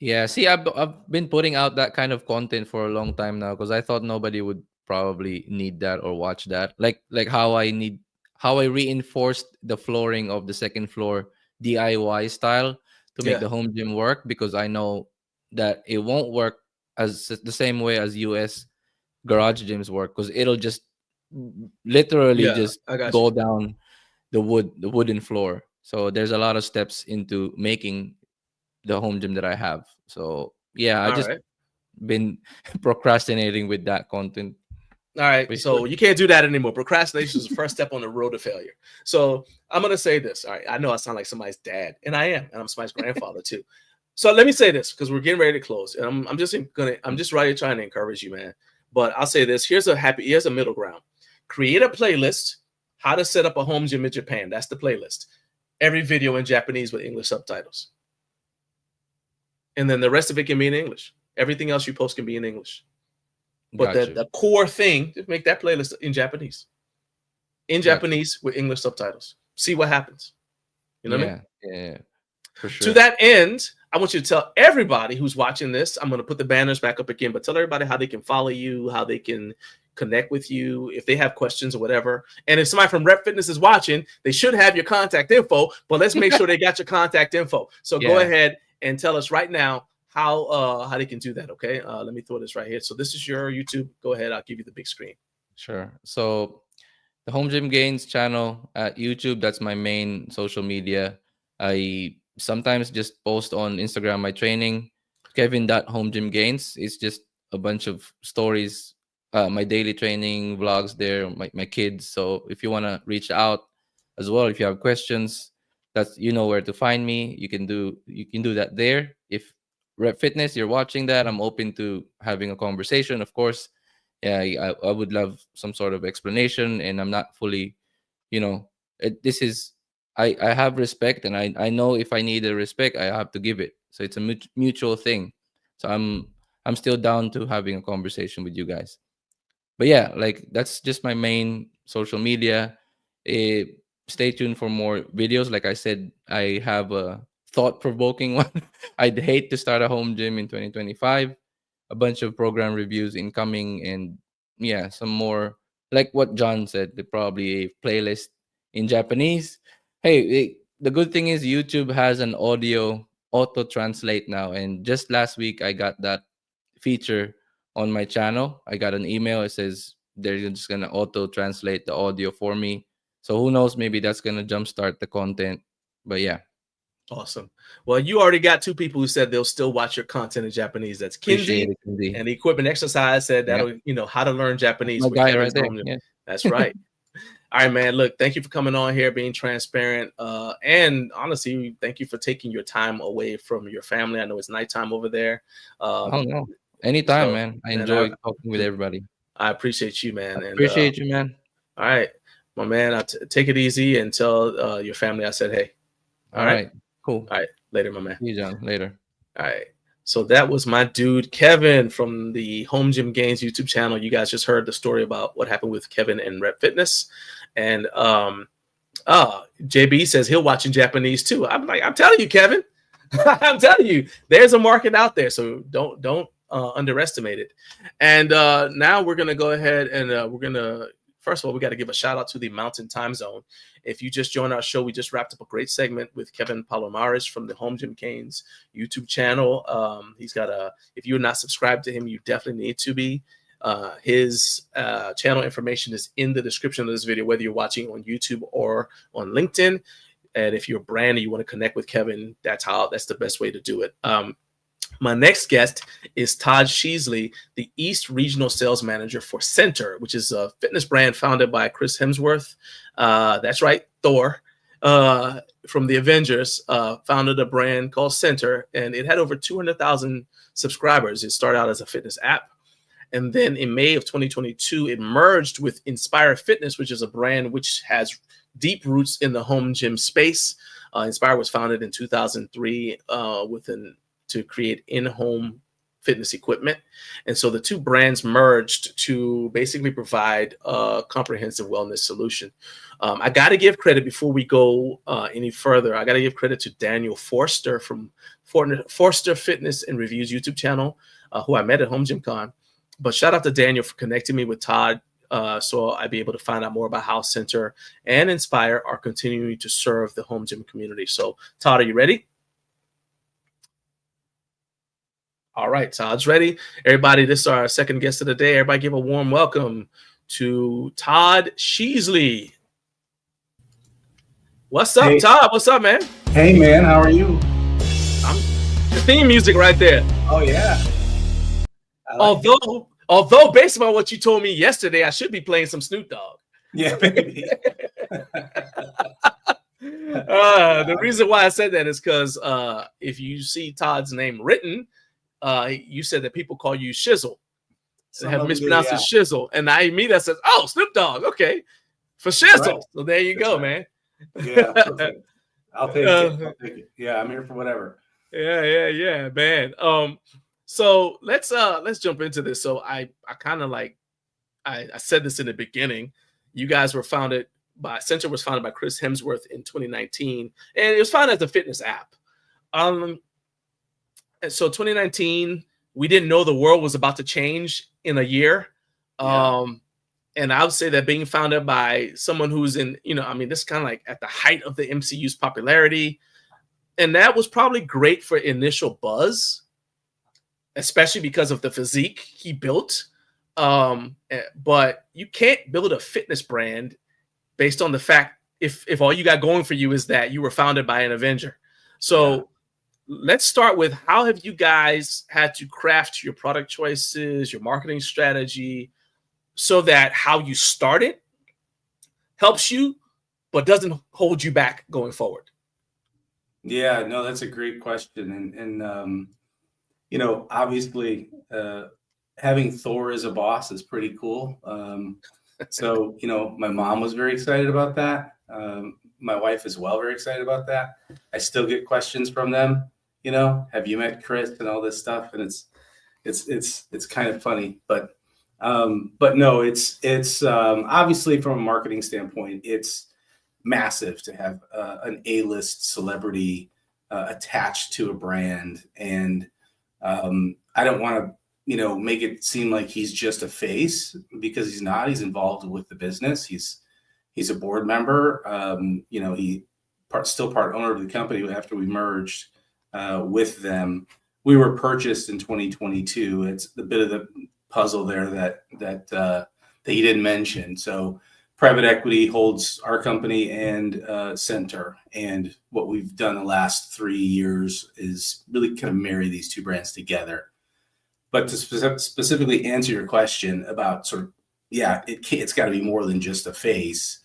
[SPEAKER 4] Yeah. See, I've been putting out that kind of content for a long time now because I thought nobody would probably need that or watch that. Like how I reinforced the flooring of the second floor DIY style to make
[SPEAKER 1] Yeah.
[SPEAKER 4] the home gym work because I know that it won't work as the same way as US garage gyms work because it'll just literally
[SPEAKER 1] Yeah.
[SPEAKER 4] just
[SPEAKER 1] I got you.
[SPEAKER 4] go down the wooden floor. So there's a lot of steps into making the home gym that I have. So yeah, I
[SPEAKER 1] All
[SPEAKER 4] just
[SPEAKER 1] right.
[SPEAKER 4] been procrastinating with that content.
[SPEAKER 1] All right.
[SPEAKER 4] For
[SPEAKER 1] So
[SPEAKER 4] sure.
[SPEAKER 1] you can't do that anymore. Procrastination is the first step on the road to failure. So I'm going to say this. All right. I know I sound like somebody's dad, and I am, and I'm somebody's grandfather too. So let me say this because we're getting ready to close. And I'm just right here trying to encourage you, man. But I'll say this. Here's a middle ground. Create a playlist, how to set up a home gym in Japan. That's the playlist. Every video in Japanese with English subtitles. And then the rest of it can be in English. Everything else you post can be in English. But
[SPEAKER 4] Got you.
[SPEAKER 1] the core thing, just make that playlist in Japanese. In
[SPEAKER 4] Got you.
[SPEAKER 1] Japanese with English subtitles. See what happens. You know what I mean?
[SPEAKER 4] Yeah, for
[SPEAKER 1] To
[SPEAKER 4] sure.
[SPEAKER 1] that end, I want you to tell everybody who's watching this. I'm going to put the banners back up again, but tell everybody how they can follow you, how they can connect with you, if they have questions or whatever. And if somebody from Rep Fitness is watching, they should have your contact info, but let's make sure they got your contact info. So go
[SPEAKER 4] Yeah.
[SPEAKER 1] ahead and tell us right now how they can do that. Okay. Let me throw this right here. So this is your YouTube. Go ahead. I'll give you the big screen.
[SPEAKER 4] Sure. So the Home Gym Gains channel at YouTube, that's my main social media. I sometimes just post on Instagram my training, Kevin.Home Gym Gains. It's just a bunch of stories, my daily training vlogs there, my kids. So if you want to reach out as well, if you have questions, that's where to find me. You can do that there. If Rep Fitness, you're watching that, I'm open to having a conversation, of course. Yeah, I would love some sort of explanation, and I'm not fully, this is, I have respect, and I know if I need a respect, I have to give it. So it's a mutual thing. So I'm still down to having a conversation with you guys. But yeah, like that's just my main social media. Eh, Stay tuned for more videos. Like I said, I have a thought-provoking one. I'd hate to start a home gym in 2025. A bunch of program reviews incoming, and yeah, some more like what John said. Probably a playlist in Japanese. Hey, the good thing is YouTube has an audio auto translate now, and just last week I got that feature on my channel. I got an email. It says they're just gonna auto translate the audio for me. So who knows? Maybe that's gonna jumpstart the content. But yeah,
[SPEAKER 1] Awesome. Well, you already got two people who said they'll still watch your content in Japanese. That's
[SPEAKER 4] appreciate
[SPEAKER 1] Kinsey
[SPEAKER 4] it, Cindy.
[SPEAKER 1] and the Equipment Exercise said
[SPEAKER 4] Yeah,
[SPEAKER 1] that'll, how to learn
[SPEAKER 4] that's
[SPEAKER 1] Japanese
[SPEAKER 4] my
[SPEAKER 1] with
[SPEAKER 4] guy right
[SPEAKER 1] Kevin's
[SPEAKER 4] there.
[SPEAKER 1] home gym.
[SPEAKER 4] Yeah,
[SPEAKER 1] That's right. All right, man. Look, thank you for coming on here, being transparent. And honestly, thank you for taking your time away from your family. I know it's nighttime over there.
[SPEAKER 4] oh no, anytime,
[SPEAKER 1] So,
[SPEAKER 4] man. I
[SPEAKER 1] and
[SPEAKER 4] enjoy talking with everybody.
[SPEAKER 1] I appreciate you, man. And
[SPEAKER 4] Appreciate you, man.
[SPEAKER 1] all right, my man, take it easy and tell your family I said, hey.
[SPEAKER 4] All right, cool.
[SPEAKER 1] All right. Later, my man.
[SPEAKER 4] See you, John. Later.
[SPEAKER 1] All right. So that was my dude, Kevin, from the Home Gym Gains YouTube channel. You guys just heard the story about what happened with Kevin and Rep Fitness. And JB says he'll watch in Japanese too. I'm telling you, Kevin. I'm telling you, there's a market out there. So don't underestimate it. And now we're gonna go ahead and first of all, we got to give a shout out to the Mountain Time Zone. If you just joined our show, we just wrapped up a great segment with Kevin Palomares from the Home Gym Canes YouTube channel. He's got if you're not subscribed to him, you definitely need to be. His channel information is in the description of this video, whether you're watching on YouTube or on LinkedIn. And if you're a brand and you want to connect with Kevin, that's the best way to do it. My next guest is Todd Schiessle, the East Regional Sales Manager for Centr, which is a fitness brand founded by Chris Hemsworth. That's right, Thor, from the Avengers, founded a brand called Centr, and it had over 200,000 subscribers. It started out as a fitness app. And then in May of 2022, it merged with Inspire Fitness, which is a brand which has deep roots in the home gym space. Inspire was founded in 2003 to create in-home fitness equipment. And so the two brands merged to basically provide a comprehensive wellness solution. I got to give credit before we go any further. I got to give credit to Daniel Forster from Forster Fitness and Reviews YouTube channel, who I met at Home Gym Con. But shout out to Daniel for connecting me with Todd, so I'd be able to find out more about how Centr and Inspire are continuing to serve the home gym community. So Todd, are you ready? All right, Todd's ready. Everybody, this is our second guest of the day. Everybody give a warm welcome to Todd Schiessle. What's up, Todd? What's up, man?
[SPEAKER 5] Hey, man. How are you?
[SPEAKER 1] The theme music right there.
[SPEAKER 5] Oh, yeah.
[SPEAKER 1] Although, based on what you told me yesterday, I should be playing some Snoop Dogg.
[SPEAKER 5] Yeah, baby.
[SPEAKER 1] The reason why I said that is because if you see Todd's name written, you said that people call you Schiessle. They have mispronounced it Schiessle. And I said, oh, Snoop Dogg. Okay. For Schiessle. Right. So there you go, man.
[SPEAKER 5] Yeah. Perfect. I'll take it. Yeah, I'm here for whatever.
[SPEAKER 1] Yeah, man. So let's jump into this. So I kind of I said this in the beginning. You guys were Centr was founded by Chris Hemsworth in 2019, and it was founded as a fitness app. And so 2019, we didn't know the world was about to change in a year. Yeah. And I would say that being founded by someone who's this is kind of like at the height of the MCU's popularity. And that was probably great for initial buzz, especially because of the physique he built. But you can't build a fitness brand based on the fact if all you got going for you is that you were founded by an Avenger. So let's start with, how have you guys had to craft your product choices, your marketing strategy, so that how you started helps you, but doesn't hold you back going forward?
[SPEAKER 5] Yeah, no, that's a great question. And obviously having Thor as a boss is pretty cool. So, my mom was very excited about that. My wife as well, very excited about that. I still get questions from them. Have you met Chris and all this stuff? And it's kind of funny, but no, it's obviously from a marketing standpoint, it's massive to have an A-list celebrity attached to a brand. And I don't want to, make it seem like he's just a face, because he's not. He's involved with the business. He's a board member. Still part owner of the company after we merged with them. We were purchased in 2022. It's a bit of the puzzle there that you didn't mention. So private equity holds our company and Centr. And what we've done the last 3 years is really kind of marry these two brands together. But to specifically answer your question about it's got to be more than just a face.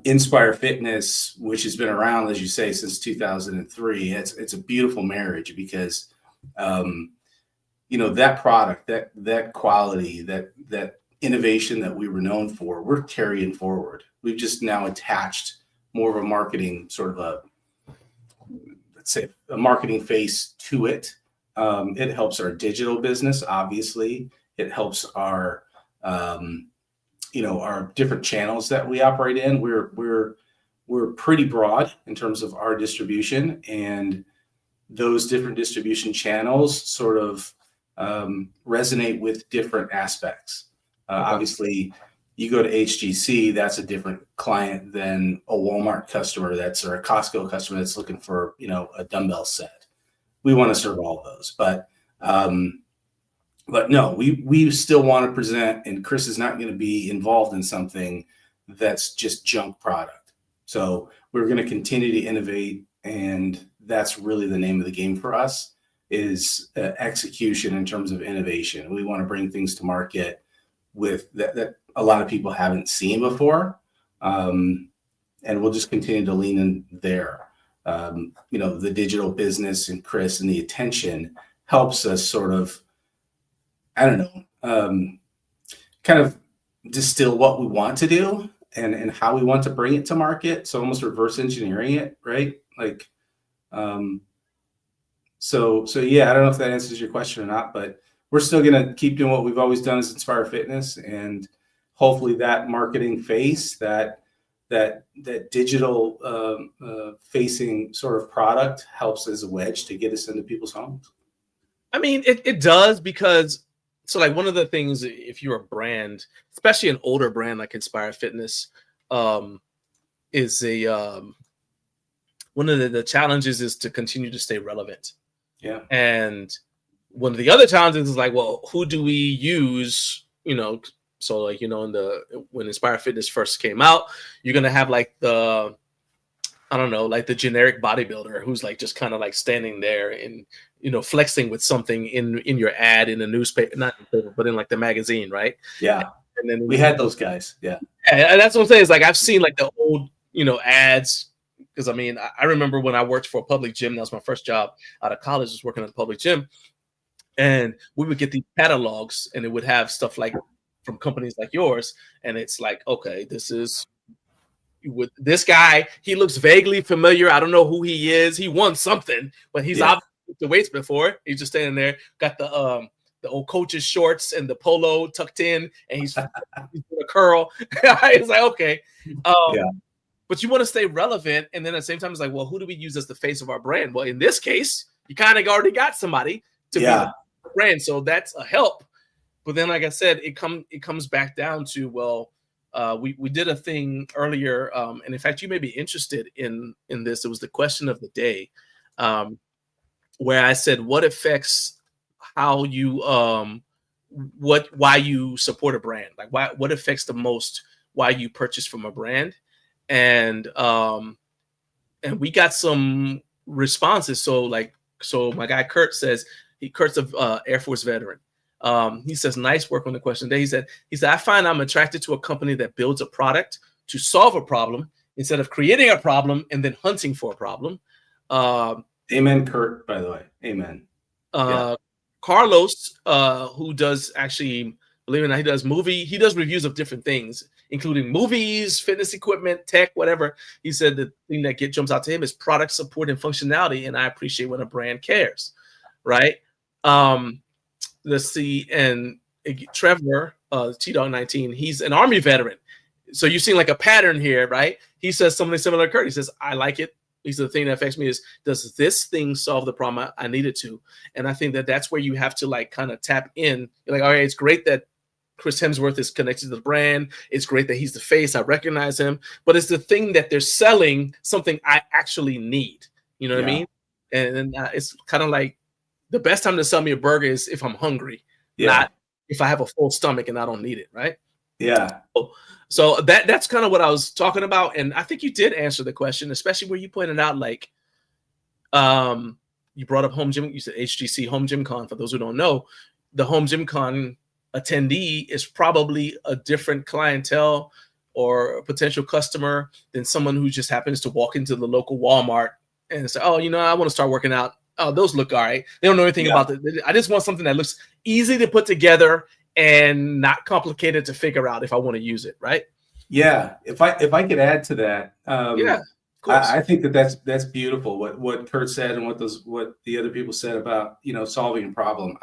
[SPEAKER 5] Inspire Fitness, which has been around, as you say, since 2003. It's a beautiful marriage, because that product, that quality, that innovation that we were known for, we're carrying forward. We've just now attached more of a marketing a marketing face to it. It helps our digital business, obviously. It helps our our different channels that we operate in. We're pretty broad in terms of our distribution, and those different distribution channels sort of resonate with different aspects. Obviously, you go to HGC, that's a different client than a Walmart customer or a Costco customer that's looking for a dumbbell set. We want to serve all of those, but no, we still want to present, and Chris is not going to be involved in something that's just junk product. So we're going to continue to innovate, and that's really the name of the game for us is execution in terms of innovation. We want to bring things to market with that a lot of people haven't seen before, and we'll just continue to lean in there. The digital business and Chris and the attention helps us sort of, I don't know, kind of distill what we want to do and how we want to bring it to market. So almost reverse engineering it, right? Like, so yeah, I don't know if that answers your question or not, but we're still going to keep doing what we've always done as Inspire Fitness, and hopefully that marketing face, that digital facing sort of product helps as a wedge to get us into people's homes.
[SPEAKER 1] I mean, it does, because so like one of the things, if you're a brand, especially an older brand like Inspire Fitness, is one of the challenges is to continue to stay relevant.
[SPEAKER 5] Yeah.
[SPEAKER 1] And one of the other challenges is like, well, who do we use? So like, when Inspire Fitness first came out, you're gonna have like the generic bodybuilder who's like just kind of like standing there and flexing with something in your ad in the newspaper, not newspaper, but in like the magazine, right?
[SPEAKER 5] Yeah.
[SPEAKER 1] And then
[SPEAKER 5] we had those guys. Yeah.
[SPEAKER 1] And that's what I'm saying, is like I've seen like the old ads, because I mean I remember when I worked for a public gym. That was my first job out of college, was working at a public gym, and we would get these catalogs, and it would have stuff like from companies like yours, and it's like, okay, this is with this guy, he looks vaguely familiar. I don't know who he is. He won something, but he's obviously the weights before. He's just standing there, got the old coach's shorts and the polo tucked in, and he's doing a curl. It's like, okay, but you want to stay relevant, and then at the same time, it's like, well, who do we use as the face of our brand? Well, in this case, you kind of already got somebody to be the brand, so that's a help. But then, like I said, it comes back down to, well, we did a thing earlier, and in fact, you may be interested in this. It was the question of the day, where I said, what affects how you why you support a brand, like what affects the most why you purchase from a brand, and we got some responses. So my guy Kurt says, Kurt's a Air Force veteran. He says, nice work on the question today. He said, I find I'm attracted to a company that builds a product to solve a problem instead of creating a problem and then hunting for a problem.
[SPEAKER 5] Amen, Kurt, by the way. Amen.
[SPEAKER 1] Carlos, who does actually, believe it or not, he does reviews of different things, including movies, fitness equipment, tech, whatever. He said the thing that jumps out to him is product support and functionality, and I appreciate when a brand cares, right? Let's see, and Trevor, T-Dog 19, he's an Army veteran. So you've seen like a pattern here, right? He says something similar to Kurt. He says, I like it. He said, the thing that affects me is, does this thing solve the problem I need it to? And I think that's where you have to like kind of tap in. You're like, all right, it's great that Chris Hemsworth is connected to the brand. It's great that he's the face. I recognize him. But it's the thing that they're selling something I actually need. You know what I mean? And it's kind of like, the best time to sell me a burger is if I'm hungry, not if I have a full stomach and I don't need it, right?
[SPEAKER 5] Yeah.
[SPEAKER 1] So that's kind of what I was talking about, and I think you did answer the question, especially where you pointed out, like, you brought up home gym. You said HGC, Home Gym Con. For those who don't know, the Home Gym Con attendee is probably a different clientele or a potential customer than someone who just happens to walk into the local Walmart and say, oh, I want to start working out. Oh, those look all right. They don't know anything about it. I just want something that looks easy to put together and not complicated to figure out if I want to use it, right?
[SPEAKER 5] Yeah. If I could add to that, I think that's beautiful. What Kurt said and what the other people said about solving a problem.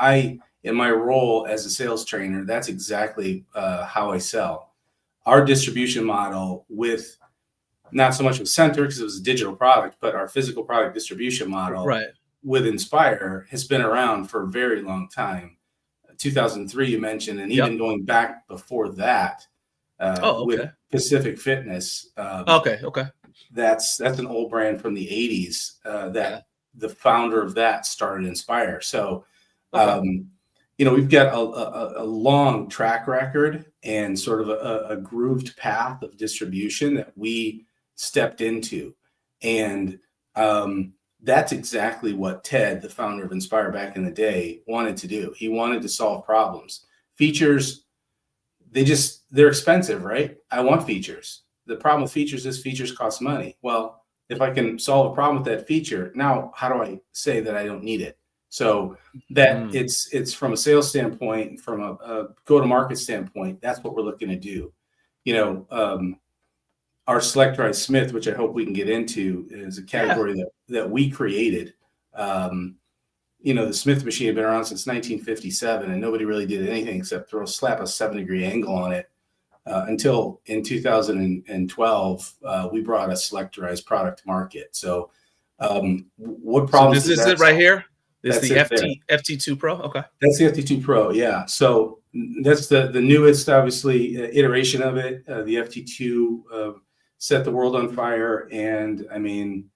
[SPEAKER 5] In my role as a sales trainer, that's exactly how I sell. Our distribution model with not so much with Centr because it was a digital product, but our physical product distribution model,
[SPEAKER 1] right,
[SPEAKER 5] with Inspire has been around for a very long time. 2003 you mentioned, and even going back before that, with Pacific Fitness. That's an old brand from the 80s that the founder of that started Inspire. So we've got a long track record and sort of a grooved path of distribution that we stepped into. And that's exactly what Ted, the founder of Inspire back in the day, wanted to do. He wanted to solve problems. Features, they're expensive, right? I want features. The problem with features is features cost money. Well, if I can solve a problem with that feature, now how do I say that I don't need it? So that it's from a sales standpoint, from a go-to-market standpoint, that's what we're looking to do. Our selectorized Smith, which I hope we can get into, is a category that we created. The Smith machine had been around since 1957, and nobody really did anything except slap a 7-degree angle on it until in 2012 we brought a selectorized product to market. So, what problems?
[SPEAKER 1] So this is it right here. This is the FT2 Pro. Okay,
[SPEAKER 5] that's the FT2 Pro. Yeah. So that's the newest, obviously, iteration of it. The FT2 set the world on fire, and I mean,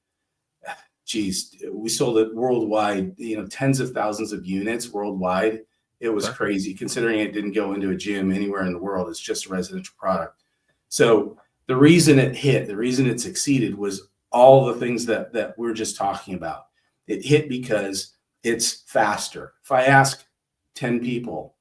[SPEAKER 5] geez, we sold it worldwide. Tens of thousands of units worldwide. It was crazy, considering it didn't go into a gym anywhere in the world. It's just a residential product. So the reason it hit, the reason it succeeded, was all the things that we're just talking about. It hit because it's faster. If I ask 10 people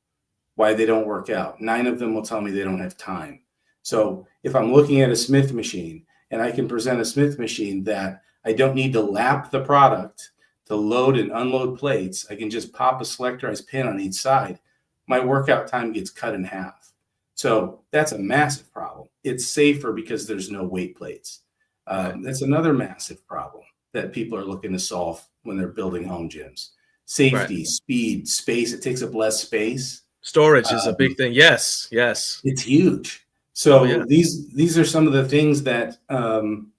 [SPEAKER 5] why they don't work out, 9 of them will tell me they don't have time. So if I'm looking at a Smith machine and I can present a Smith machine that I don't need to lap the product to load and unload plates, I can just pop a selectorized pin on each side, my workout time gets cut in half. So that's a massive problem. It's safer because there's no weight plates. That's another massive problem that people are looking to solve when they're building home gyms. Safety, speed, space. It takes up less space.
[SPEAKER 1] Storage is a big thing. Yes.
[SPEAKER 5] It's huge. So these are some of the things that, and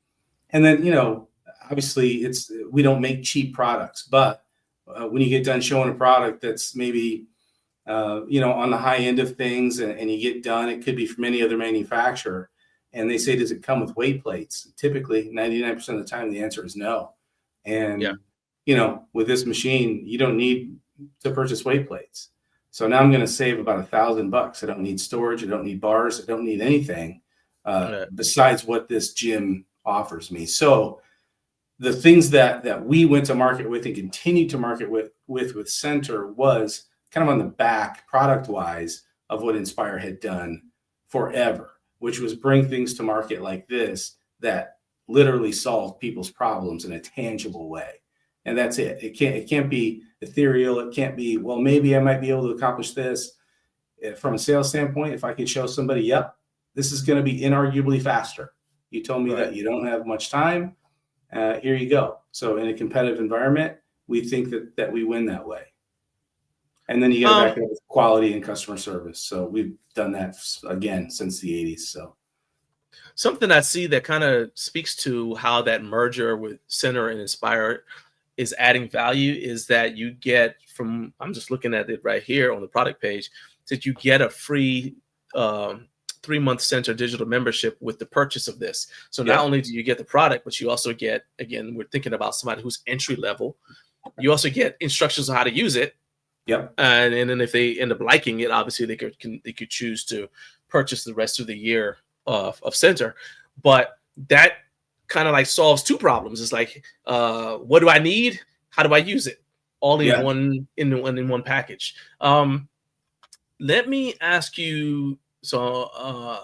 [SPEAKER 5] then, obviously we don't make cheap products, but when you get done showing a product that's maybe, on the high end of things and you get done, it could be from any other manufacturer. And they say, does it come with weight plates? Typically 99% of the time, the answer is no. And, with this machine, you don't need to purchase weight plates. So now I'm going to save about $1,000. I don't need storage. I don't need bars. I don't need anything besides what this gym offers me. So the things that we went to market with and continue to market with Centr was kind of on the back product wise of what Inspire had done forever, which was bring things to market like this that literally solve people's problems in a tangible way. And that's it. It can't be ethereal. It can't be, well, maybe I might be able to accomplish this. From a sales standpoint, if I could show somebody, yep, this is going to be inarguably faster. You told me that you don't have much time. Here you go. So in a competitive environment, we think that we win that way. And then you got to back it up with quality and customer service. So we've done that again since the 80s. So
[SPEAKER 1] something I see that kind of speaks to how that merger with Centr and Inspire is adding value is that you get from, I'm just looking at it right here on the product page, that you get a free 3-month Centr digital membership with the purchase of this. So not only do you get the product, but you also get, again, we're thinking about somebody who's entry level. You also get instructions on how to use it.
[SPEAKER 5] Yep.
[SPEAKER 1] And then if they end up liking it, obviously they could choose to purchase the rest of the year of Centr. But that kind of like solves 2 problems. It's like, what do I need? How do I use it? All in one package. Let me ask you. So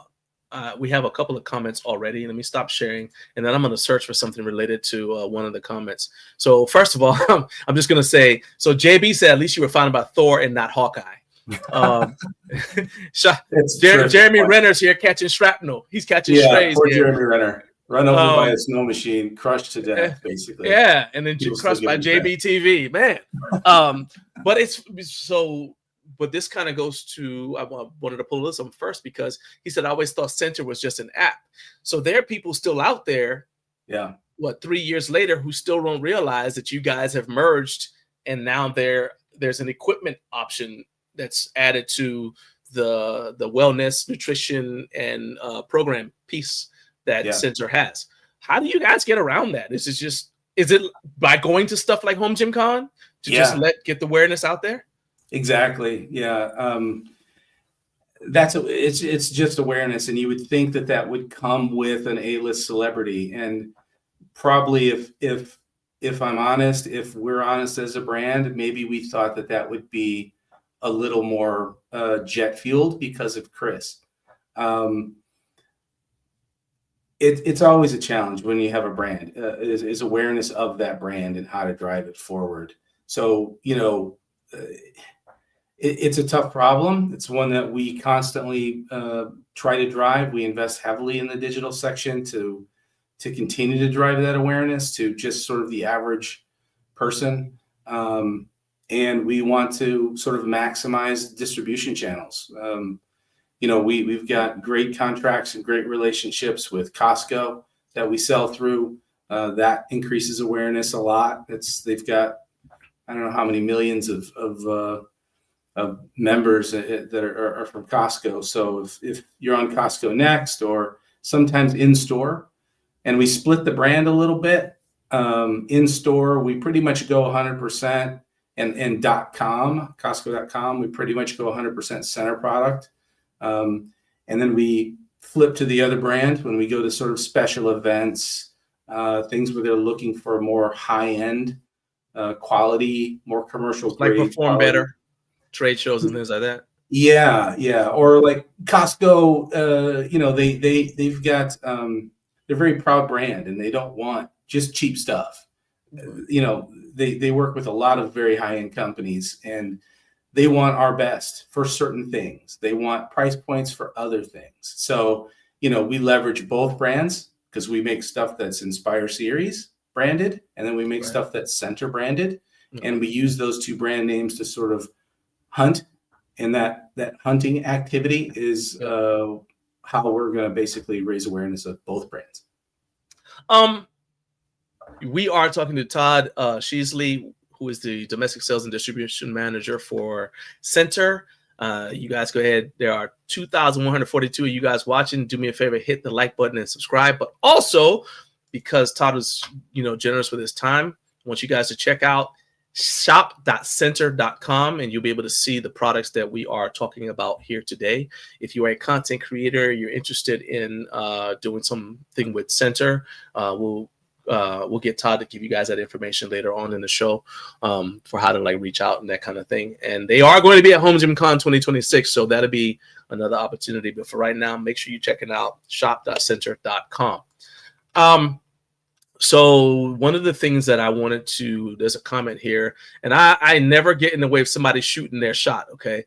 [SPEAKER 1] we have a couple of comments already. Let me stop sharing, and then I'm going to search for something related to one of the comments. So first of all, I'm just going to say, so JB said, at least you were fine about Thor and not Hawkeye. Jeremy Renner's here catching shrapnel. He's catching strays.
[SPEAKER 5] Poor Jeremy Renner. Run over by a snow machine, crushed to death, basically.
[SPEAKER 1] Yeah, and then crushed by JBTV, man. But it's so. But this kind of goes to, I wanted to pull this up first because he said, I always thought Centr was just an app. So there are people still out there, 3 years later, who still don't realize that you guys have merged, and now there's an equipment option that's added to the wellness, nutrition, and program piece that Centr has. How do you guys get around that? Is it by going to stuff like Home Gym Con to just get the awareness out there?
[SPEAKER 5] Exactly. Yeah. it's just awareness, and you would think that that would come with an A-list celebrity, and probably if I'm honest, if we're honest as a brand, maybe we thought that that would be a little more jet fueled because of Chris. It's always a challenge when you have a brand, is awareness of that brand and how to drive it forward. So, it's a tough problem. It's one that we constantly try to drive. We invest heavily in the digital section to continue to drive that awareness to just sort of the average person. And we want to sort of maximize distribution channels. We've got great contracts and great relationships with Costco that we sell through. That increases awareness a lot. They've got, I don't know how many millions of members that are from Costco. So if you're on Costco Next or sometimes in store, and we split the brand a little bit, in store, we pretty much go 100%, and .com, Costco.com, we pretty much go 100% Centr product. And then we flip to the other brand when we go to sort of special events, things where they're looking for more high-end quality, more commercial grade,
[SPEAKER 1] like Perform
[SPEAKER 5] quality.
[SPEAKER 1] Better, trade shows and things like that.
[SPEAKER 5] Yeah. Or like Costco, they've got, they're a very proud brand, and they don't want just cheap stuff. They work with a lot of very high-end companies, and they want our best for certain things. They want price points for other things. So, we leverage both brands because we make stuff that's Inspire Series branded, and then we make stuff that's Centr branded. And we use those two brand names to sort of hunt. And that hunting activity is how we're going to basically raise awareness of both brands.
[SPEAKER 1] We are talking to Todd Schiessle, who is the domestic sales and distribution manager for Centr. You guys go ahead. There are 2,142 of you guys watching. Do me a favor, hit the like button and subscribe. But also, because Todd was, generous with his time, I want you guys to check out shop.centr.com, and you'll be able to see the products that we are talking about here today. If you are a content creator, you're interested in doing something with Centr, we'll get Todd to give you guys that information later on in the show for how to reach out and that kind of thing. And they are going to be at Home Gym Con 2026, so that'll be another opportunity. But for right now, make sure you check it out, shop.centr.com. So one of the things that I wanted to, there's a comment here, and I never get in the way of somebody shooting their shot, okay?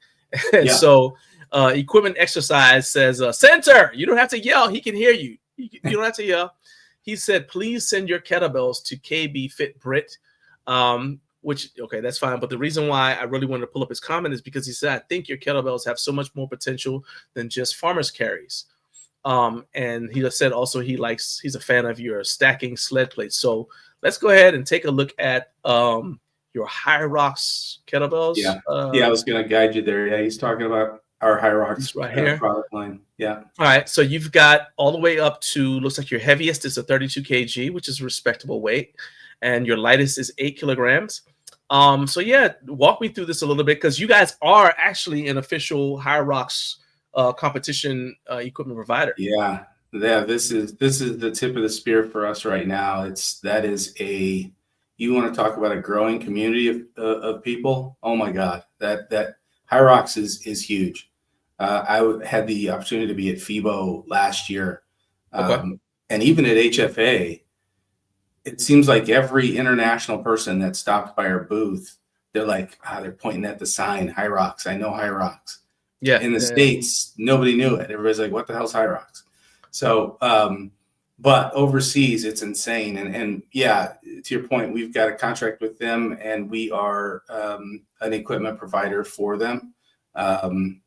[SPEAKER 1] And so Equipment Exercise says, Centr, you don't have to yell. He can hear you. You don't have to yell. He said, please send your kettlebells to KB Fit Brit, which, okay, that's fine. But the reason why I really wanted to pull up his comment is because he said, I think your kettlebells have so much more potential than just farmer's carries. And he said also he's a fan of your stacking sled plates. So let's go ahead and take a look at your High Rocks kettlebells.
[SPEAKER 5] I was going to guide you there. Yeah, he's talking about our High Rocks
[SPEAKER 1] right here
[SPEAKER 5] product line. Yeah.
[SPEAKER 1] All right. So you've got all the way up to, looks like your heaviest is a 32 kg, which is a respectable weight, and your lightest is 8 kilograms. So yeah, walk me through this a little bit, because you guys are actually an official High Rocks competition equipment provider.
[SPEAKER 5] Yeah. This is the tip of the spear for us right now. You want to talk about a growing community of people. Oh my God, that High Rocks is huge. I had the opportunity to be at FIBO last year. And even at HFA, it seems like every international person that stopped by our booth, they're like, they're pointing at the sign, High Rocks. I know High Rocks. Yeah. In the States, nobody knew it. Everybody's like, what the hell's High Rocks? So, but overseas, it's insane. And yeah, to your point, we've got a contract with them, and we are an equipment provider for them.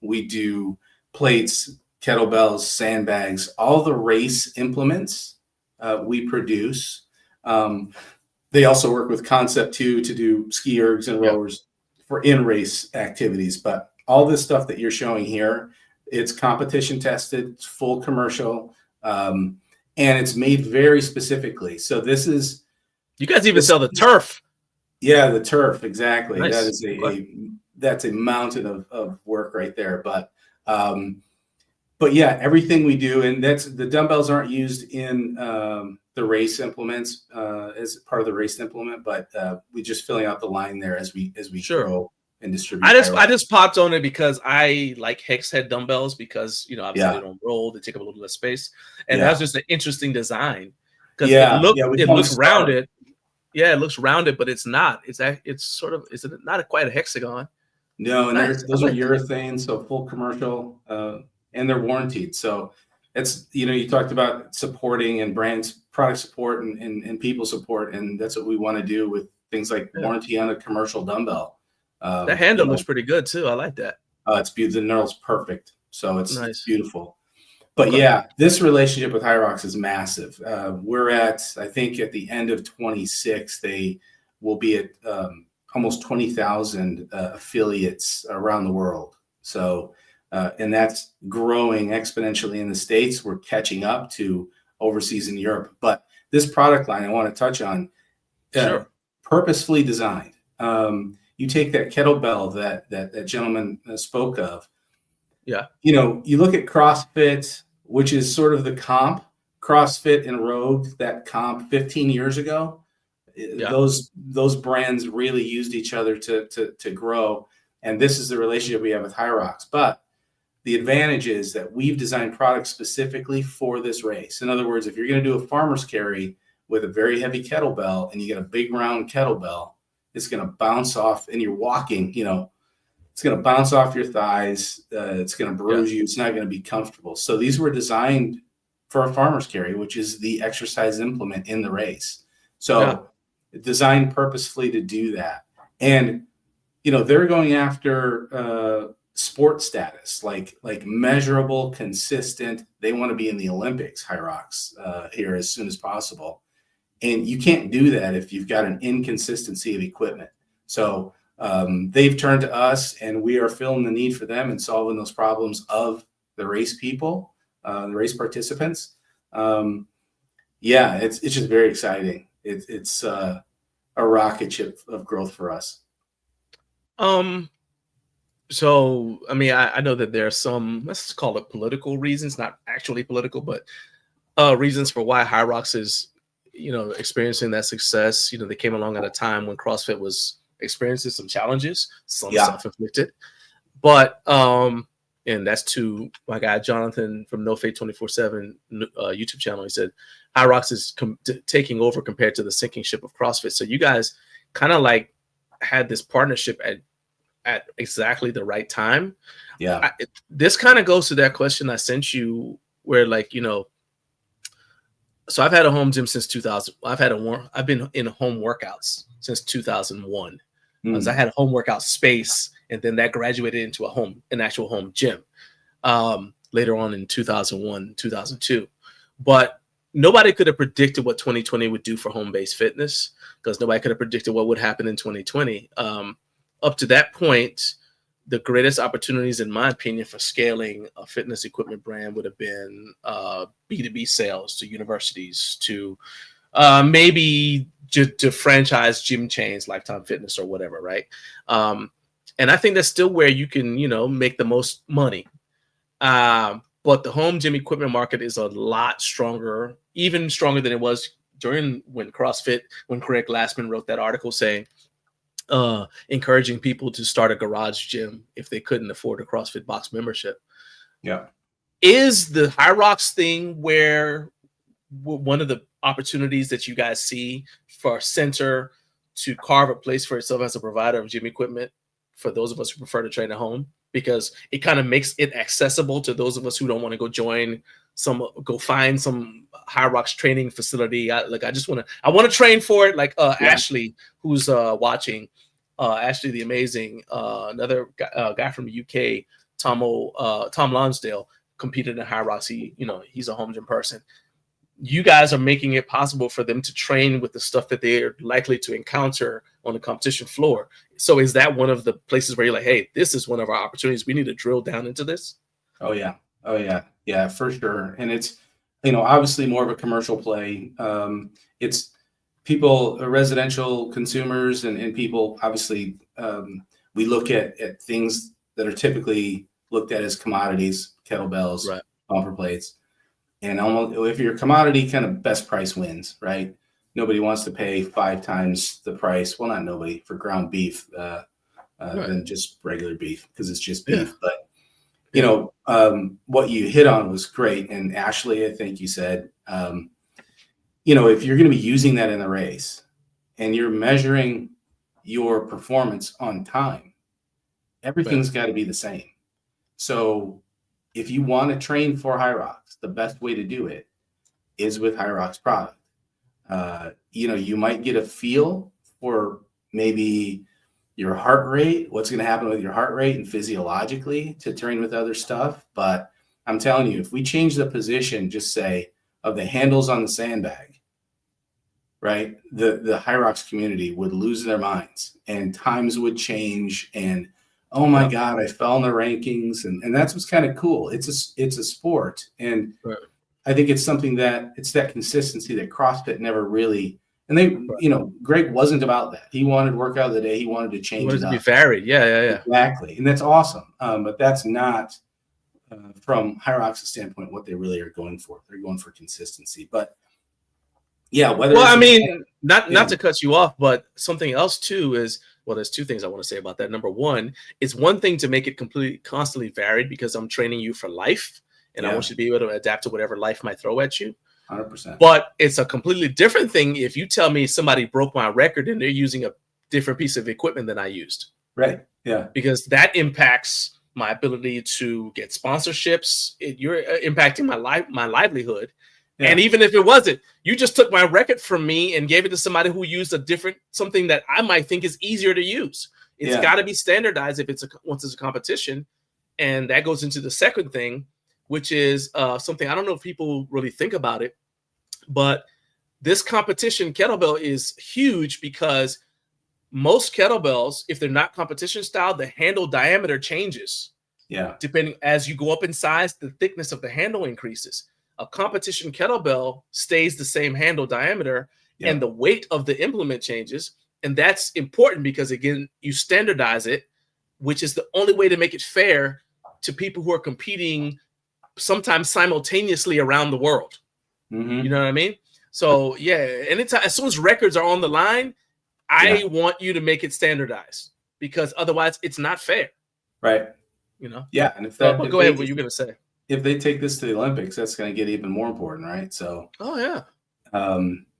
[SPEAKER 5] We do plates, kettlebells, sandbags, all the race implements we produce. They also work with Concept 2 to do ski ergs and rowers for in-race activities. But all this stuff that you're showing here, it's competition tested, it's full commercial, and it's made very specifically. So this is...
[SPEAKER 1] You guys even sell the turf.
[SPEAKER 5] Yeah, the turf, exactly.
[SPEAKER 1] Nice.
[SPEAKER 5] That is that's a mountain of work right there. But But yeah, everything we do, and that's the dumbbells aren't used in the race implements as part of the race implement, but we just filling out the line there as we
[SPEAKER 1] Sure.
[SPEAKER 5] grow and distribute.
[SPEAKER 1] I just popped on it because I like hex head dumbbells because obviously
[SPEAKER 5] Yeah.
[SPEAKER 1] they don't roll, they take up a little less space, and
[SPEAKER 5] Yeah.
[SPEAKER 1] that's just an interesting design because
[SPEAKER 5] we
[SPEAKER 1] it
[SPEAKER 5] call them
[SPEAKER 1] looks
[SPEAKER 5] star.
[SPEAKER 1] rounded. Yeah, it looks rounded, but it's not. It's sort of it's not quite a hexagon.
[SPEAKER 5] No, and
[SPEAKER 1] Nice.
[SPEAKER 5] those
[SPEAKER 1] I
[SPEAKER 5] are
[SPEAKER 1] like that.
[SPEAKER 5] urethane, so full commercial, and they're warranted. So it's you talked about supporting and product support and people support, and that's what we want to do with things like warranty on a commercial dumbbell.
[SPEAKER 1] That handle looks pretty good too. I like that.
[SPEAKER 5] It's beautiful. The knurl's perfect, so it's
[SPEAKER 1] Nice.
[SPEAKER 5] beautiful. But
[SPEAKER 1] Okay.
[SPEAKER 5] yeah, this relationship with Hyrox is massive. We're I think at the end of 26, they will be at almost 20,000 affiliates around the world. So, and that's growing exponentially in the States. We're catching up to overseas in Europe. But this product line I want to touch on,
[SPEAKER 1] Sure.
[SPEAKER 5] purposefully designed. You take that kettlebell that gentleman spoke of.
[SPEAKER 1] Yeah.
[SPEAKER 5] You look at CrossFit, which is sort of the comp, CrossFit and Rogue, that comp 15 years ago.
[SPEAKER 1] Yeah.
[SPEAKER 5] Those brands really used each other to grow. And this is the relationship we have with Hyrox. But the advantage is that we've designed products specifically for this race. In other words, if you're going to do a farmer's carry with a very heavy kettlebell and you get a big round kettlebell, it's going to bounce off and you're walking, it's going to bounce off your thighs. It's going to bruise you. It's not going to be comfortable. So these were designed for a farmer's carry, which is the exercise implement in the race. So designed purposefully to do that. And, they're going after sport status, like measurable, consistent. They want to be in the Olympics, Hyrox, here as soon as possible. And you can't do that if you've got an inconsistency of equipment. So they've turned to us, and we are filling the need for them and solving those problems of the race people, the race participants. It's just very exciting. It's a rocket ship of growth for us.
[SPEAKER 1] So, I mean, I know that there are some, let's call it political reasons, not actually political, but reasons for why Hyrox is, experiencing that success. They came along at a time when CrossFit was experiencing some challenges, some self-inflicted. But, and that's to my guy, Jonathan from No Fate 24/7 YouTube channel. He said, Hyrox is taking over compared to the sinking ship of CrossFit. So you guys kind of like had this partnership at exactly the right time.
[SPEAKER 5] Yeah.
[SPEAKER 1] This kind of goes to that question I sent you where so I've had a home gym since 2000. I've been in home workouts since 2001. So I had a home workout space, and then that graduated into an actual home gym later on in 2001, 2002. But nobody could have predicted what 2020 would do for home-based fitness, because nobody could have predicted what would happen in 2020. Up to that point, the greatest opportunities, in my opinion, for scaling a fitness equipment brand would have been B2B sales to universities, to maybe to franchise gym chains, Lifetime Fitness or whatever, right? And I think that's still where you can, make the most money. But the home gym equipment market is a lot stronger, even stronger than it was when Craig Glassman wrote that article saying, encouraging people to start a garage gym if they couldn't afford a CrossFit Box membership.
[SPEAKER 5] Yeah.
[SPEAKER 1] Is the Hyrox thing where one of the opportunities that you guys see for Centr to carve a place for itself as a provider of gym equipment for those of us who prefer to train at home? Because it kind of makes it accessible to those of us who don't want to go find some Hyrox training facility. I want to train for it. Like Ashley, who's watching, Ashley the Amazing, another guy from the UK, Tom Lonsdale, competed in Hyrox. He's a home gym person. You guys are making it possible for them to train with the stuff that they're likely to encounter on the competition floor. So is that one of the places where you're like, hey, this is one of our opportunities. We need to drill down into this?
[SPEAKER 5] Oh, yeah. Yeah, for sure. And it's, obviously more of a commercial play. It's people, residential consumers and people, obviously, we look at things that are typically looked at as commodities, kettlebells,
[SPEAKER 1] Right.
[SPEAKER 5] bumper plates. And almost if you're a commodity, kind of best price wins, right? Nobody wants to pay 5 times the price. Well, not nobody for ground beef than just regular beef because it's just beef.
[SPEAKER 1] Yeah.
[SPEAKER 5] But you know, what you hit on was great. And Ashley, I think you said, you know, if you're going to be using that in the race and you're measuring your performance on time, everything's got to be the same. So if you want to train for Hyrox, the best way to do it is with Hyrox product. You know, you might get a feel for maybe your heart rate, what's going to happen with your heart rate and physiologically to train with other stuff. But I'm telling you, if we change the position, just say of the handles on the sandbag, right? The Hyrox community would lose their minds and times would change. And oh my God, I fell in the rankings. And that's what's kind of cool. It's a sport. And I think it's something that it's that consistency that CrossFit never really, and they, you know, Greg wasn't about that. He wanted workout of the day. He wanted to change it up.
[SPEAKER 1] To be varied. Yeah.
[SPEAKER 5] Exactly. And that's awesome. But that's not from Hyrox's standpoint, what they really are going for. They're going for consistency, but yeah, whether
[SPEAKER 1] I mean, not to cut you off, but something else too is, well, there's 2 things I want to say about that. Number one, it's one thing to make it completely constantly varied because I'm training you for life and I want you to be able to adapt to whatever life might throw at you.
[SPEAKER 5] 100%.
[SPEAKER 1] But it's a completely different thing if you tell me somebody broke my record and they're using a different piece of equipment than I used.
[SPEAKER 5] Right. Yeah.
[SPEAKER 1] Because that impacts my ability to get sponsorships. You're impacting my livelihood. Yeah. And even if it wasn't, you just took my record from me and gave it to somebody who used something that I might think is easier to use. It's got to be standardized once it's a competition. And that goes into the second thing, which is something I don't know if people really think about it, but this competition kettlebell is huge because most kettlebells, if they're not competition style, the handle diameter changes.
[SPEAKER 5] Yeah.
[SPEAKER 1] Depending as you go up in size, the thickness of the handle increases. A competition kettlebell stays the same handle diameter and the weight of the implement changes. And that's important because, again, you standardize it, which is the only way to make it fair to people who are competing sometimes simultaneously around the world.
[SPEAKER 5] Mm-hmm.
[SPEAKER 1] You know what I mean? So, yeah, anytime, as soon as records are on the line, I want you to make it standardized because otherwise it's not fair.
[SPEAKER 5] Right.
[SPEAKER 1] You know?
[SPEAKER 5] Yeah. And go ahead,
[SPEAKER 1] what you're going to say.
[SPEAKER 5] If they take this to the Olympics, that's going to get even more important, right? So,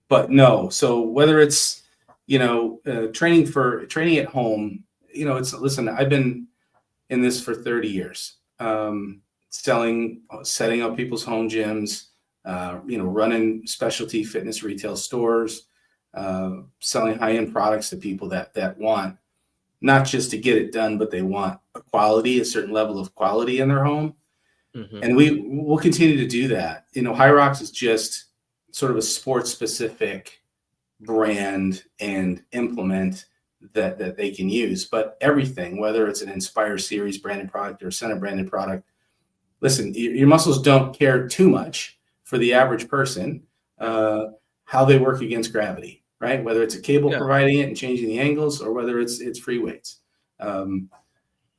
[SPEAKER 1] But
[SPEAKER 5] no. So whether it's, you know, training at home, you know, listen, I've been in this for 30 years, setting up people's home gyms, you know, running specialty fitness retail stores, selling high-end products to people that want not just to get it done, but they want a certain level of quality in their home. Mm-hmm. And we'll continue to do that. You know, Hyrox is just sort of a sports specific brand and implement that they can use, but everything, whether it's an Inspire series branded product or Centr branded product, listen, your muscles don't care too much for the average person, how they work against gravity, right? Whether it's a cable providing it and changing the angles or whether it's free weights.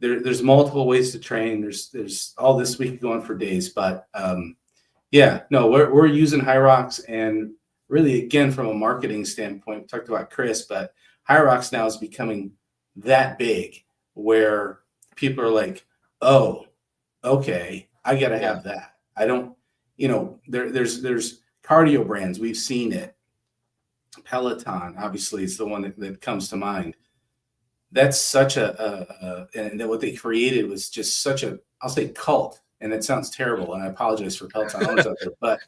[SPEAKER 5] There's multiple ways to train. There's all this, we could go on for days, but we're using Hyrox, and really, again, from a marketing standpoint, we talked about Chris, but Hyrox now is becoming that big where people are like, oh, okay, I got to have that. I don't, you know, there's cardio brands. We've seen it. Peloton, obviously, is the one that comes to mind. That's such and what they created was just such I'll say cult, and it sounds terrible, and I apologize for Peloton owners out there, but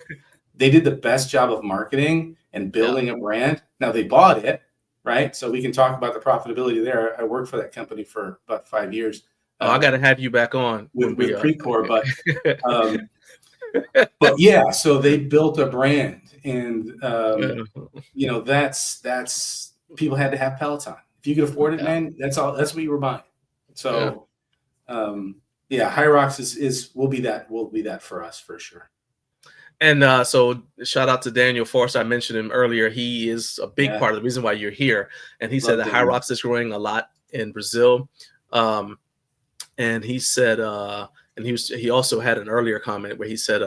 [SPEAKER 5] they did the best job of marketing and building a brand. Now they bought it, right? So we can talk about the profitability there. I worked for that company for about 5 years.
[SPEAKER 1] I got to have you back on
[SPEAKER 5] with Precor, but yeah, so they built a brand, and you know, that's people had to have Peloton. If you could afford it, man, that's what you were buying. So, Hyrox will be that for us for sure.
[SPEAKER 1] And so shout out to Daniel Force. I mentioned him earlier. He is a big part of the reason why you're here. And he said that Hyrox is growing a lot in Brazil. and he said, and he also had an earlier comment where he said,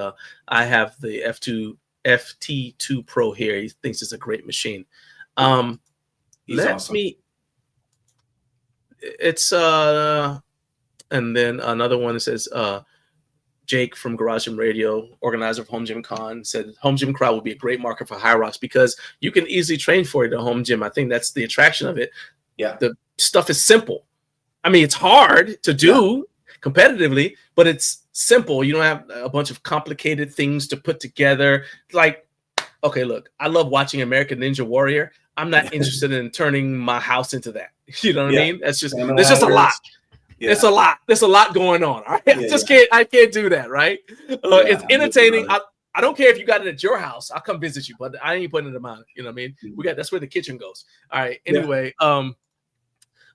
[SPEAKER 1] I have the FT2 Pro here. He thinks it's a great machine.
[SPEAKER 5] He's
[SPEAKER 1] Let
[SPEAKER 5] awesome.
[SPEAKER 1] me. It's and then another one that says, Jake from Garage Gym Radio, organizer of Home Gym Con, said Home Gym Crowd would be a great market for High Rocks because you can easily train for it at a home gym. I think that's the attraction of it.
[SPEAKER 5] Yeah.
[SPEAKER 1] The stuff is simple. I mean, it's hard to do competitively, but it's simple. You don't have a bunch of complicated things to put together. Like, okay, look, I love watching American Ninja Warrior. I'm not interested in turning my house into that. You know what I mean? That's just, there's just a lot. Yeah. It's a lot. There's a lot going on. All right? I can't do that. Right. It's entertaining. I don't care if you got it at your house. I'll come visit you, but I ain't putting it in mine. You know what I mean? That's where the kitchen goes. All right. Anyway,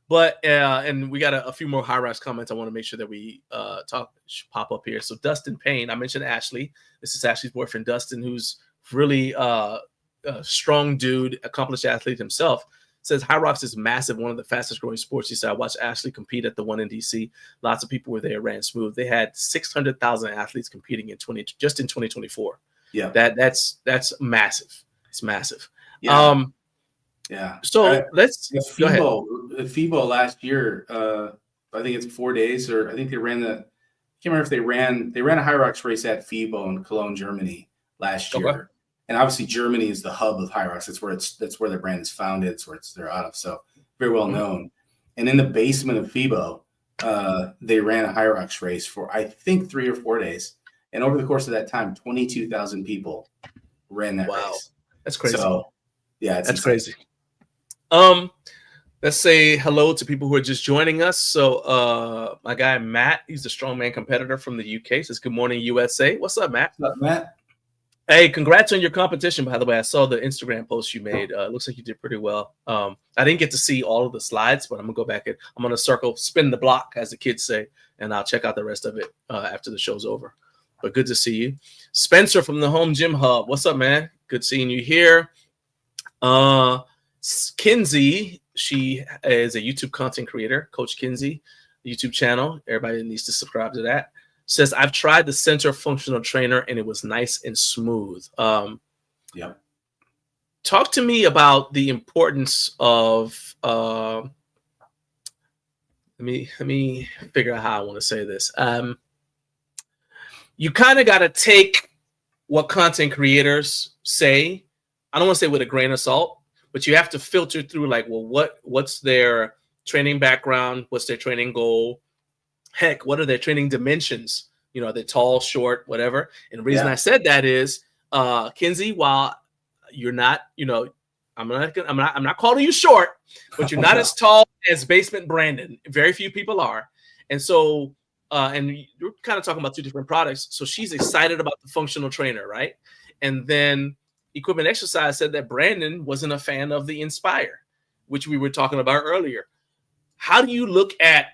[SPEAKER 1] but and we got a few more High Rocks comments. I want to make sure that we pop up here. So Dustin Payne, I mentioned Ashley. This is Ashley's boyfriend, Dustin, who's really a strong dude, accomplished athlete himself. Says High Rocks is massive, one of the fastest growing sports. He said, I watched Ashley compete at the one in DC. Lots of people were there, ran smooth. They had 600,000 athletes competing in 2024. Yeah, that's massive. It's massive. Yeah. So let's go ahead.
[SPEAKER 5] FIBO last year, I think it's 4 days, or I think they ran I can't remember if they ran a High Rocks race at FIBO in Cologne, Germany last year. Okay. And obviously Germany is the hub of High Rocks. That's where their brand is founded. It's where they're out of. So very well known. And in the basement of FIBO, they ran a High Rocks race for, I think, 3 or 4 days. And over the course of that time, 22,000 people ran that race.
[SPEAKER 1] That's crazy.
[SPEAKER 5] So yeah,
[SPEAKER 1] that's crazy. Let's say hello to people who are just joining us. So my guy Matt, he's a strongman competitor from the UK. Says good morning, USA. What's up, Matt?
[SPEAKER 5] What's up, Matt?
[SPEAKER 1] Hey, congrats on your competition, by the way. I saw the Instagram post you made. Looks like you did pretty well. I didn't get to see all of the slides, but I'm going to go back and I'm going to spin the block, as the kids say, and I'll check out the rest of it after the show's over. But good to see you. Spencer from the Home Gym Hub. What's up, man? Good seeing you here. Kinsey, she is a YouTube content creator. Coach Kinsey, YouTube channel. Everybody needs to subscribe to that. Says, I've tried the Centr functional trainer and it was nice and smooth. Talk to me about the importance of let me figure out how I want to say this. You kind of got to take what content creators say. I don't want to say with a grain of salt, but you have to filter through like, well, what's their training background? What's their training goal? Heck, what are their training dimensions? You know, are they tall, short, whatever? And the reason I said that is, Kinsey, while you're not, you know, I'm not calling you short, but you're not as tall as Basement Brandon. Very few people are. And so, and you're kind of talking about two different products. So she's excited about the functional trainer, right? And then Equipment Exercise said that Brandon wasn't a fan of the Inspire, which we were talking about earlier. How do you look at,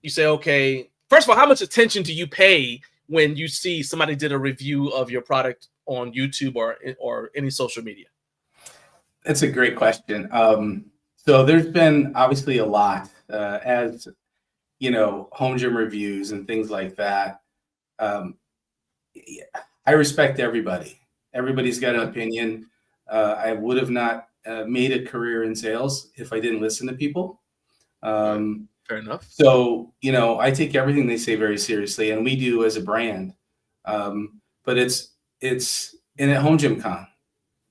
[SPEAKER 1] you say, okay, first of all, how much attention do you pay when you see somebody did a review of your product on YouTube or any social media?
[SPEAKER 5] That's a great question. So there's been obviously a lot as, you know, home gym reviews and things like that. I respect everybody. Everybody's got an opinion. I would have not made a career in sales if I didn't listen to people.
[SPEAKER 1] Fair enough.
[SPEAKER 5] So, you know, I take everything they say very seriously, and we do as a brand. But it's in at Home Gym Con.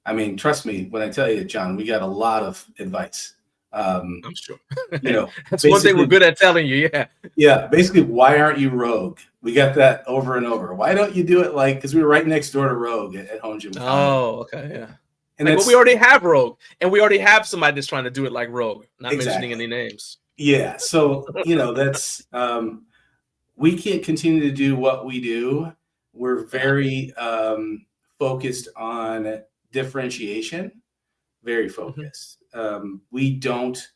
[SPEAKER 5] I mean, trust me when I tell you, John, we got a lot of advice.
[SPEAKER 1] I'm sure.
[SPEAKER 5] You know,
[SPEAKER 1] that's one thing we're good at telling you. Yeah.
[SPEAKER 5] Yeah. Basically, why aren't you Rogue? We got that over and over. Why don't you do it like, because we were right next door to Rogue at Home Gym Con.
[SPEAKER 1] Oh, okay. Yeah. And like, well, we already have Rogue, and we already have somebody that's trying to do it like Rogue, not mentioning any names.
[SPEAKER 5] Yeah. So, you know, that's, we can't continue to do what we do. We're very focused on differentiation, very focused. We don't,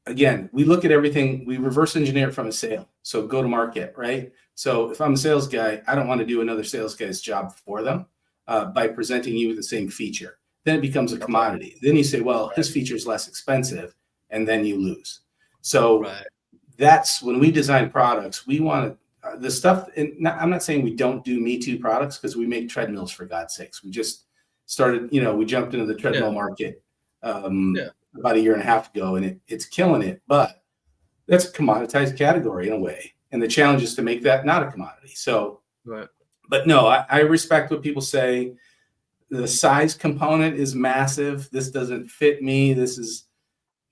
[SPEAKER 5] again, we look at everything, we reverse engineer it from a sale. So go to market, right? So if I'm a sales guy, I don't want to do another sales guy's job for them by presenting you with the same feature. Then it becomes a commodity. Then you say, well, his feature is less expensive, and then you lose. So that's when we design products, we want to, the stuff, and I'm not saying we don't do Me Too products, because we make treadmills, for God's sakes. We just started, we jumped into the treadmill market about a year and a half ago, and it's killing it. But that's a commoditized category in a way. And the challenge is to make that not a commodity. So, but no, I respect what people say. The size component is massive. This doesn't fit me. This is,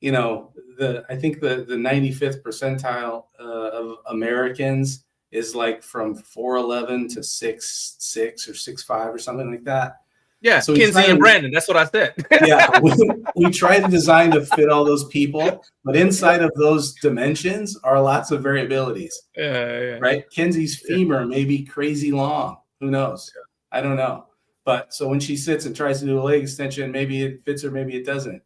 [SPEAKER 5] I think the 95th percentile of Americans is like from 4'11" to 6'6" or 6'5" or something like that.
[SPEAKER 1] Yeah, so Kinsey and Brandon, that's what I said.
[SPEAKER 5] Yeah, we try to design to fit all those people, but inside of those dimensions are lots of variabilities. Right? Kinsey's femur may be crazy long. Who knows? I don't know. But so when she sits and tries to do a leg extension, maybe it fits her, maybe it doesn't.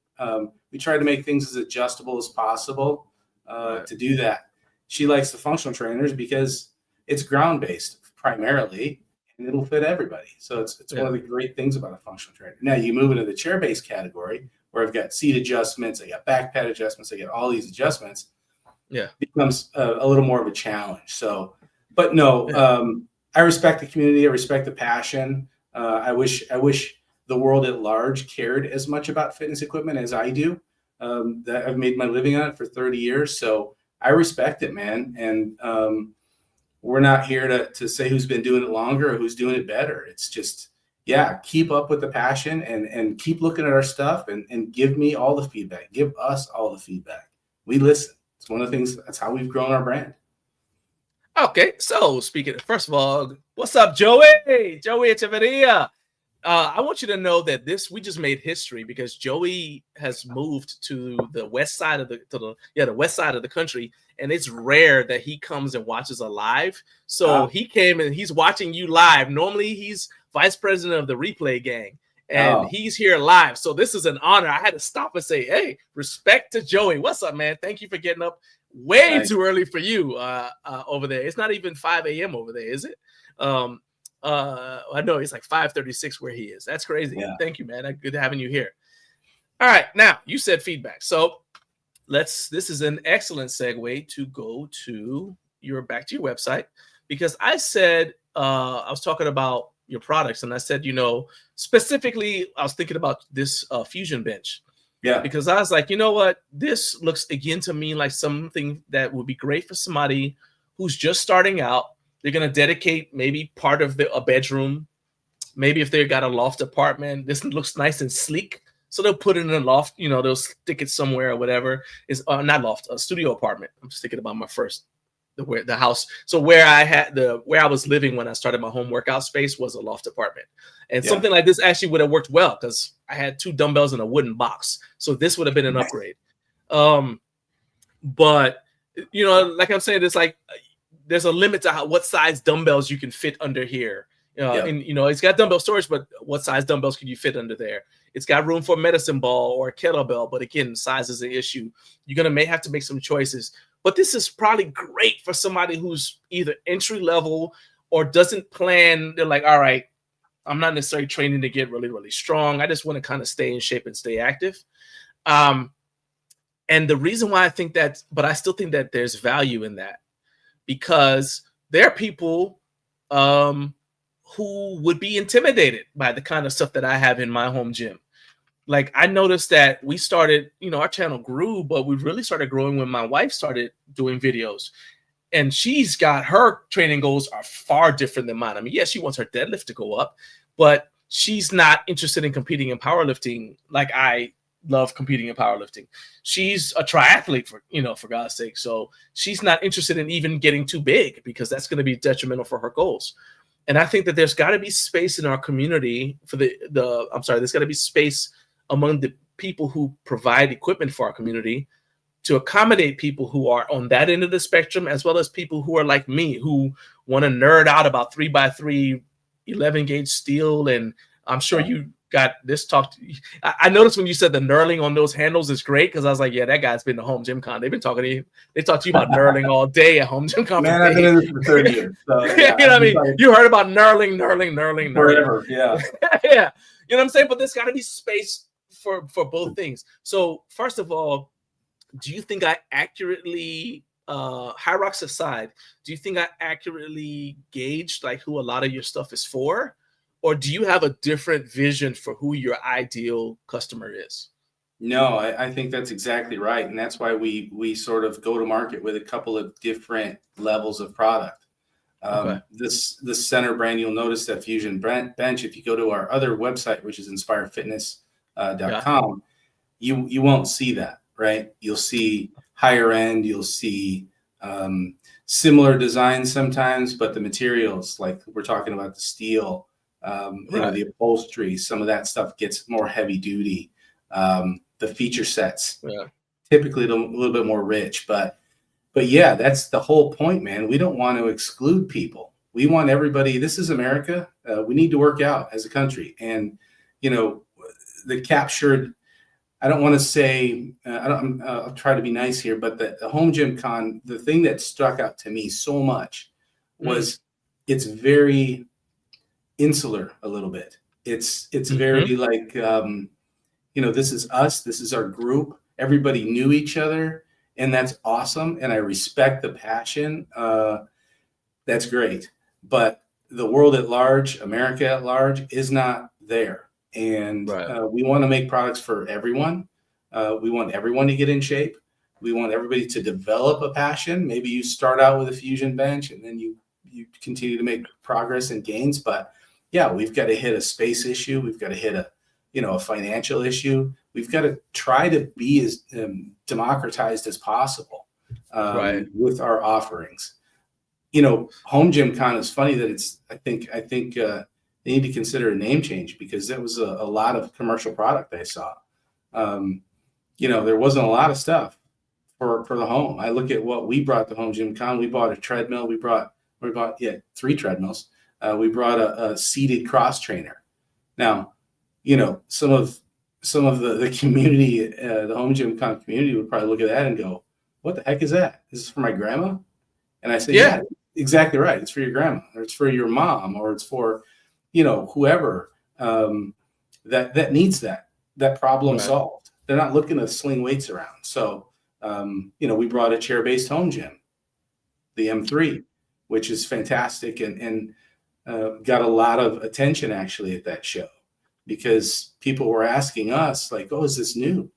[SPEAKER 5] We try to make things as adjustable as possible to do that. She likes the functional trainers because it's ground-based primarily, and it'll fit everybody. So it's one of the great things about a functional trainer. Now you move into the chair-based category where I've got seat adjustments, I got back pad adjustments, I got all these adjustments. It becomes a little more of a challenge. So, but no, I respect the community. I respect the passion. I wish the world at large cared as much about fitness equipment as I do. That I've made my living on it for 30 years. So I respect it, man. And we're not here to say who's been doing it longer or who's doing it better. It's just, keep up with the passion and keep looking at our stuff and give me all the feedback. Give us all the feedback. We listen. It's one of the things, that's how we've grown our brand.
[SPEAKER 1] Okay, so first of all, what's up, Joey? Joey Echeverria. I want you to know that we just made history because Joey has moved to the west side of the west side of the country, and it's rare that he comes and watches a live. So he came and he's watching you live. Normally he's vice president of the replay gang, and he's here live. So this is an honor. I had to stop and say, hey, respect to Joey. What's up, man? Thank you for getting up way too early for you over there. It's not even 5 a.m. over there, is it? I know it's like 5:36 where he is. That's crazy. Thank you, man. Good having you here. All right, now you said feedback, so this is an excellent segue to go to back to your website, because I said I was talking about your products, and I said, specifically I was thinking about this fusion bench. Because I was like, you know what, this looks again to me like something that would be great for somebody who's just starting out. They're going to dedicate maybe part of a bedroom. Maybe if they've got a loft apartment, this looks nice and sleek. So they'll put it in a loft, they'll stick it somewhere or whatever. It's not loft, a studio apartment. I'm just thinking about my first, the house. So where I was living when I started my home workout space was a loft apartment. And something like this actually would have worked well because I had 2 dumbbells in a wooden box. So this would have been an upgrade. But, like I'm saying, it's like, there's a limit to what size dumbbells you can fit under here. And it's got dumbbell storage, but what size dumbbells can you fit under there? It's got room for a medicine ball or a kettlebell, but again, size is an issue. You're may have to make some choices. But this is probably great for somebody who's either entry level or doesn't plan. They're like, all right, I'm not necessarily training to get really, really strong. I just want to kind of stay in shape and stay active. And the reason why I think that, but I still think that there's value in that, because there are people who would be intimidated by the kind of stuff that I have in my home gym. Like I noticed that we started, our channel grew, but we really started growing when my wife started doing videos. And she's got her training goals are far different than mine. I mean, yes, she wants her deadlift to go up, but she's not interested in competing in powerlifting like I love competing in powerlifting. She's a triathlete for God's sake. So she's not interested in even getting too big because that's going to be detrimental for her goals. And I think that there's got to be space in our community for there's got to be space among the people who provide equipment for our community to accommodate people who are on that end of the spectrum, as well as people who are like me, who want to nerd out about 3x3 11 gauge steel. And I'm sure you got this talk. I noticed when you said the knurling on those handles is great, because I was like, yeah, that guy's been to Home Gym Con. They've been talking to you. They talked to you about knurling all day at Home Gym Con.
[SPEAKER 5] Man, I've been in this for 30 years. So,
[SPEAKER 1] you know what I mean? You heard about knurling.
[SPEAKER 5] Forever, yeah.
[SPEAKER 1] Yeah. You know what I'm saying? But there's got to be space for both things. So first of all, do you think I accurately High Rocks aside, do you think I accurately gauged like who a lot of your stuff is for, or do you have a different vision for who your ideal customer is?
[SPEAKER 5] No, I think that's exactly right, and that's why we sort of go to market with a couple of different levels of product.
[SPEAKER 1] Okay.
[SPEAKER 5] This Centr brand, you'll notice that Fusion bench. If you go to our other website, which is inspirefitness.com, you won't see that, right? You'll see higher end, you'll see similar designs sometimes, but the materials, like we're talking about the steel, the upholstery, some of that stuff gets more heavy duty. The feature sets, typically a little bit more rich, but yeah, that's the whole point, man. We don't want to exclude people. We want everybody. This is America. We need to work out as a country, and the captured. I don't want to say. I'll try to be nice here, but the Home Gym Con, the thing that stuck out to me so much was it's very insular a little bit. It's very like. This is us. This is our group. Everybody knew each other, and that's awesome. And I respect the passion. That's great. But the world at large, America at large, is not there. And we want to make products for everyone. We want everyone to get in shape. We want everybody to develop a passion. Maybe you start out with a Fusion bench, and then you continue to make progress and gains. But yeah, we've got to hit a space issue. We've got to hit a financial issue. We've got to try to be as democratized as possible with our offerings. Home Gym Con is funny that it's. I think they need to consider a name change, because that was a lot of commercial product I saw. There wasn't a lot of stuff for the home. I look at what we brought to Home Gym Con. We bought a treadmill. We bought 3 treadmills. We brought a seated cross trainer. Now, some of the community, the Home Gym Con community would probably look at that and go, "What the heck is that? Is this for my grandma?" And I say, "Yeah, exactly right. It's for your grandma, or it's for your mom, or it's for, whoever that needs that problem solved." They're not looking to sling weights around. So, we brought a chair-based home gym, the M3, which is fantastic, and got a lot of attention actually at that show, because people were asking us like, "Oh, is this new?"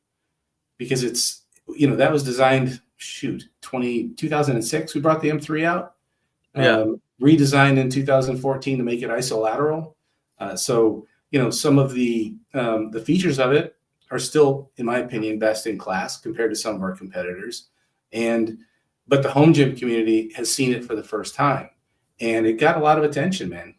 [SPEAKER 5] Because it's, that was designed, 2006, we brought the M3 out, redesigned in 2014 to make it isolateral. So, some of the features of it are still, in my opinion, best in class compared to some of our competitors. But the home gym community has seen it for the first time, and it got a lot of attention, man.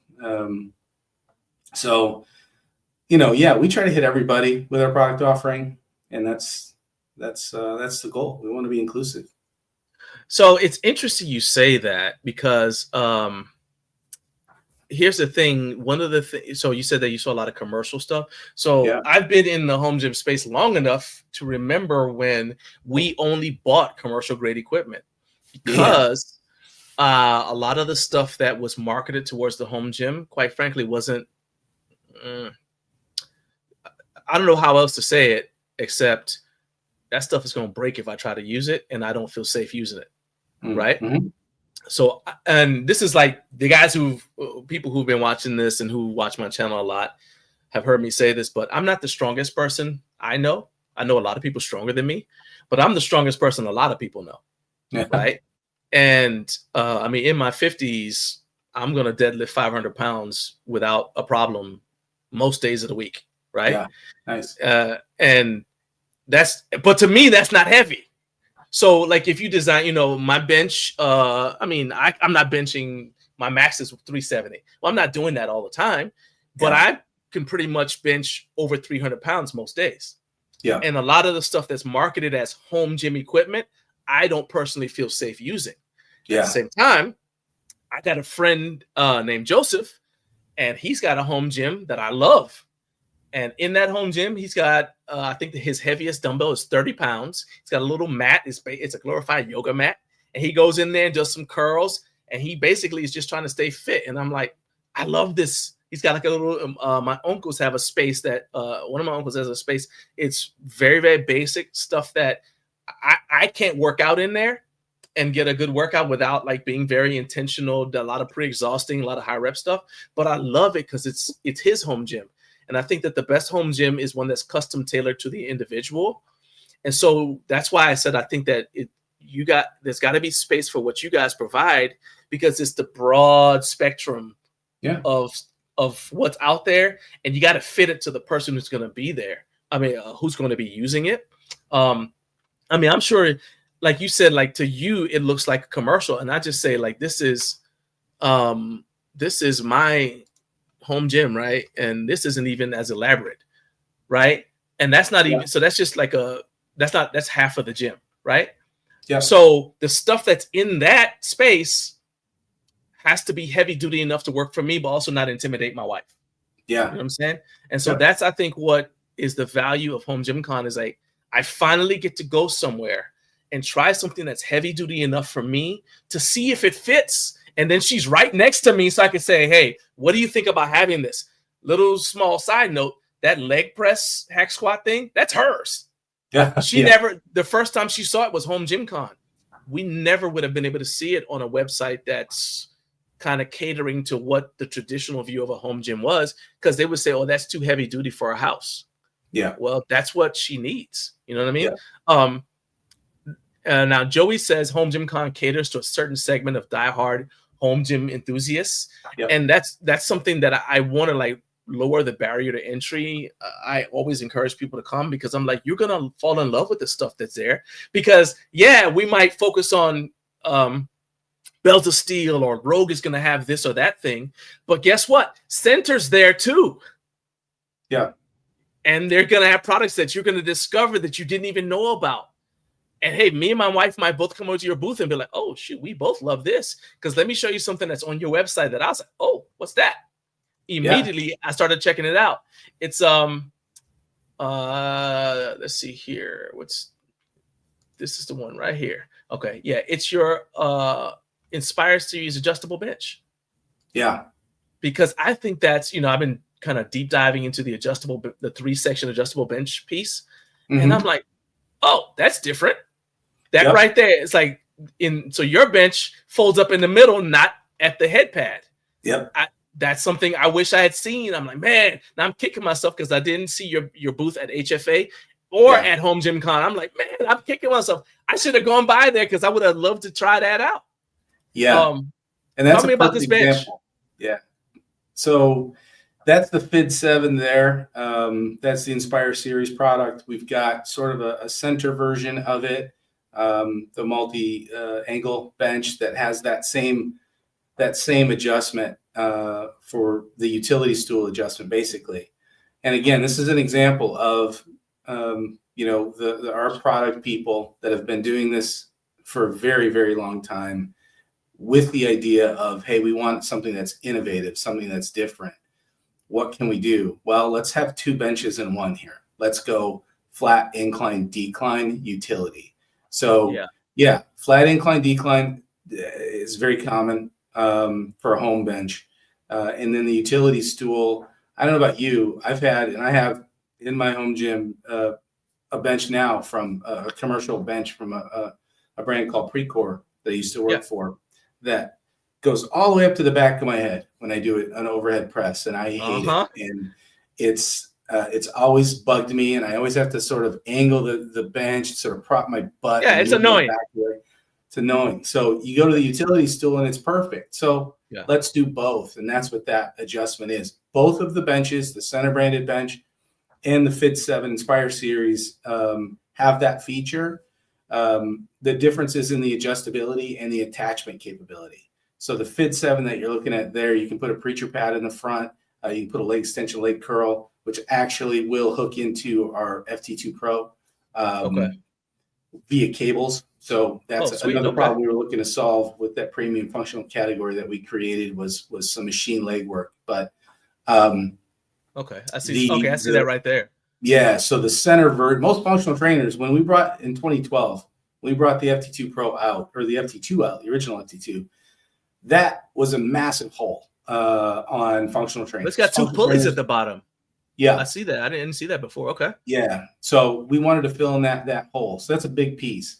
[SPEAKER 5] We try to hit everybody with our product offering, and that's the goal. We want to be inclusive.
[SPEAKER 1] So it's interesting you say that, because here's the thing. One of the things, so you said that you saw a lot of commercial stuff. So I've been in the home gym space long enough to remember when we only bought commercial grade equipment, because a lot of the stuff that was marketed towards the home gym, quite frankly, wasn't. I don't know how else to say it, except that stuff is going to break if I try to use it, and I don't feel safe using it. Right. So, and this is like the guys people who've been watching this and who watch my channel a lot have heard me say this, but I'm not the strongest person. I know a lot of people stronger than me, but I'm the strongest person a lot of people know. Right. And in my 50s, I'm going to deadlift 500 pounds without a problem most days of the week. Right.
[SPEAKER 5] Yeah. Nice.
[SPEAKER 1] And but to me, that's not heavy. So like if you design, my bench, I'm not benching, my max is 370. Well, I'm not doing that all the time, but I can pretty much bench over 300 pounds most days. Yeah. And a lot of the stuff that's marketed as home gym equipment, I don't personally feel safe using. Yeah. At the same time, I got a friend named Joseph, and he's got a home gym that I love. And in that home gym, he's got, I think his heaviest dumbbell is 30 pounds. He's got a little mat. It's a glorified yoga mat. And he goes in there and does some curls. And he basically is just trying to stay fit. And I'm like, I love this. He's got like a little, my uncles have a space that, one of my uncles has a space. It's very, very basic stuff that I can't work out in there. and get a good workout without like being very intentional, a lot of pre-exhausting, a lot of high rep stuff. But I love it because it's his home gym. And I think that the best home gym is one that's custom tailored to the individual. And so that's why I said I think that there's got to be space for what you guys provide, because it's the broad spectrum of what's out there, and you got to fit it to the person who's going to be there. I mean, who's going to be using it. I mean, I'm sure, like you said, like to you, it looks like a commercial. And I just say like, this is my home gym, right? And this isn't even as elaborate, right? And that's not even, so that's just like that's half of the gym, right?
[SPEAKER 5] Yeah.
[SPEAKER 1] So the stuff that's in that space has to be heavy duty enough to work for me, but also not intimidate my wife.
[SPEAKER 5] Yeah.
[SPEAKER 1] You know what I'm saying? And so that's, I think, what is the value of Home Gym Con is like, I finally get to go somewhere and try something that's heavy duty enough for me to see if it fits. And then she's right next to me, so I can say, hey, what do you think about having this? Little small side note, that leg press hack squat thing, that's hers.
[SPEAKER 5] Yeah.
[SPEAKER 1] She never, the first time she saw it was Home Gym Con. We never would have been able to see it on a website that's kind of catering to what the traditional view of a home gym was, because they would say, oh, that's too heavy duty for a house.
[SPEAKER 5] Yeah.
[SPEAKER 1] Well, that's what she needs. You know what I mean? Yeah. Now, Joey says Home Gym Con caters to a certain segment of diehard home gym enthusiasts. Yep. And that's something that I want to like lower the barrier to entry. I always encourage people to come, because I'm like, you're going to fall in love with the stuff that's there. Because, yeah, we might focus on Bells of Steel, or Rogue is going to have this or that thing. But guess what? Centr's there too.
[SPEAKER 5] Yeah.
[SPEAKER 1] And they're going to have products that you're going to discover that you didn't even know about. And hey, me and my wife might both come over to your booth and be like, oh, shoot, we both love this. Because let me show you something that's on your website that I was like, oh, what's that? Immediately, I started checking it out. It's, let's see here. This is the one right here. Okay. Yeah. It's your Inspire Series adjustable bench.
[SPEAKER 5] Yeah.
[SPEAKER 1] Because I think that's, I've been kind of deep diving into the 3-section adjustable bench piece. Mm-hmm. And I'm like, oh, that's different. That right there, it's like, so your bench folds up in the middle, not at the head pad.
[SPEAKER 5] Yep.
[SPEAKER 1] That's something I wish I had seen. I'm like, man, now I'm kicking myself because I didn't see your booth at HFA or at Home Gym Con. I'm like, man, I'm kicking myself. I should have gone by there because I would have loved to try that out.
[SPEAKER 5] Yeah. And that's
[SPEAKER 1] tell me about this bench.
[SPEAKER 5] Example. Yeah. So that's the FID 7 there. That's the Inspire Series product. We've got sort of a Centr version of it, the multi-angle bench that has that same adjustment for the utility stool adjustment, basically. And again, this is an example of our product people that have been doing this for a very, very long time, with the idea of, hey, we want something that's innovative, something that's different. What can we do? Well, let's have 2 benches in one here. Let's go flat, incline, decline, utility. So flat, incline, decline is very common for a home bench. And then the utility stool, I don't know about you, I have in my home gym a bench now from a commercial bench from a brand called Precor that I used to work for, that goes all the way up to the back of my head when I do an overhead press, and I hate it. And it's always bugged me, and I always have to sort of angle the bench, sort of prop my butt.
[SPEAKER 1] Yeah, it's annoying.
[SPEAKER 5] It's annoying. So you go to the utility stool and it's perfect. So let's do both. And that's what that adjustment is. Both of the benches, the Centr branded bench and the FID 7 Inspire Series, have that feature. The difference is in the adjustability and the attachment capability. So the FID 7 that you're looking at there, you can put a preacher pad in the front. You can put a leg extension, leg curl, which actually will hook into our FT2 Pro via cables. So that's another problem we were looking to solve with that premium functional category that we created was some machine leg work. But
[SPEAKER 1] I see. I see that right there.
[SPEAKER 5] Yeah. So the Centr most functional trainers, when we brought in 2012, we brought the FT2 Pro out, or the FT2 out, the original FT2. That was a massive hole on functional training.
[SPEAKER 1] It's got 2 pulleys at the bottom.
[SPEAKER 5] Yeah.
[SPEAKER 1] I see that. I didn't see that before. Okay.
[SPEAKER 5] Yeah. So we wanted to fill in that hole. So that's a big piece.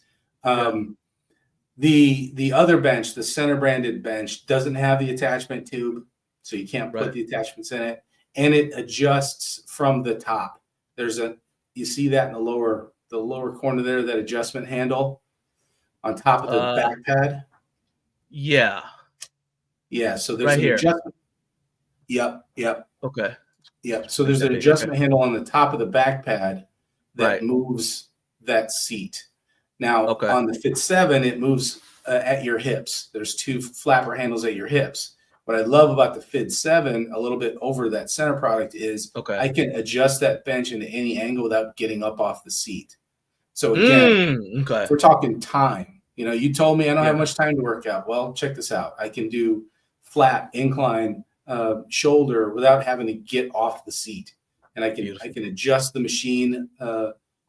[SPEAKER 5] The other bench, the Centr branded bench, doesn't have the attachment tube, so you can't put the attachments in it, and it adjusts from the top. You see that in the lower corner there, that adjustment handle on top of the back pad.
[SPEAKER 1] Yeah.
[SPEAKER 5] Yeah. So there's
[SPEAKER 1] right
[SPEAKER 5] an
[SPEAKER 1] here.
[SPEAKER 5] adjustment. Yep.
[SPEAKER 1] Okay.
[SPEAKER 5] Yep. So there's an adjustment handle on the top of the back pad that
[SPEAKER 1] Right.
[SPEAKER 5] moves that seat. Now
[SPEAKER 1] Okay.
[SPEAKER 5] on the Fit 7, it moves at your hips. There's 2 flapper handles at your hips. What I love about the Fit 7, a little bit over that Centr product, is I can adjust that bench into any angle without getting up off the seat. So again, if we're talking time, you told me I don't have much time to work out. Well, check this out. I can do flat, incline, shoulder without having to get off the seat, and I can adjust the machine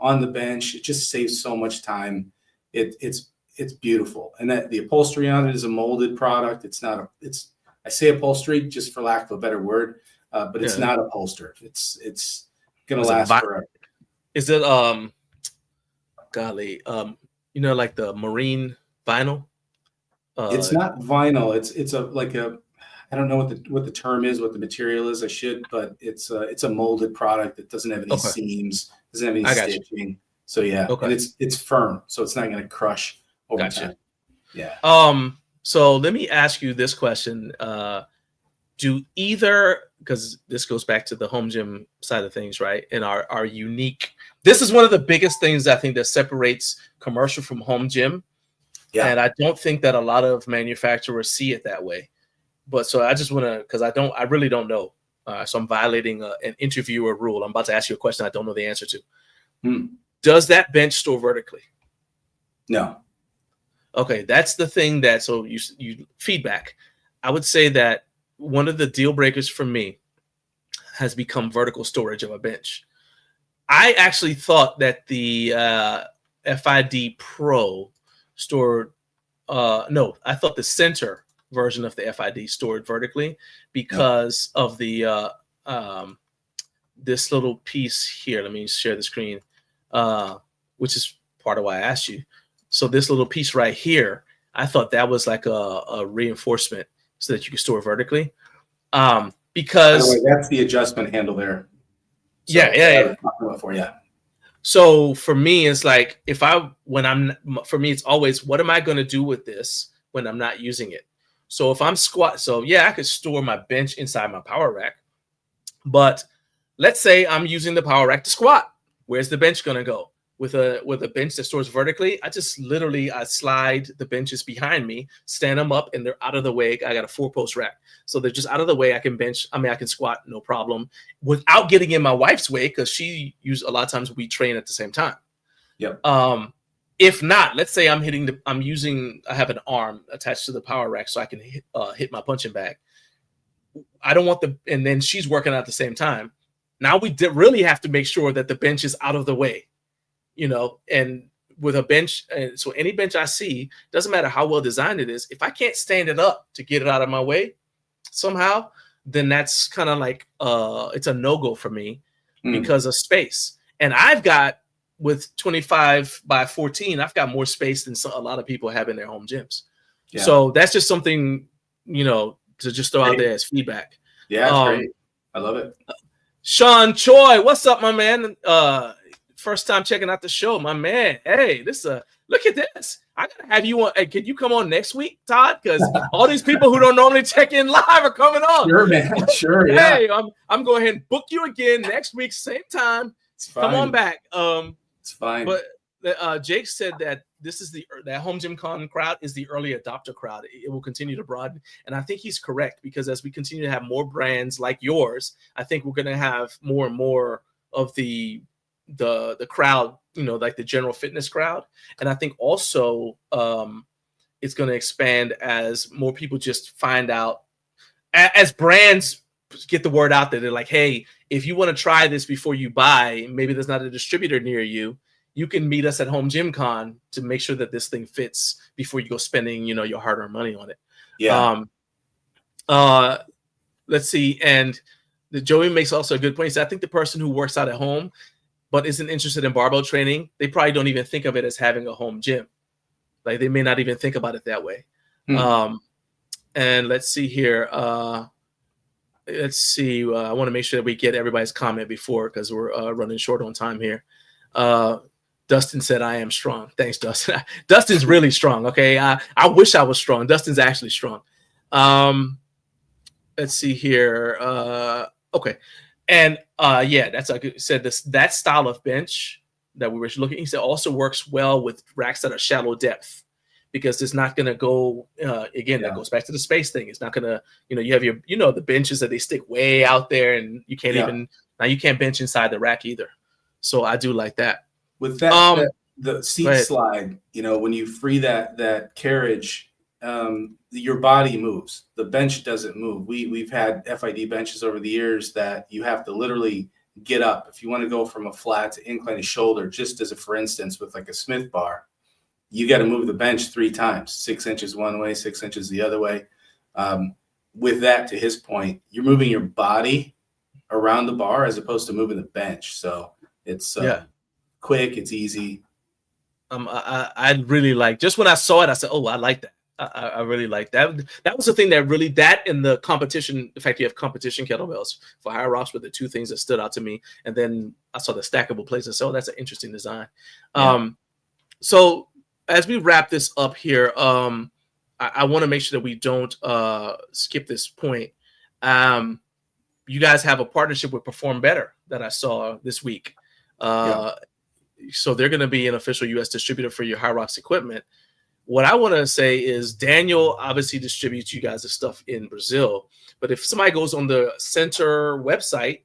[SPEAKER 5] on the bench. It just saves so much time. It's beautiful, and that the upholstery on it is a molded product. It's not I say upholstery just for lack of a better word, but it's not upholstered. It's gonna last forever.
[SPEAKER 1] Is it golly, like the marine vinyl?
[SPEAKER 5] It's not vinyl. It's a I don't know what the term is, what the material is. I should, but it's a molded product that doesn't have any seams, doesn't have any stitching. So yeah, and it's firm, so it's not going to crush over time. Yeah.
[SPEAKER 1] So let me ask you this question: do either, because this goes back to the home gym side of things, right? And our unique. This is one of the biggest things I think that separates commercial from home gym. Yeah. And I don't think that a lot of manufacturers see it that way. But so I just want to, because I really don't know. So I'm violating an interviewer rule. I'm about to ask you a question I don't know the answer to. Does that bench store vertically?
[SPEAKER 5] No.
[SPEAKER 1] Okay, that's the thing that, so you feedback. I would say that one of the deal breakers for me has become vertical storage of a bench. I actually thought that the FID Pro stored, no, I thought the Centr version of the FID stored vertically because of the this little piece here. Let me share the screen, which is part of why I asked you. So this little piece right here, I thought that was like a reinforcement so that you can store vertically. Because
[SPEAKER 5] by the way, that's the adjustment handle there.
[SPEAKER 1] So yeah. So for me, it's like for me, it's always, what am I going to do with this when I'm not using it? So if I'm I could store my bench inside my power rack, but let's say I'm using the power rack to squat. Where's the bench going to go? With a bench that stores vertically, I slide the benches behind me, stand them up, and they're out of the way. I got a 4-post rack. So they're just out of the way. I can squat, no problem, without getting in my wife's way, because a lot of times we train at the same time.
[SPEAKER 5] Yep.
[SPEAKER 1] If not, let's say I have an arm attached to the power rack so I can hit my punching bag. I don't want and then she's working out at the same time. Now we really have to make sure that the bench is out of the way. And with a bench, so any bench I see, doesn't matter how well designed it is, if I can't stand it up to get it out of my way somehow, then that's kind of like it's a no-go for me because of space. And with 25 by 14, I've got more space than a lot of people have in their home gyms. Yeah. So that's just something, to just throw out there as feedback.
[SPEAKER 5] Yeah, that's great. I love it.
[SPEAKER 1] Sean Choi, what's up, my man? First time checking out the show, my man. Hey, look at this. I gotta have you on. Hey, can you come on next week, Todd? Because all these people who don't normally check in live are coming on.
[SPEAKER 5] Sure, man. Sure. Yeah.
[SPEAKER 1] Hey, I'm going ahead and book you again next week, same time. Come on back.
[SPEAKER 5] It's fine.
[SPEAKER 1] But Jake said that that Home Gym Con crowd is the early adopter crowd. It will continue to broaden, and I think he's correct, because as we continue to have more brands like yours, I think we're going to have more and more of the crowd, like the general fitness crowd. And I think also it's going to expand as more people just find out, as brands get the word out there. They're like, hey, if you want to try this before you buy, maybe there's not a distributor near you, you can meet us at Home Gym Con to make sure that this thing fits before you go spending, your hard-earned money on it.
[SPEAKER 5] Yeah.
[SPEAKER 1] Let's see. And Joey makes also a good point. So I think the person who works out at home but isn't interested in barbell training, they probably don't even think of it as having a home gym. Like they may not even think about it that way.
[SPEAKER 5] Hmm.
[SPEAKER 1] And let's see here. Let's see. I want to make sure that we get everybody's comment before, because we're running short on time here. Dustin said, "I am strong." Thanks, Dustin. Dustin's really strong. Okay, I wish I was strong. Dustin's actually strong. Let's see here. Okay, and yeah, that's like I said. That style of bench that we were looking, he said, also works well with racks that are shallow depth, because it's not going to go again. That goes back to the space thing. It's not going to, you have your, the benches that they stick way out there, and you can't even, now you can't bench inside the rack either. So I do like that.
[SPEAKER 5] With that, the seat slide, when you free that carriage, your body moves. The bench doesn't move. We've had FID benches over the years that you have to literally get up. If you want to go from a flat to inclined shoulder, just as a for instance with like a Smith bar, you got to move the bench 3 times, 6 inches one way, 6 inches the other way. With that, to his point, you're moving your body around the bar as opposed to moving the bench. So it's quick, it's easy.
[SPEAKER 1] I really like, just when I saw it, I said, oh, I like that. I really like that. That was the thing that really, that in the competition, the fact you have competition kettlebells for higher rocks were the 2 things that stood out to me. And then I saw the stackable plates and so that's an interesting design. So as we wrap this up here, I want to make sure that we don't skip this point. You guys have a partnership with Perform Better that I saw this week. So they're going to be an official U.S. distributor for your High Rocks equipment. What I want to say is Daniel obviously distributes you guys' stuff in Brazil, but if somebody goes on the Centr website,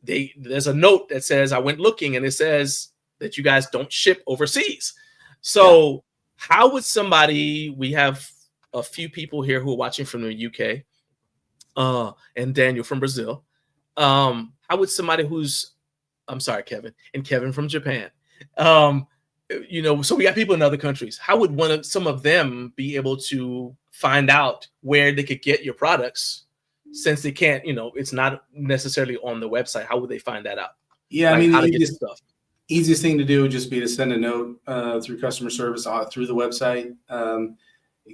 [SPEAKER 1] there's a note that says, I went looking, and it says that you guys don't ship overseas. So how would somebody, we have a few people here who are watching from the UK, and Daniel from Brazil. How would somebody I'm sorry, Kevin, and Kevin from Japan, so we got people in other countries. How would some of them be able to find out where they could get your products, since they can't, it's not necessarily on the website? How would they find that out?
[SPEAKER 5] Yeah,
[SPEAKER 1] like,
[SPEAKER 5] I mean,
[SPEAKER 1] how to get the stuff.
[SPEAKER 5] Easiest thing to do would just be to send a note through customer service through the website.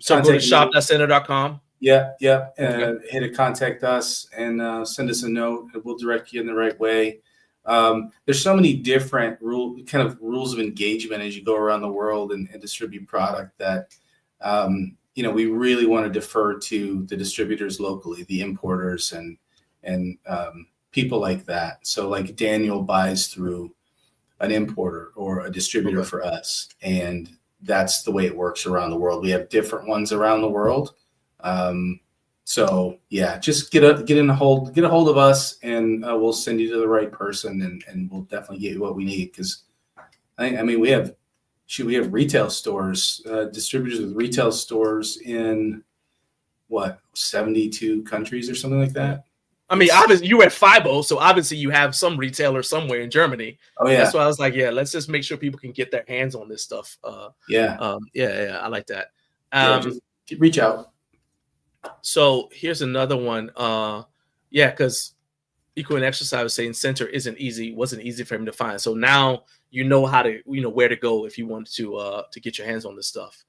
[SPEAKER 1] So go to shop.centr.com.
[SPEAKER 5] Yeah. Hit a contact us and send us a note. We'll direct you in the right way. There's so many different rules of engagement as you go around the world and distribute product that, we really want to defer to the distributors locally, the importers and people like that. So like Daniel buys through an importer or a distributor for us. And that's the way it works around the world. We have different ones around the world. So yeah, just get a hold of us, and we'll send you to the right person, and we'll definitely get you what we need. Because I mean, we have retail stores, distributors with retail stores in 72 countries or something like that.
[SPEAKER 1] I mean, obviously you were at FIBO, so obviously you have some retailer somewhere in Germany.
[SPEAKER 5] Oh yeah,
[SPEAKER 1] that's why I was like, yeah, let's just make sure people can get their hands on this stuff. Yeah, I like that.
[SPEAKER 5] Just reach out.
[SPEAKER 1] So here's another one. Because Equal and Exercise was saying Centr wasn't easy for him to find. So now you know how to, where to go if you want to get your hands on this stuff.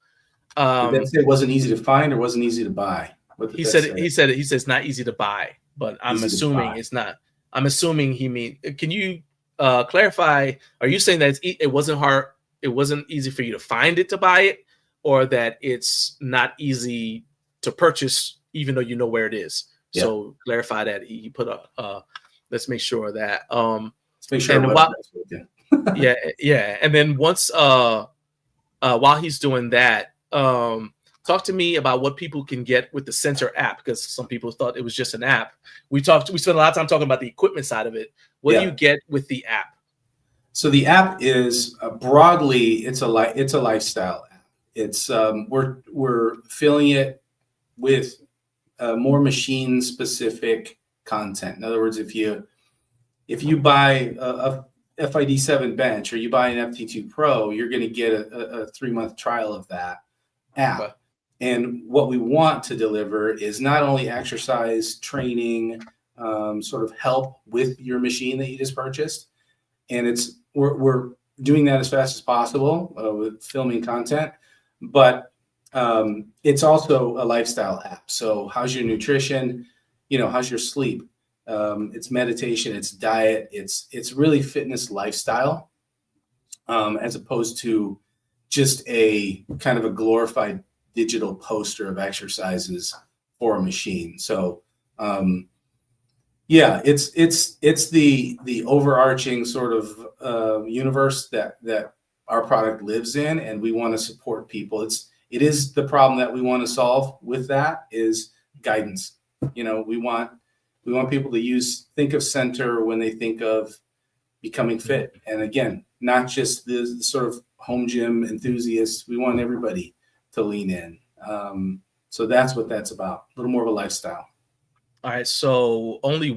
[SPEAKER 5] Did that say it wasn't easy to find or wasn't easy to buy?
[SPEAKER 1] He said it's not easy to buy, but I'm assuming it's not. I'm assuming he means. Can you clarify? Are you saying that it wasn't hard? It wasn't easy for you to find it to buy it, or that it's not easy to purchase even though you know where it is? Yeah. So clarify that. He put up. Let's make sure that.
[SPEAKER 5] Let's make sure.
[SPEAKER 1] Yeah. And then once while he's doing that, talk to me about what people can get with the Centr app, because some people thought it was just an app. We spent a lot of time talking about the equipment side of it. What do you get with the app?
[SPEAKER 5] So the app is broadly, it's a lifestyle app. It's we're filling it with more machine specific content. In other words, if you buy a FID7 bench or you buy an FT2 Pro, you're going to get a 3-month trial of that app. Okay. And what we want to deliver is not only exercise training, sort of help with your machine that you just purchased, and we're doing that as fast as possible with filming content, but it's also a lifestyle app. So how's your nutrition? How's your sleep? It's meditation, it's diet, it's really fitness lifestyle, as opposed to just a kind of a glorified digital poster of exercises for a machine. So yeah, it's the overarching sort of universe that our product lives in, and we want to support people. It is the problem that we want to solve with that is guidance. We want people to think of Centr when they think of becoming fit, and again, not just the sort of home gym enthusiasts. We want everybody to lean in. So that's what that's about. A little more of a lifestyle.
[SPEAKER 1] All right, so only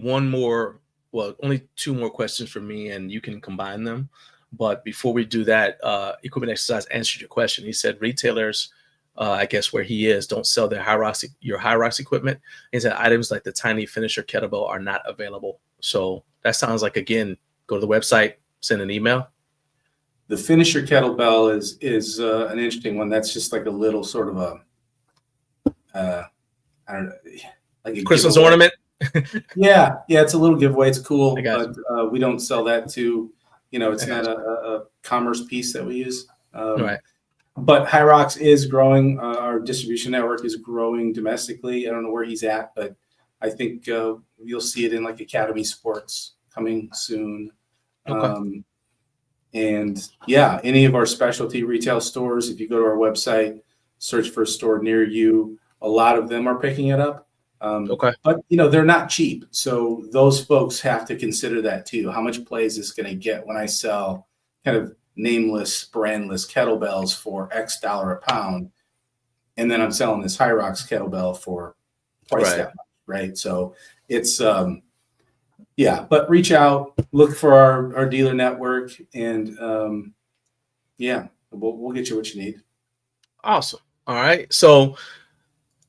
[SPEAKER 1] two more questions for me, and you can combine them. But before we do that, Equipment Exercise answered your question. He said retailers, I guess where he is, don't sell your Hyrox equipment. He said items like the tiny finisher kettlebell are not available. So that sounds like, again, go to the website, send an email.
[SPEAKER 5] The finisher kettlebell is an interesting one. That's just like a little sort of I don't know, like a
[SPEAKER 1] Christmas
[SPEAKER 5] giveaway.
[SPEAKER 1] ornament.
[SPEAKER 5] Yeah, it's a little giveaway. It's cool,
[SPEAKER 1] but
[SPEAKER 5] we don't sell that to, it's not a commerce piece that we use.
[SPEAKER 1] Right.
[SPEAKER 5] But Hyrox is growing. Our distribution network is growing domestically. I don't know where he's at, but I think you'll see it in like Academy Sports coming soon.
[SPEAKER 1] Okay.
[SPEAKER 5] And yeah, any of our specialty retail stores, if you go to our website, search for a store near you, a lot of them are picking it up.
[SPEAKER 1] Okay.
[SPEAKER 5] But they're not cheap. So those folks have to consider that too. How much play is this going to get when I sell kind of nameless, brandless kettlebells for X dollar a pound? And then I'm selling this Hyrox kettlebell for twice that much, right? So it's, but reach out, look for our dealer network, and we'll get you what you need.
[SPEAKER 1] Awesome. All right. So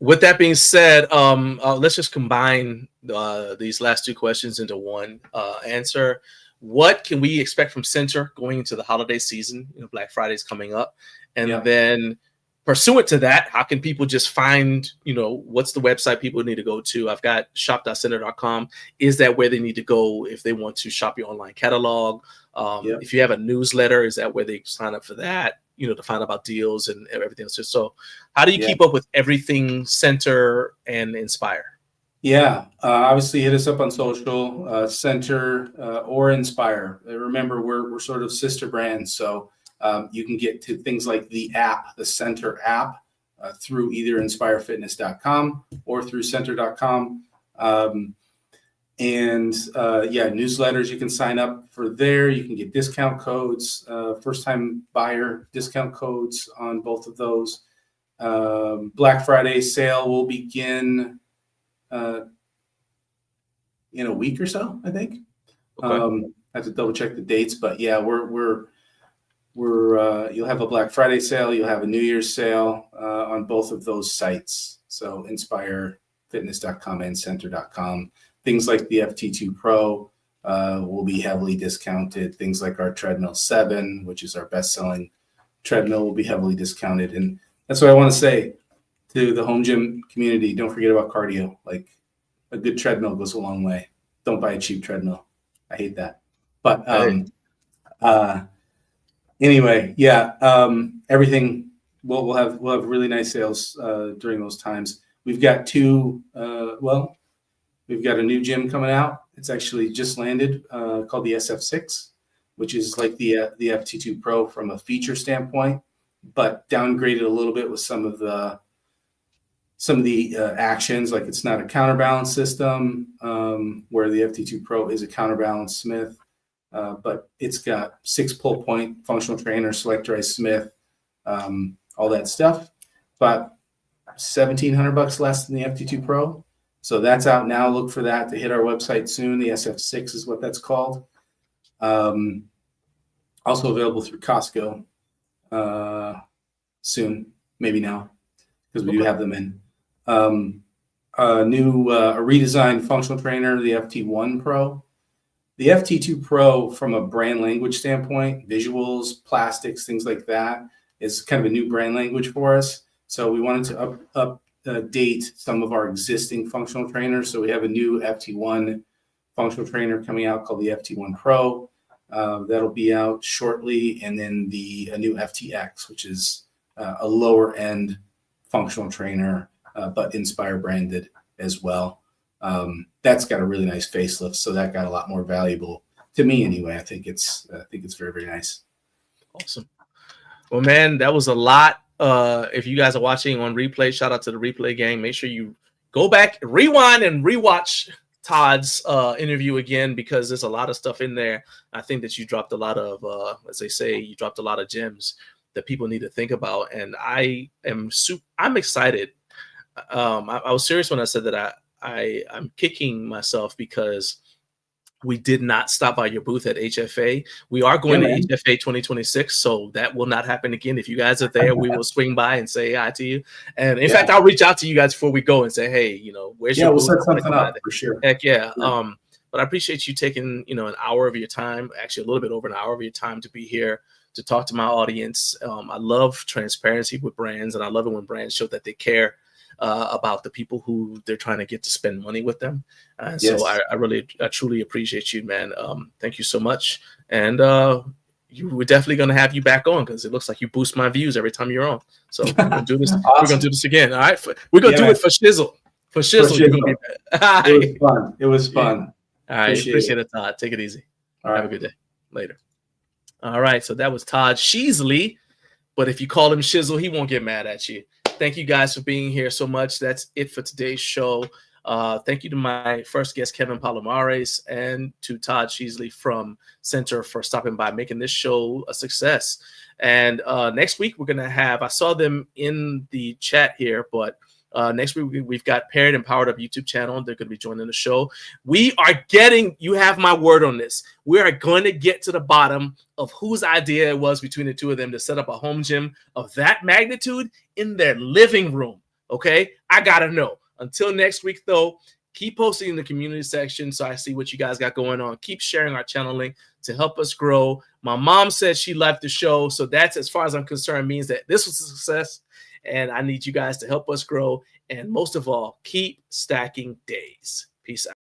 [SPEAKER 1] with that being said, let's just combine these last two questions into one answer. What can we expect from Centr going into the holiday season? Black Friday is coming up. And then pursuant to that, how can people just find, what's the website people need to go to? I've got shop.centr.com. Is that where they need to go if they want to shop your online catalog? If you have a newsletter, is that where they sign up for that? To find out about deals and everything else. So how do you keep up with everything Centr and Inspire?
[SPEAKER 5] Obviously hit us up on social, Centr or Inspire. Remember, we're sort of sister brands. So you can get to things like the Centr app through either inspirefitness.com or through centr.com. Newsletters, you can sign up for there. You can get discount codes, first-time buyer discount codes on both of those. Black Friday sale will begin in a week or so, I think.
[SPEAKER 1] Okay.
[SPEAKER 5] I have to double check the dates, but we're you'll have a Black Friday sale, you'll have a New Year's sale on both of those sites. So inspirefitness.com and centr.com. Things like the FT2 Pro will be heavily discounted. Things like our Treadmill 7, which is our best-selling treadmill, will be heavily discounted. And that's what I want to say to the home gym community. Don't forget about cardio. Like, a good treadmill goes a long way. Don't buy a cheap treadmill. I hate that. But anyway, everything. We'll have really nice sales during those times. We've got we've got a new gym coming out. It's actually just landed, called the SF6, which is like the FT2 Pro from a feature standpoint, but downgraded a little bit with some of the actions. Like, it's not a counterbalance system, where the FT2 Pro is a counterbalance Smith, but it's got 6 pull point functional trainer, selectorized Smith, all that stuff. But $1,700 less than the FT2 Pro. So that's out now. Look for that to hit our website soon. The SF6 is what that's called. Also available through Costco soon, maybe now, because we do have them in. A redesigned functional trainer, the FT1 Pro. The FT2 Pro, from a brand language standpoint, visuals, plastics, things like that, is kind of a new brand language for us. So we wanted to update some of our existing functional trainers. So we have a new FT1 functional trainer coming out called the FT1 Pro. That'll be out shortly. And then a new FTX, which is a lower end functional trainer, but Inspire branded as well. That's got a really nice facelift, so that got a lot more valuable to me anyway. I think it's very, very nice.
[SPEAKER 1] Awesome. Well, man, that was a lot. If you guys are watching on replay, shout out to the replay gang. Make sure you go back, rewind, and rewatch Todd's interview again, because there's a lot of stuff in there. I think that you dropped a lot of, as they say, you dropped a lot of gems that people need to think about. And I'm excited. I was serious when I said that I'm kicking myself because we did not stop by your booth at HFA. We are going to HFA 2026, so that will not happen again. If you guys are there, we will swing by and say hi to you. And in fact, I'll reach out to you guys before we go and say, hey, where's your booth?
[SPEAKER 5] We'll set something up for sure.
[SPEAKER 1] Heck yeah. But I appreciate you taking, an hour of your time, actually a little bit over an hour of your time to be here to talk to my audience. I love transparency with brands, and I love it when brands show that they care about the people who they're trying to get to spend money with them. So I truly appreciate you, man. Thank you so much. And we're definitely going to have you back on, because it looks like you boost my views every time you're on. So we're going to do this. Awesome. We're going to do this again. All right. We're going to do it for Schiessle. For Schiessle. You're gonna be
[SPEAKER 5] it was fun. It was fun.
[SPEAKER 1] All right. Appreciate it, Todd. Take it easy. All right. Have a good day. Later. All right. So that was Todd Schiessle. But if you call him Schiessle, he won't get mad at you. Thank you guys for being here so much. That's it for today's show. Thank you to my first guest, Kevin Palomares, and to Todd Schiessle from Centr for stopping by, making this show a success. And next week, we're going to have, I saw them in the chat here, but next week, we've got Paired and Powered Up YouTube channel. They're going to be joining the show. We are getting, you have my word on this, we are going to get to the bottom of whose idea it was between the two of them to set up a home gym of that magnitude in their living room. Okay? I got to know. Until next week, though, keep posting in the community section so I see what you guys got going on. Keep sharing our channel link to help us grow. My mom said she liked the show, so that's, as far as I'm concerned, means that this was a success. And I need you guys to help us grow. And most of all, keep stacking days. Peace out.